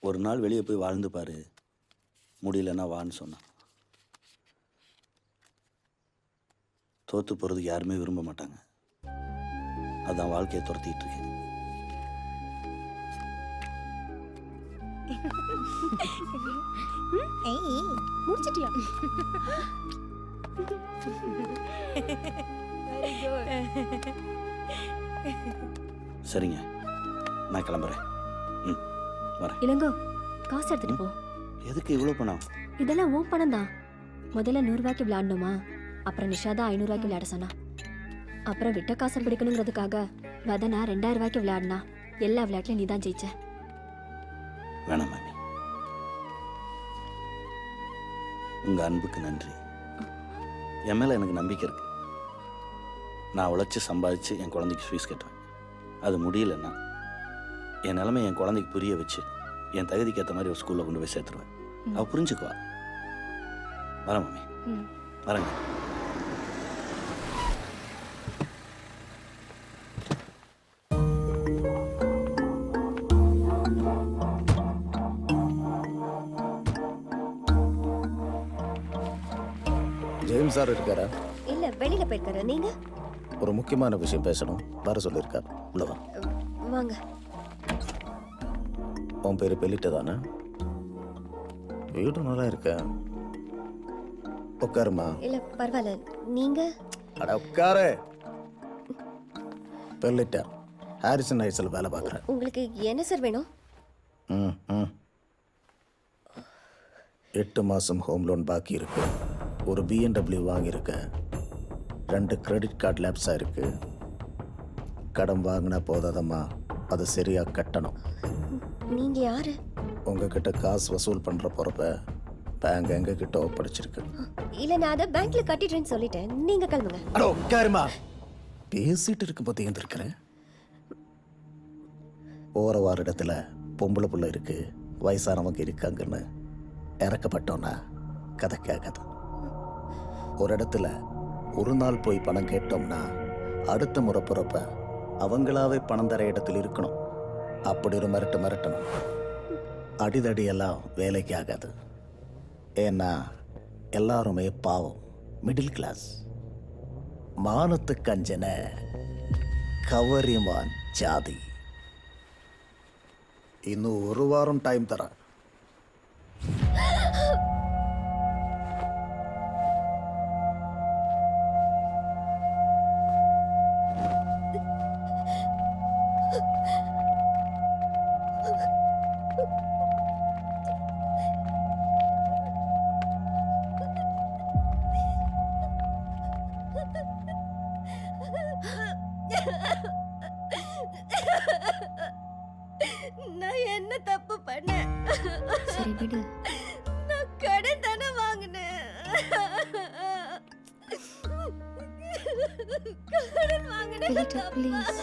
Speaker 2: ஒரு நாள் வெளியே போய் வாழ்ந்து பாரு, முடியலன்னா வான்னு சொன்னான். தோற்று போகிறதுக்கு யாருமே விரும்ப மாட்டாங்க. அதான் வாழ்க்கையை துரத்திட்டு இருக்கேன்.
Speaker 5: முடிச்சிட்டியா?
Speaker 2: சரிங்க, நான் கிளம்புறேன். ம், வரேன்.
Speaker 5: இளங்கோ, காசு எடுத்துட்டு போ.
Speaker 2: எதுக்கு இவ்வளோ பணம்?
Speaker 5: இதெல்லாம் உன் பணம் தான். முதல்ல 100 ரூபாய்க்கு விளையாடணுமா, அப்புறம் நிஷாதா 500 ரூபாய்க்கு விளையாட சொன்னா, அப்புறம் விட்ட காசை பிடிக்கணுங்கிறதுக்காக வதனா 2000 ரூபாய்க்கு விளையாடினா. எல்லா விளையாட்டுலையும் நீ தான் ஜெயிச்ச.
Speaker 2: வேணாம் மாமி, உங்க அன்புக்கு நன்றி. என் மேல எனக்கு நம்பிக்கை இருக்கு. நான் உழைச்சி சம்பாதிச்சு என் குழந்தைக்கு ஃபீஸ் கட்டுறேன். அது முடியலன்னா என் நிலைமை என் குழந்தைக்கு புரிய வச்சு என் தகுதிக்கு ஏற்ற மாதிரி ஒரு ஸ்கூலில் கொண்டு போய் சேர்த்துருவேன். அவள் புரிஞ்சுக்குவா. வரேன் மாமி, வரேங்க.
Speaker 7: ஜேம்ஸ் சார் இருக்காரா?
Speaker 13: இல்ல, வெளியில போயிருக்காரு. நீங்க?
Speaker 7: ஒரு முக்கியமான விஷயம் பேசணும், வர சொல்லியிருக்கார். உள்ள வா.
Speaker 13: வாங்க.
Speaker 7: உன் பேரு பெலிட்ட தானே? வீடு நல்லா இருக்க. உட்காருமா.
Speaker 13: இல்ல பரவாயில்ல. நீங்க?
Speaker 7: அட உட்காரு. பெலிட்ட, ஹாரிசன் ஹைட்ஸில் வேலை பார்க்குறேன்.
Speaker 13: உங்களுக்கு என்ன சார் வேணும்?
Speaker 7: 8 மாதம் ஹோம் லோன் பாக்கி இருக்கு. ஒரு BMW வாங்கியிருக்கேன். 2 கிரெடிட் கார்டு லேப்ஸாக இருக்கு. கடன் வாங்கினா போதாதம்மா, அதை சரியாக கட்டணும்.
Speaker 13: நீங்க யாரு?
Speaker 7: உங்ககிட்ட காசு வசூல் பண்ணுற பொறுப்பை பேங்க் எங்ககிட்ட ஒப்படைச்சிருக்கு.
Speaker 13: இல்ல, நான் அதை பேங்க்ல கட்டிடுறேன்னு சொல்லிட்டேன். நீங்க கிளம்புங்க.
Speaker 7: அடோ உட்காருமா. பேசிட்டு இருக்கும்போது எழுந்திருக்கிறேன். போகிற வார இடத்துல பொம்பளை புள்ள இருக்கு, வயசானவங்க இருக்காங்கன்னு இறக்கப்பட்டோன்னா கதை கேட்காது. ஒரு இடத்துல ஒரு நாள் போய் பணம் கேட்டோம்னா அடுத்த முறை பிறப்ப அவங்களாவே பணம் தர இடத்துல இருக்கணும். அப்படி ஒரு மிரட்டணும். அடிதடியெல்லாம் வேலைக்கு ஆகாது. ஏன்னா எல்லாருமே பாவம், மிடில் கிளாஸ். மானத்துக்கு அஞ்சன கவரிமான் ஜாதி. இன்னும் 1 வாரம் டைம் தரேன்.
Speaker 14: நான் என்ன தப்பு பண்ணேன்?
Speaker 5: சரி விடு.
Speaker 14: நான் கடன் தானே வாங்கினேன். கடன் வாங்கினேன்.
Speaker 5: பெலிட்ட, ப்ளீஸ்.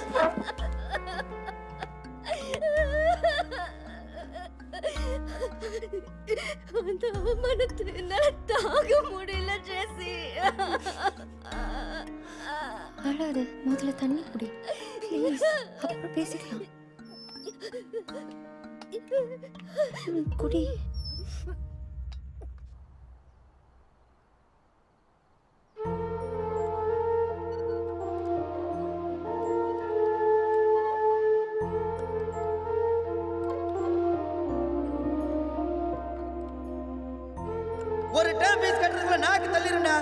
Speaker 14: அந்த அவமானத்தை என்னால தாங்க முடியல ஜெசி.
Speaker 5: அழாத, முதல்ல தண்ணி குடி ப்ளீஸ். அப்புறம் பேசிக்கலாம். குடி.
Speaker 9: ஒரு டேர்ம் ஃபீஸ் கட்டுறதுக்குள்ள நாக்கு தள்ளிருண்டா.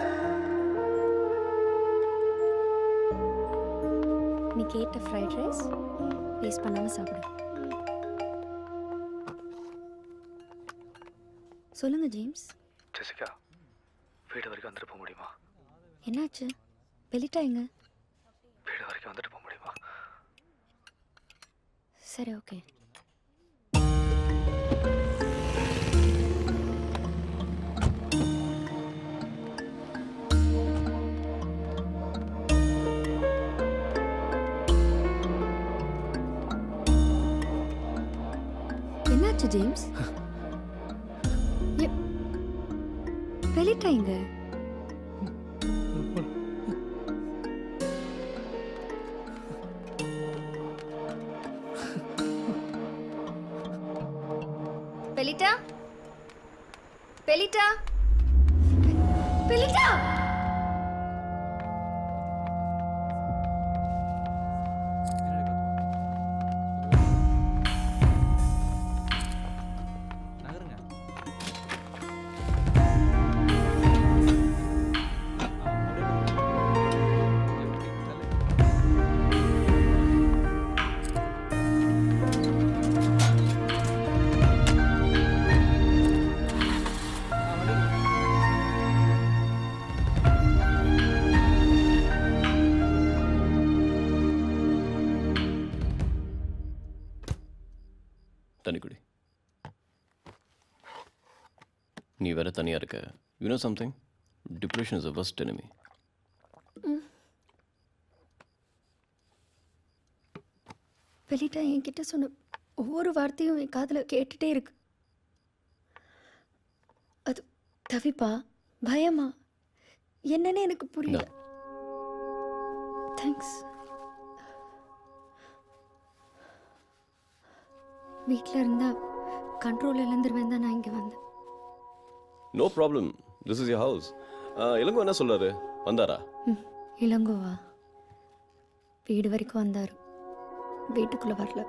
Speaker 5: நீ கேட்ட ஃப்ரைட் ரைஸ் வேஸ்ட் பண்ணாம சாப்பிடு. சொல்லுங்க ஜேம்ஸ்.
Speaker 11: ஜெசிகா, வீடு வரைக்கும் வந்துட்டு போக முடியுமா?
Speaker 5: என்னாச்சு? பெலிட்டா எங்க?
Speaker 11: வீடு வரைக்கும் வந்துட்டு போக முடியுமா?
Speaker 5: சரி, ஓகே. என்னாச்சு ஜேம்ஸ்? பெலிட்டா எங்க? பெலிட்டா பெலிட்டா
Speaker 17: நகருங்க.
Speaker 3: தண்ணி குடி. நீ வேற தனியா இருக்க. You know something? Depression is a worst enemy.
Speaker 5: பெலிட்டா என்கிட்ட சொன்ன ஒவ்வொரு வார்த்தையும் என் காதில் கேட்டுட்டே இருக்கு. அது தவிப்பா பயமா என்னன்னு எனக்கு புரியல. தேங்க்ஸ். வீட்டில் இருந்தா கண்ட்ரோல் இழந்துருவேன் தான் நான் இங்கே வந்தேன்.
Speaker 3: No problem, this is your house. Ilango என்ன சொல்றாரு? வந்தாரா?
Speaker 5: இளங்கோவா? வீடு வரைக்கும் வந்தார், வீட்டுக்குள்ளே வரல.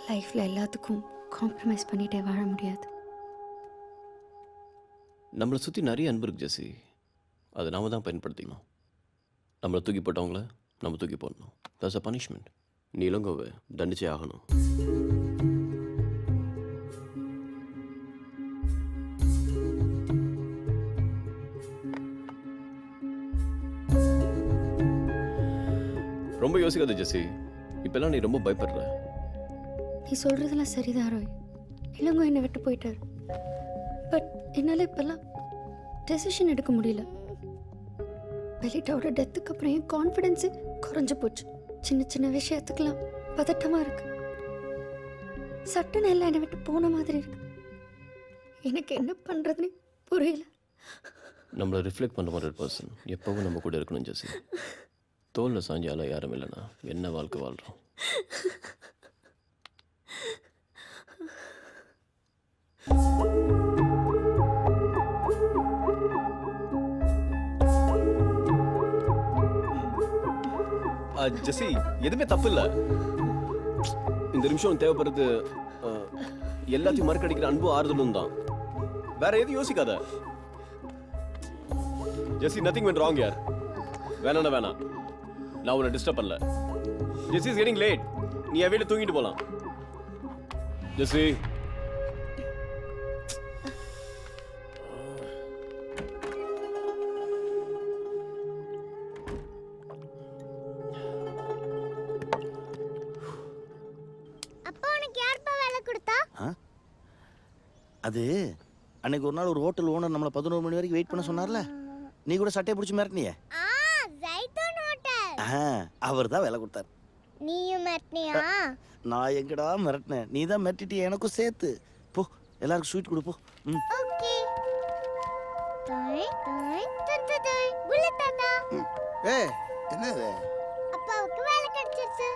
Speaker 5: லைஃப்பில் எல்லாத்துக்கும் காம்ப்ரமைஸ் பண்ணிட்டே வாழ முடியாது.
Speaker 3: நம்மளை சுற்றி நிறைய அன்பு இருக்கு ஜெசி. அதை நாம தான் பயன்படுத்திக்கணும். நம்மளை தூக்கி போட்டவங்கள நம்ம தூக்கி போடணும். That's a punishment. நீ இளங்கோவை தண்டிச்சே ஆகணும். ரொம்ப யோசிக்காத ஜெசி. இப்பெல்லாம் நீ ரொம்ப பயப்படுற.
Speaker 5: நீ சொல்கிறதெல்லாம் சரிதான் ரோய். இளங்கோ என்னை விட்டு போயிட்டார். பட் என்னால் இப்போல்லாம் டெசிஷன் எடுக்க முடியல. பெலிட்டாவோட டெத்துக்கு அப்புறம் என் கான்ஃபிடென்ஸு குறைஞ்சு போச்சு. சின்ன சின்ன விஷயத்துக்கெல்லாம் பதட்டமாக இருக்கு. சட்டுன்னு எல்லாம் என்னை விட்டு போன மாதிரி இருக்கு. எனக்கு என்ன பண்ணுறதுன்னு புரியல.
Speaker 3: நம்மளை ரிஃப்ளெக்ட் பண்ண மாதிரி பர்சன் எப்பவும் நம்ம கூட இருக்கணும் ஜெசி. தோலில் சாஞ்சால யாரும் இல்லைனா என்ன வாழ்க்கை வாழ்கிறோம்? ஜெசி, எதுவுமே தப்பு இல்லை. இந்த நிமிஷம் தேவைப்படுறது எல்லாத்தையும் மறுக்கடிக்கிற அன்பு ஆறுதலும் தான். வேற எதுவும் யோசிக்காத ஜெசி. நத்திங் வென்ட் ராங் யார். வேணாண்ணா வேணாம், நான் உன்னை டிஸ்டர்ப் பண்ணல. ஜெசி இஸ் கெட்டிங் லேட். நீ என் வீட்டில் தூங்கிட்டு போகலாம். ஜெசி
Speaker 2: அது அன்னைக்கு ஒரு நாள் ஒரு ஹோட்டல் ஓனர் நம்மளை 11 மணி வரைக்கும் வெயிட் பண்ண சொன்னார்ல. நீ கூட சட்டையை பிடிச்சி மிரட்டினியே. அவர் தான் வேலை கொடுத்தார்.
Speaker 1: நீயும் மிரட்டினியா?
Speaker 2: நான் எங்கடா மிரட்டினேன், நீ தான் மிரட்டிட்டிய எனக்கும் சேர்த்து. போ எல்லாருக்கும் ஸ்வீட் கொடு போ.
Speaker 1: ஓகே. புல்லட் தாத்தா.
Speaker 21: ஏய் என்னது?
Speaker 1: அப்பாவுக்கு வேலை கிடைச்சிருச்சு.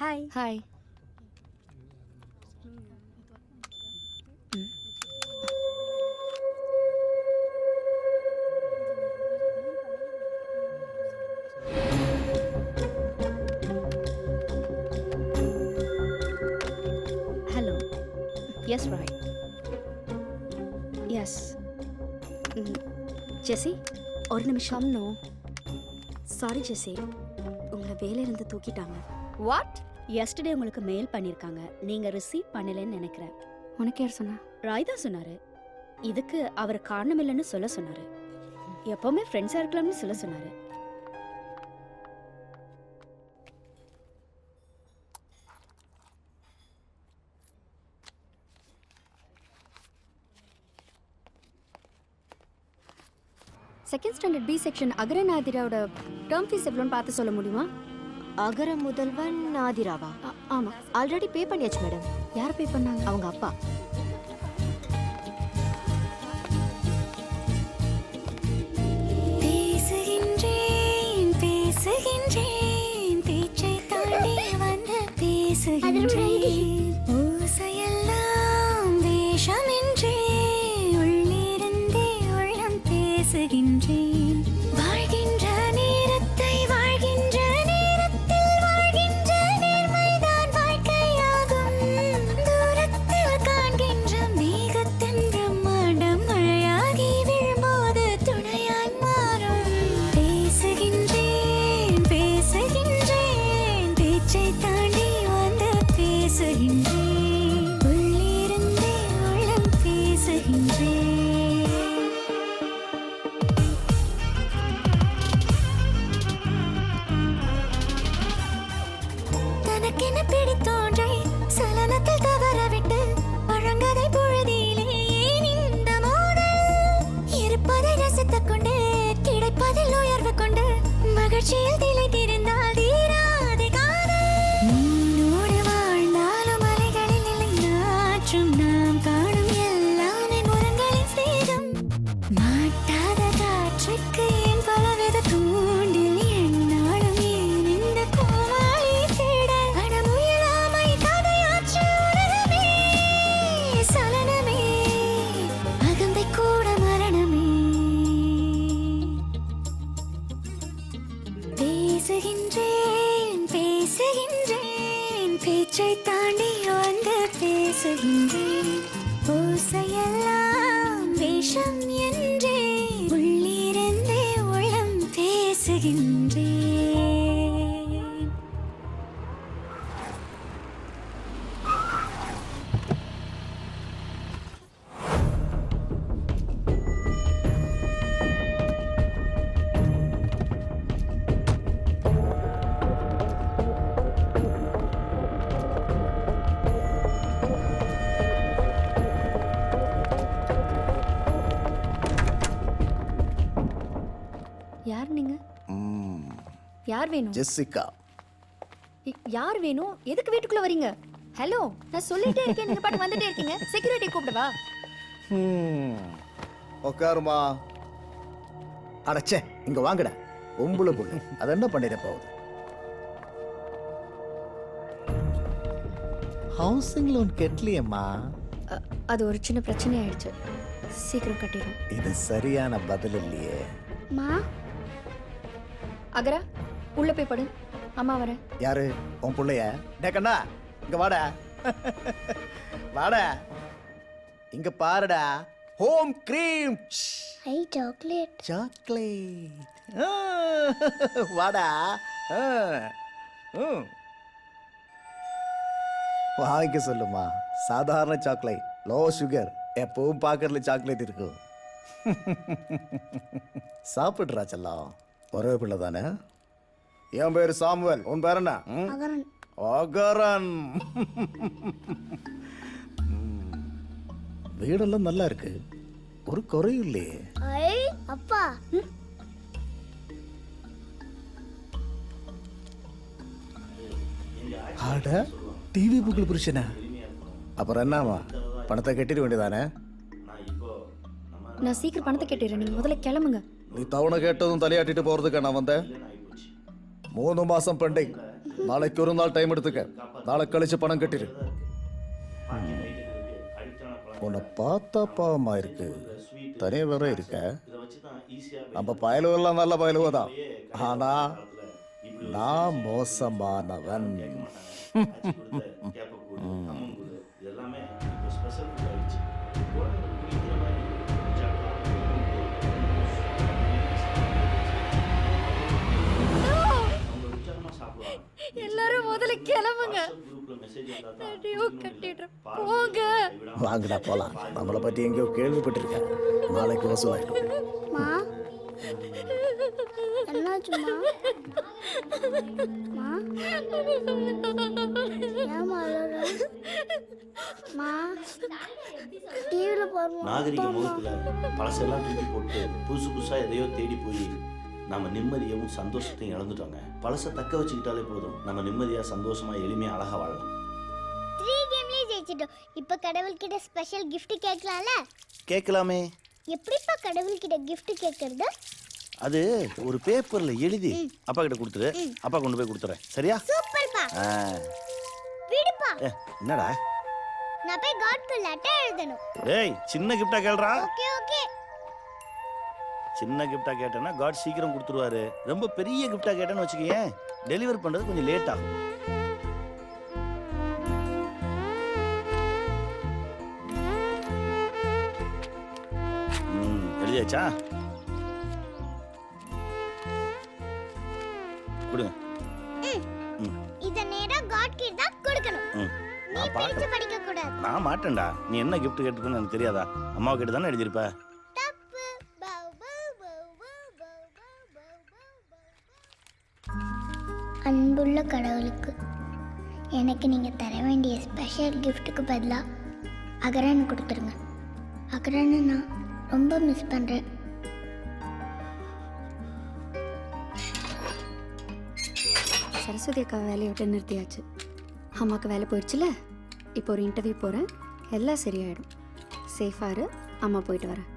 Speaker 5: Hi. Hi.
Speaker 8: Hello. Yes Roy. Yes Jessie, ஒரு நிமிஷம்.
Speaker 5: நோ
Speaker 8: சாரி ஜெசி, உங்களை வேலையிலேருந்து தூக்கிட்டாங்க.
Speaker 5: வாட்?
Speaker 8: எஸ்டர்டே உங்களுக்கு மெயில் பண்ணியிருக்காங்க. நீங்கள் ரிசீவ் பண்ணலன்னு நினைக்கிறேன்.
Speaker 5: உனக்கு யார் சொன்னா?
Speaker 8: ராய் தான் சொன்னார். இதுக்கு அவர் காரணம் இல்லைன்னு சொல்ல சொன்னார். எப்போவுமே ஃப்ரெண்ட்ஸாக இருக்கலாம்னு சொல்ல சொன்னார்.
Speaker 5: செகண்ட் ஸ்டாண்டர்ட் பி செக்ஷன் அகரநாதிராவோட டேர்ம் ஃபீஸ் எவ்வளோன்னு பார்த்து சொல்ல முடியுமா?
Speaker 13: அகர முதல்வன் ஆதிராவா?
Speaker 5: ஆமா.
Speaker 13: ஆல்ரெடி பே பண்ணியாச்சு மேடம்.
Speaker 5: யார் பே பண்ணாங்க?
Speaker 13: அவங்க அப்பா.
Speaker 1: பேசுகின்றேன் பேசுகின்றேன் பேச்சை தாண்டி வந்து பேசுகின்றேன் ஓசையெல்லாம் வேஷமின்றே உள்ளிருந்தே உள்ளம் பேசுகின்றேன் வாழ்கின்ற நேரத்தை வாழ்கின்ற நேரத்தில் வாழ்கின்ற நேர்மைதான் வாழ்க்கையாகும் தூரத்தில் காண்கின்ற மேகத்தின் பிரம்மாண்டம் மழையாகி விழும்போது துணையாய் மாறும் பேசுகின்றேன் பேசுகின்றேன் பேச்சை தாண்டி வந்து பேசுகின்றேன் உள்ளிருந்தே உள்ளம் பேசுகின்றேன் தனக்கென பிடித்தோன்றை சலனத்தில் தவறவிட்டு பழங்கதை பொழுதிலே ஏன் இந்த மோதல் இருப்பதை ரசித்துக் கொண்டு கிடைப்பதில் உயர்வு கொண்டு மகிழ்ச்சியில் திளைத்திருந்தால் தீராதே காதல் உன்னோடு வாழ்ந்தாலும் அலைகளில் இல்லை நாற்றும் நாம் காணும் எல்லாமே முரங்களின் சேதம் மாட்டாத காற்றுக்கு ஏன் பலவித தூண்டில் என்னாலும் ஏன் இந்த கோமாளி தேடல் அடமுயலாமை கதையாற்று உலகமே சலனமே அகந்தை கூட மரணமே பேசுகின்றேன் பேசுகின்றேன் பேச்சை தாண்டி வந்து பேசுகின்றேன் ஓசையெல்லாம் வேஷம் என்றே உள்ளிருந்தே உள்ளம் பேசுகின்றேன்
Speaker 5: யார் நீங்க? யார் வேணும்?
Speaker 7: ஜெசிகா.
Speaker 5: யார் வேணும்? எதுக்கு வீட்டுக்குள்ள வரீங்க? ஹலோ, நான் சொல்லிட்டே இருக்கேன், நீங்க பாட்டு வந்துட்டே இருக்கீங்க. செக்யூரிட்டி கூப்பிடவா?
Speaker 7: உட்காருமா. அடச்சே, இங்க வாங்கடா. ஒம்புல பொண்ணு அது என்ன பண்ணிட போகுது? ஹவுசிங் லோன் கட்டலையம்மா.
Speaker 5: அது ஒரு சின்ன பிரச்சனை ஆயிடுச்சு. சீக்கிரம் கட்டிடும்.
Speaker 7: இது சரியான பதில் இல்லையே.
Speaker 1: மா
Speaker 5: அகரா, உள்ள போய் படு. அம்மா வரேன்.
Speaker 7: யாரு? உன் பிள்ளைய? டே கண்ணா, இங்க வாடா. வாடா, இங்க பாருடா. Home cream.
Speaker 1: I chocolate.
Speaker 7: Chocolate. வாடா. வாங்கிக்க சொல்லுமா. சாதாரண சாக்லேட், லோ சுகர். எப்பவும் பாக்கெட்ல சாக்லேட் இருக்கும். சாப்பிடுறா செல்லம். ஒரே பிள்ளை தானே? என் பேரு சாமுவேல். உன் பேர் என்ன?
Speaker 1: அகரன்.
Speaker 7: அகரன். வீடெல்லாம் நல்லா இருக்கு, ஒரு குறையும் இல்லையே.
Speaker 1: ஐ அப்பா.
Speaker 7: ஆட டிவி புக்கில் புருஷனா? அப்புறம் என்னவா, பணத்தை கட்டிட வேண்டியதானே?
Speaker 5: நான் சீக்கிரம் பணத்தை கேட்டுறேன், நீங்க முதல்ல கிளம்புங்க.
Speaker 7: நீ தவணை கேட்டதும் தலையாட்டிட்டு போறதுக்கு நான் வந்தேன். 3 மாசம் பெண்டிங். நாளைக்கு ஒரு நாள் டைம் எடுத்துக்க. நாளை கழிச்சு பணம் கட்டிடு. உன்னை பார்த்தா பாவமா இருக்கு, தனியா வேற இருக்க. நம்ம பயலுவெல்லாம் நல்ல பயலுவதான், ஆனா நான் மோசமானவன்.
Speaker 5: எல்லாரும் முதல்ல கிளம்புங்க. கட்டிடுறேன், போங்க.
Speaker 7: வாங்கடா போலாம். நம்மளை பத்தி எங்கேயோ கேள்விப்பட்டிருக்கேன். நாளைக்கு வசூலாயிடும்.
Speaker 1: மா என்னாச்சுமா? மா ஏமா அழற? மா டிவில பாருமா.
Speaker 2: நாகரிக முகத்துல பழசெல்லாம் தூக்கி போட்டு புதுசு புதுசா எதையோ தேடி போய் நம்ம நிம்மதியவும் சந்தோஷத்தையும் இழந்துட்டோங்க. பழசை தக்க வச்சுக்கிட்டாலே போதும், நம்ம நிம்மதியா சந்தோஷமா எளிமையா அழகா வாழலாம்.
Speaker 1: 3 கேம்லயே ஜெயிச்சிட்டோம். இப்போ கடவுள்கிட்ட ஸ்பெஷல் gift கேட்கலாம்ல?
Speaker 2: கேட்கலாமே.
Speaker 1: எப்படிப்பா கடவுள்கிட்ட gift கேட்கறது?
Speaker 2: அது ஒரு பேப்பர்ல எழுதி அப்பா கிட்ட கொடுத்துரு, அப்பா கொண்டு போய் கொடுத்துறேன். சரியா?
Speaker 1: சூப்பர்ப்பா. விடுப்பா.
Speaker 2: என்னடா?
Speaker 1: நான் போய் காட்க்கு லெட்டர் எழுதணும்.
Speaker 2: டேய், சின்ன கிஃப்டா கேளுடா.
Speaker 1: Okay okay.
Speaker 2: சின்ன கிஃப்டா கேட்டேன்னா காட் சீக்கிரம் கொடுத்துருவாரு. ரொம்ப பெரிய கிஃப்டா கேட்டேன்னு வச்சுக்கேன், டெலிவர் பண்றது கொஞ்சம் லேட் ஆகும். எழுதியாச்சா? கொடுங்க.
Speaker 1: இத நேரா காட் கிட்ட தான் கொடுக்கணும். நீ பிரிச்சு படிக்க கூடாது.
Speaker 2: நான் மாட்டேன்டா. நீ என்ன கிஃப்ட் கேட்டிருக்கன்னு எனக்கு தெரியாதா? அம்மா கிட்ட தானே எழுதிருப்ப.
Speaker 1: தப்பு. அன்புள்ள கடவுளுக்கு எனக்கு நீங்க தர வேண்டிய ஸ்பெஷல் கிஃப்ட்டுக்கு பதிலா அகரன் கொடுத்துருங்க. அகரனை நான் ரொம்ப மிஸ் பண்றேன்.
Speaker 5: சரஸ்வதி அக்கா வேலையை விட்டு நிறுத்தியாச்சு. அம்மாவுக்கு வேலை போயிடுச்சுல, இப்போ ஒரு இன்டர்வியூ போகிறேன், எல்லாம் சரியாயிடும். சேஃபாக இரு, அம்மா போயிட்டு வரேன்.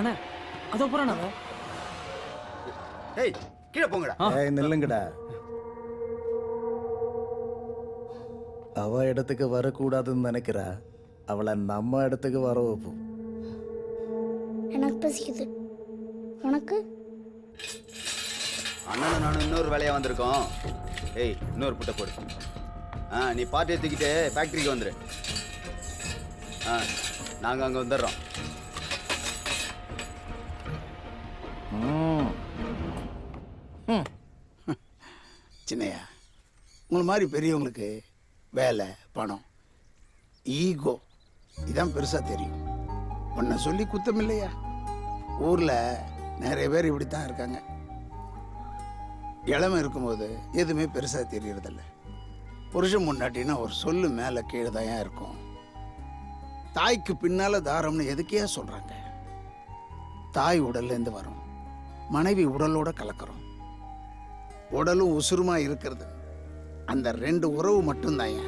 Speaker 17: அண்ணா அதோ போறானே.
Speaker 21: ஏய், கீழே போங்கடா.
Speaker 7: ஏய், நில்லுங்கடா. அவ இடத்துக்கு வரக்கூடாதுன்னு நினைக்கிறா. அவளை நம்ம இடத்துக்கு வர வைப்போம்.
Speaker 1: எனக்கு பசிக்குது. உனக்கு?
Speaker 16: அண்ணனும் நானும் இன்னொரு வேலையாக வந்திருக்கோம். ஏய், இன்னொரு புட்டை போடு. நீ பார்ட்டியை தூக்கிட்டு ஃபேக்ட்ரிக்கு வந்துடு. நாங்கள் அங்கே வந்துடுறோம்.
Speaker 21: சின்னையா, உங்களை மாதிரி பெரியவங்களுக்கு வேலை, பணம், ஈகோ இதான் பெருசாக தெரியும். உன்னை சொல்லி குத்தம் இல்லையா? ஊரில் நிறைய பேர் இப்படி தான் இருக்காங்க. இளமை இருக்கும்போது எதுவுமே பெருசாக தெரியறதில்ல. புருஷன் முன்னாட்டினா ஒரு சொல்லு மேலே கீழே தான் இருக்கும். தாய்க்கு பின்னால் தாரம்னு எதுக்கையா சொல்கிறாங்க? தாய் உடல்லேருந்து வரும், மனைவி உடலோட கலக்கிறோம். உடலும் உசுருமா இருக்கிறது அந்த 2 உறவு மட்டும்தான்.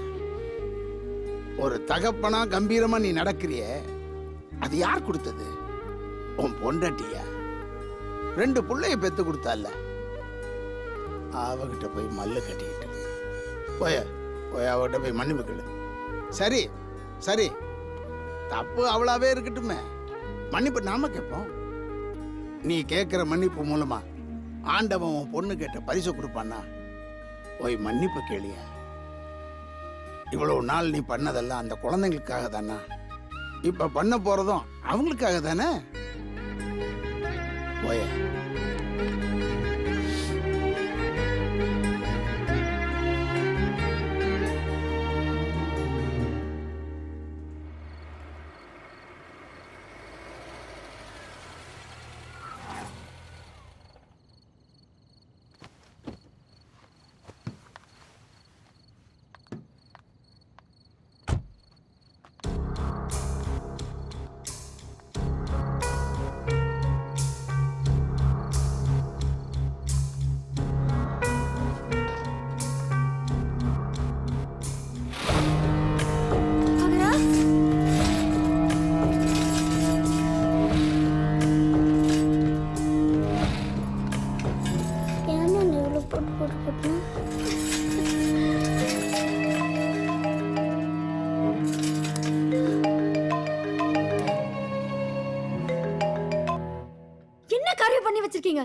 Speaker 21: ஒரு தகப்பனா கம்பீரமா நீ நடக்கிறிய, அது யார் கொடுத்தது? உன் பொண்டாட்டியா? 2 பிள்ளைய பெத்து கொடுத்தால, அவகிட்ட போய் மல்லு கட்டிக்கிட்டு போய் அவகிட்ட போய் மன்னிப்பு கேளு. சரி சரி, தப்பு அவளாவே இருக்கட்டுமே, மன்னிப்பு நாம கேட்போம். நீ கேட்குற மன்னிப்பு மூலமா ஆண்டவன் உன் பொண்ணு கேட்ட பரிசு கொடுப்பான்னா போய் மன்னிப்பு கேளியா. இவ்வளவு நாள் நீ பண்ணதெல்லாம் அந்த குழந்தைங்களுக்காக தானா? இப்ப பண்ண போறதும் அவங்களுக்காக தானே? போய
Speaker 5: பண்ணி வச்சிருக்கீங்க?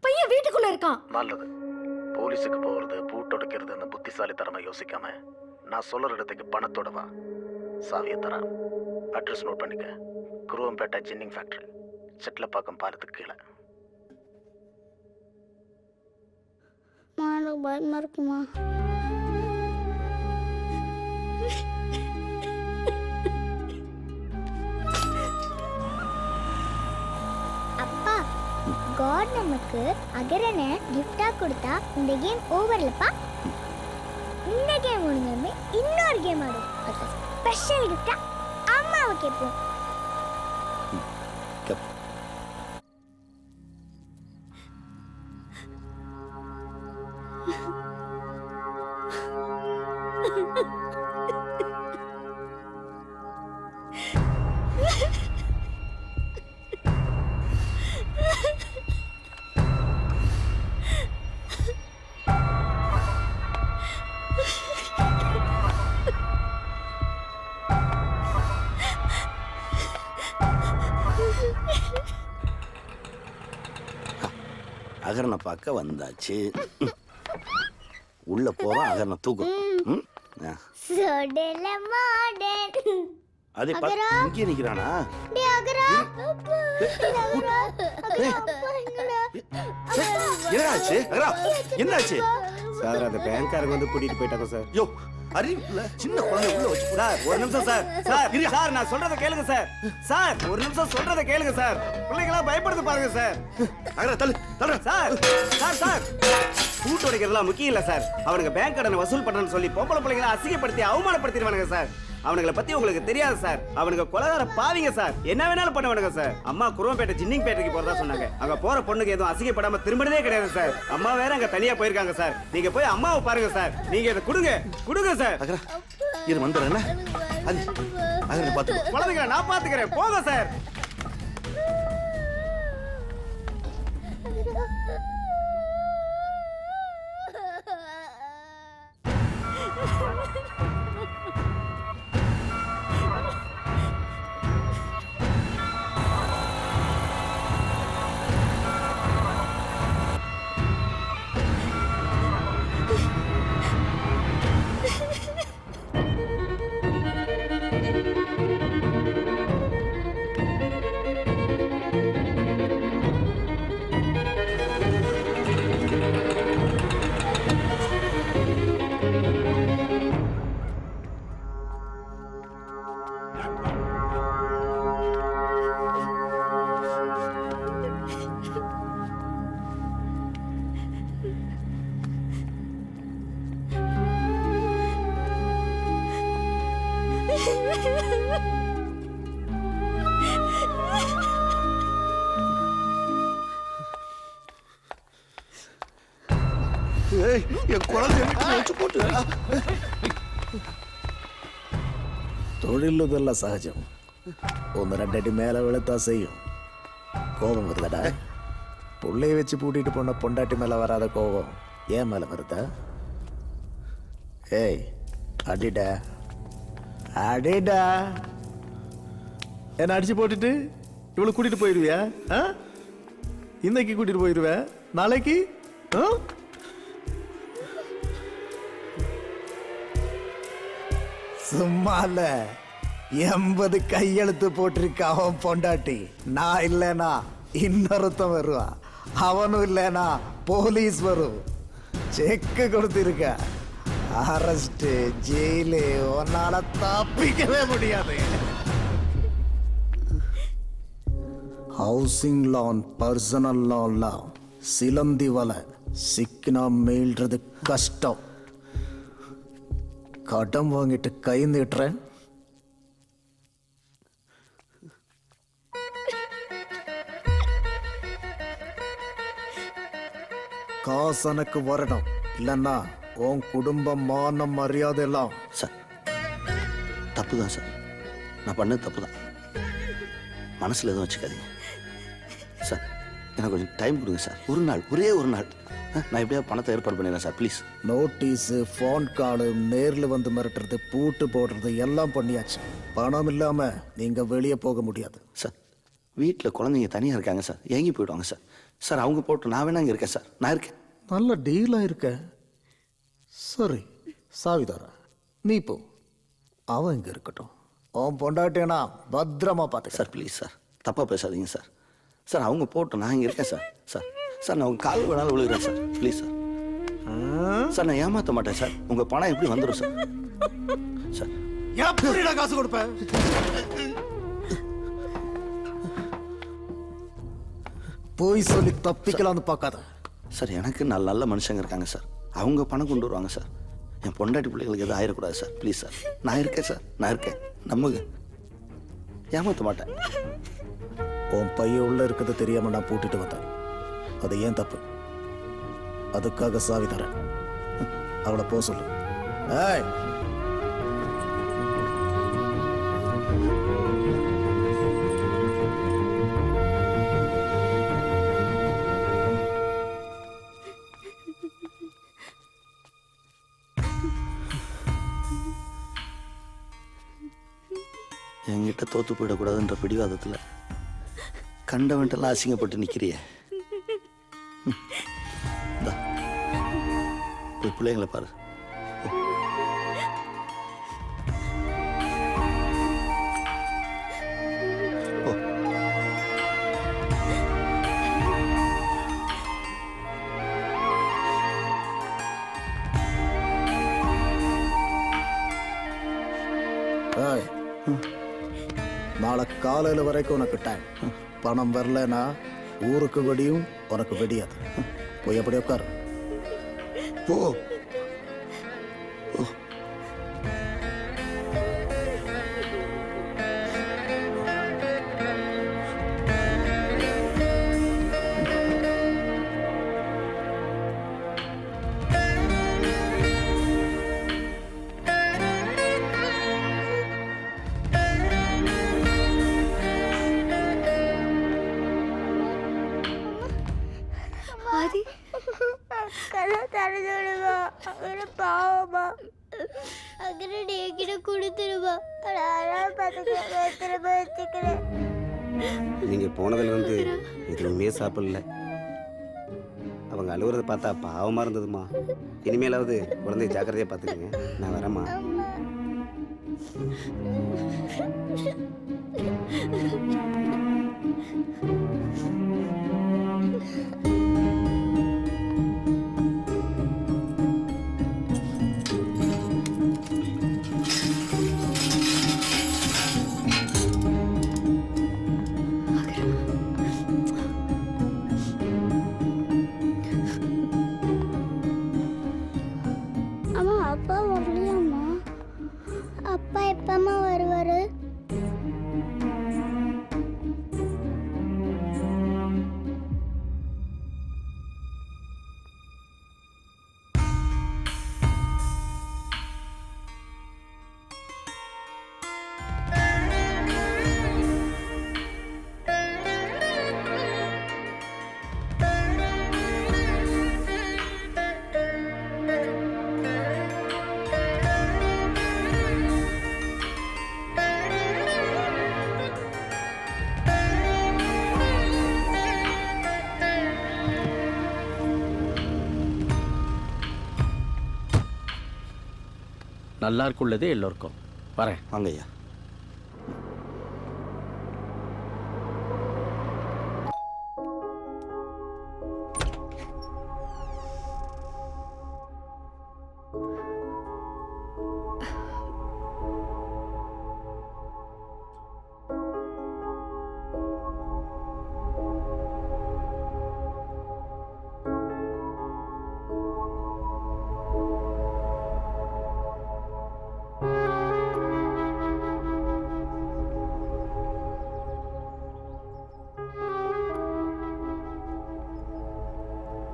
Speaker 5: பையன் வீட்டுக்குள்ள இருக்கான்.
Speaker 21: நல்லது,
Speaker 7: போலீஸுக்கு போகிறது பூட்டொடுக்கிறதுன்னு புத்திசாலித்தனமாக யோசிக்காம நான் சொல்கிற இடத்துக்கு பணத்தோட வா. சாவியை தரேன். அட்ரஸ் நோட் பண்ணிக்க. குருவம்பேட்டை ஜின்னிங் ஃபேக்ட்ரி, செட்டிலப்பாக்கம் பாலத்துக்கு கீழே.
Speaker 1: எனக்கு பயமா இருக்குமா? அப்பா, காட் நமக்கு அகரனை கிஃப்டா கொடுத்தா இந்த கேம் ஓவர்லப்பா. இந்த கேம் முடிஞ்சமே இன்னொரு கேம் ஆடும். அது ஸ்பெஷல் கிஃப்டா அம்மாவை கேட்போம்.
Speaker 2: அகரனை பார்க்க வந்தாச்சு. உள்ள போறோம், அகரனை தூக்கும்.
Speaker 1: சோடல மாடன்.
Speaker 2: அதே
Speaker 1: அகரா.
Speaker 2: இங்கே நிக்கிறானா?
Speaker 1: டேய் அகரா. அகரா.
Speaker 2: என்னாச்சு அகரா? என்னாச்சு
Speaker 18: சார்? அந்த பேங்க்காரங்க வந்து கூட்டிட்டு போயிட்டாங்க சார்.
Speaker 2: யோ, அறிவில்ல சின்ன குழந்தை உள்ள வச்சு.
Speaker 18: சார் ஒரு நிமிஷம் சார். சார் சார் நான் சொல்றதை கேளுங்க சார். சார் ஒரு நிமிஷம் சொல்றதை கேளுங்க சார். பிள்ளைங்களா பயப்படுது பாருங்க சார்.
Speaker 2: அகரா தள்ளு தள்ளு.
Speaker 18: சார் சார் சார் கூட்டு உடைக்கிறதுலாம் முக்கியம் இல்லை சார். அவனுங்க பேங்க் கடனை வசூல் பண்றேன்னு சொல்லி பொம்பளை பிள்ளைங்களை அசிங்கப்படுத்தி அவமானப்படுத்திடுவானுங்க சார். அவனுங்களை பத்தி உங்களுக்கு தெரியாது சார். அவனுங்க கொலகார பாவிங்க சார். என்ன வேணாலும் பண்ணுவானுங்க சார். அம்மா குருவம்பேட்டை ஜின்னிங் பேட்டைக்கு போறதா சொன்னாங்க. அங்க போற பொண்ணுக்கு எதுவும் அசிங்கப்படாம திரும்பினதே கிடையாது சார். அம்மா வேற அங்க தனியா போயிருக்காங்க சார். நீங்க போய் அம்மாவை பாருங்க சார். நீங்க இதை கொடுங்க சார்.
Speaker 2: அகரா இது வந்துடுறேன். அது அகரனை பார்த்து
Speaker 18: குழந்தைங்களை நான் பாத்துக்கிறேன். போங்க சார்.
Speaker 2: என் குழந்தை வச்சு போட்டு.
Speaker 7: தொழிலுதெல்லாம் சகஜம். ஒன்று ரெண்டு அடி மேலே விழுத்தா செய்யும். கோபம் வருதடா. பிள்ளைய வச்சு பூட்டிட்டு போன பொண்டாட்டி மேலே வராத கோபம் ஏன் மேலே வருதா? ஏய் அடிடா அடிடா. என்ன அடிச்சு போட்டுட்டு இவ்வளோ கூட்டிட்டு போயிடுவியா? இன்னைக்கு கூட்டிட்டு போயிடுவேன், நாளைக்கு சும்மா இல்ல 80 கையெழுத்து போட்டிருக்க அவன் பொண்டாட்டி. நான் இல்லைனா இன்னொருத்தன் வருவான். அவனும் இல்லைனா போலீஸ் வரும். செக்கு கொடுத்திருக்க. அரெஸ்ட், ஜெயிலு, உன்னால தப்பிக்கவே முடியாது. ஹவுசிங் லோன், பர்சனல் லோன்லாம் சிலந்தி வலை. சிக்கினா மீள்றது கஷ்டம். கடன் வாங்கிட்டு கை நீட்டுறேன். காசு எனக்கு வரணும், இல்லைன்னா உன் குடும்பம் மானம் மரியாதை எல்லாம்.
Speaker 2: சார் தப்பு தான் சார், நான் பண்ணது தப்பு தான். மனசில் எதுவும் வச்சுக்காதீங்க சார். எனக்கு கொஞ்சம் டைம் கொடுங்க சார். ஒரு நாள், ஒரே ஒரு நாள் நான் எப்படியாவது பணத்தை ஏற்பாடு பண்ணிடுறேன் சார், ப்ளீஸ்.
Speaker 7: நோட்டீஸு, ஃபோன் காலு, நேரில் வந்து மிரட்டுறது, பூட்டு போடுறது எல்லாம் பண்ணியாச்சு. பணம் இல்லாமல் நீங்கள் வெளியே போக முடியாது
Speaker 2: சார். வீட்டில் குழந்தைங்க தனியாக இருக்காங்க சார், ஏங்கி போயிடுவாங்க சார். சார் அவங்க போட்டு நான் வேணா இங்கே இருக்கேன் சார், நான் இருக்கேன்.
Speaker 10: நல்ல டீலாக இருக்க. சரி சாவிதாரா, நீ போ, அவன் இங்கே இருக்கட்டும். அவன் பொண்டாட்டினா பத்திரமா பார்த்து.
Speaker 2: சார் ப்ளீஸ் சார், தப்பாக பேசாதீங்க சார். சார் அவங்க போட்டோம், நான் இங்கே இருக்கேன் சார். சார் சார் நான் உங்கள் கால் வேணாலும் விழுகிறேன் சார், ப்ளீஸ் சார். சார் நான் ஏமாற்ற மாட்டேன் சார். உங்கள் பணம் எப்படி வந்துடும் சார்? சார்
Speaker 10: எப்படிடா காசு கொடுப்பேன்? போய் சொல்லி தப்பிக்கலாம்னு பார்க்காத
Speaker 2: சார். எனக்கு நல்ல நல்ல மனுஷங்க இருக்காங்க சார், அவங்க பணம் கொண்டு வருவாங்க சார். என் பொண்டாட்டி பிள்ளைகளுக்கு எதுவும் ஆயிடக்கூடாது சார், ப்ளீஸ் சார். நான் இருக்கேன் சார், நான் இருக்கேன், நம்புங்க. ஏமாற்ற மாட்டேன்.
Speaker 10: உன் பையன் உள்ள இருக்கிறது தெரியாம நான் பூட்டிட்டு வந்தேன். அது ஏன் தப்பு? அதுக்காக சாவி தரேன். அவளை போ சொல்லு. ஏய்,
Speaker 2: என்கிட்ட தோத்து போயிடக்கூடாதுன்ற பிடிவாதத்தில் கண்டவன்ட்டெல்லாம் அசிங்கப்பட்டு நிற்கிறிய. போய் பிள்ளைங்களை பாரு.
Speaker 10: ஏய், நாளை காலையில் வரைக்கும் உனக்கு டைம். பணம் வரலன்னா ஊருக்கு வெடியும், உனக்கு வெடியாது. போய் எப்படி உட்காரு.
Speaker 2: போ.
Speaker 5: ஆதி,
Speaker 1: பாவமா அகரடி என்கிட்ட கொடுத்துருவா. திரும்ப வச்சுக்கிறேன்.
Speaker 18: நீங்க போனதுலேருந்து எதுவுமே சாப்பிடல. அவங்க அழுகுறத பார்த்தா பாவமா இருந்ததுமா. இனிமேலாவது குழந்தைய ஜாக்கிரதையா பார்த்துக்கங்க. நான் வரேம்மா.
Speaker 1: அம்மா, அப்பா வரலையாம்மா? அப்பா எப்பம்மா வருவாரு?
Speaker 23: நல்லா இருக்குள்ளதே எல்லோருக்கும். வரேன்.
Speaker 2: வாங்க ஐயா.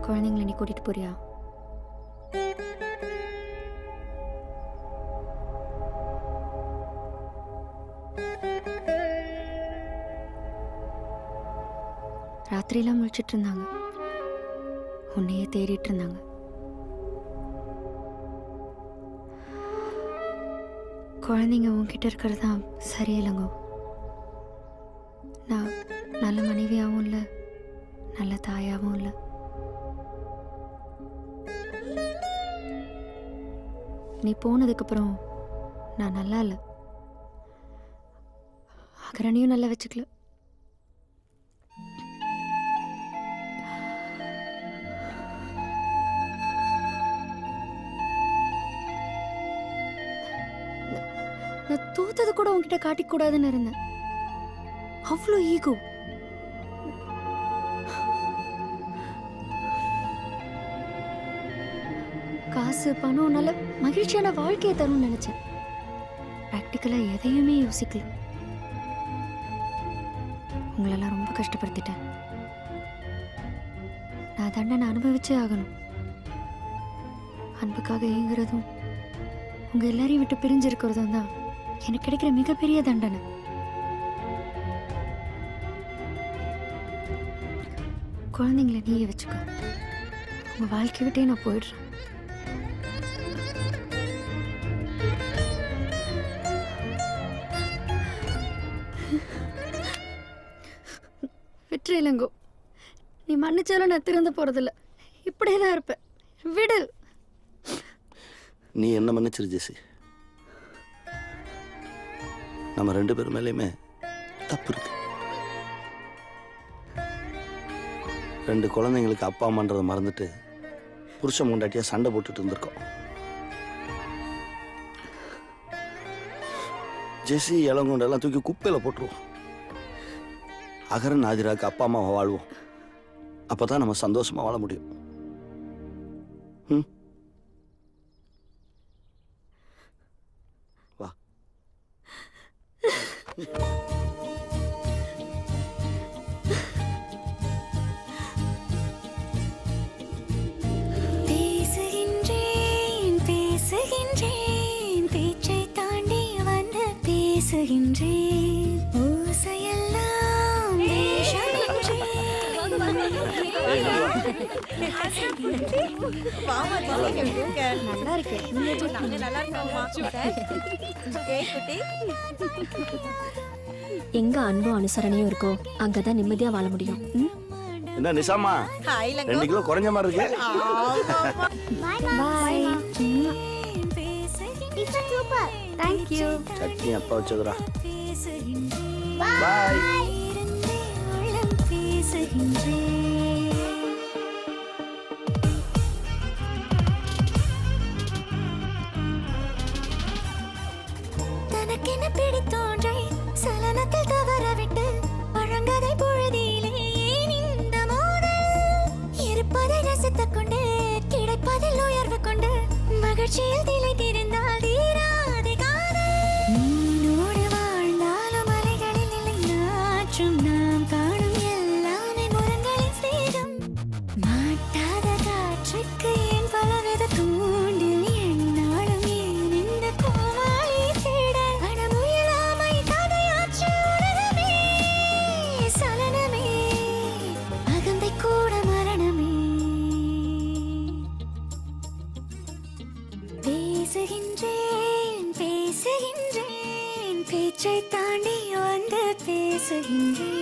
Speaker 5: குழந்தைங்களை நீ கூட்டிட்டு போறியா? ராத்திரியெல்லாம் முழிச்சிட்டு இருந்தாங்க, உன்னையே தேடிட்டு இருந்தாங்க. குழந்தைங்க உன்கிட்ட இருக்கிறது தான் சரியில்லைங்கோ. நான் நல்ல மனைவியாகவும் இல்லை, நல்ல தாயாகவும் இல்லை. நீ போனதுக்கப்புறம் நான் நல்லா இல்லை. அகரணையும் நல்லா வச்சுக்கல. நான் தோத்தது கூட உன்கிட்ட காட்டிக்கூடாதுன்னு இருந்தேன். அவ்வளோ ஈகோ. காசு பணம் நல்ல மகிழ்ச்சியான வாழ்க்கையை தரும்னு நினைச்சேன். ப்ராக்டிக்கலா எதையுமே யோசிக்கல. உங்களெல்லாம் ரொம்ப கஷ்டப்படுத்திட்டேன். நான் தண்டனை அனுபவிச்சே ஆகணும். அன்புக்காக ஏங்குறதும் உங்க எல்லாரையும் விட்டு பிரிஞ்சிருக்கிறதும் தான் எனக்கு கிடைக்கிற மிகப்பெரிய தண்டனை. குழந்தைங்களை நீயே வச்சுக்க. உங்க வாழ்க்கை விட்டே நான் போயிடுறேன். விட்டுரு இளங்கோ. நீ மன்னிச்சாலும் நான் திறந்து போறதில்ல. இப்படியே தான் இருப்பேன். விடு.
Speaker 2: நீ என்ன மன்னிச்சிரு ஜெசி. நம்ம 2 பேர் மேலேயுமே தப்பு இருக்கு. 2 குழந்தைங்களுக்கு அப்பா அம்மான்றதை மறந்துட்டு புருஷன் முண்டாட்டியா சண்டை போட்டுட்டு இருந்திருக்கோம். ஜெசி இளங்கொண்டெல்லாம் தூக்கி குப்பையில் போட்டுருவோம். அகரன் ஆதிராக்கு அப்பா அம்மாவை வாழ்வோம். அப்பதான் நம்ம சந்தோஷமா வாழ முடியும். வா.
Speaker 1: பேசுகின்றேன் பேசுகின்றேன் பேச்சை தாண்டி வந்து பேசுகின்றேன். ஓசையெல்லாம்
Speaker 5: நல்லா இருக்கேன். எங்க அன்பும் அனுசரணையும் இருக்கோ அங்கதான் நிம்மதியா வாழ முடியும்.
Speaker 2: என்ன நிசாமா 2 கிலோ குறைஞ்ச மாதிரி இருக்கு.
Speaker 5: Bye.
Speaker 1: Super.
Speaker 5: Thank you.
Speaker 2: Chutney அப்பா வச்சதுரா.
Speaker 1: பாய். தனக்கென பிடித்தோன்றை சலனத்தில் தவறவிட்டு பழங்கதை பொழுதிலே ஏன் இந்த மோதல்? இருப்பதை ரசித்துக் கொண்டு கிடைப்பதில் உயர்வு கொண்டு மகிழ்ச்சியில் திளைத்திருந்தால் தீராது காதல். நீனோடு வாழ்ந்தாலும் அலைகளில் இல்லை நாற்றும் நாம் காணும் எல்லாமே முரங்களின் சேதம். மாட்டாத காற்றுக்கு ஏன் பலவித தூண்டில் என்னாலும் ஏன் இந்த கோமாளி தேட அடமுயலாமை கதையாற்று உலகமே சலனமே அகந்தை கூட மரணமே. பேசுகின்றேன் பேசுகின்றேன் பேச்சை தாண்டி வந்து பேசுகின்றேன்.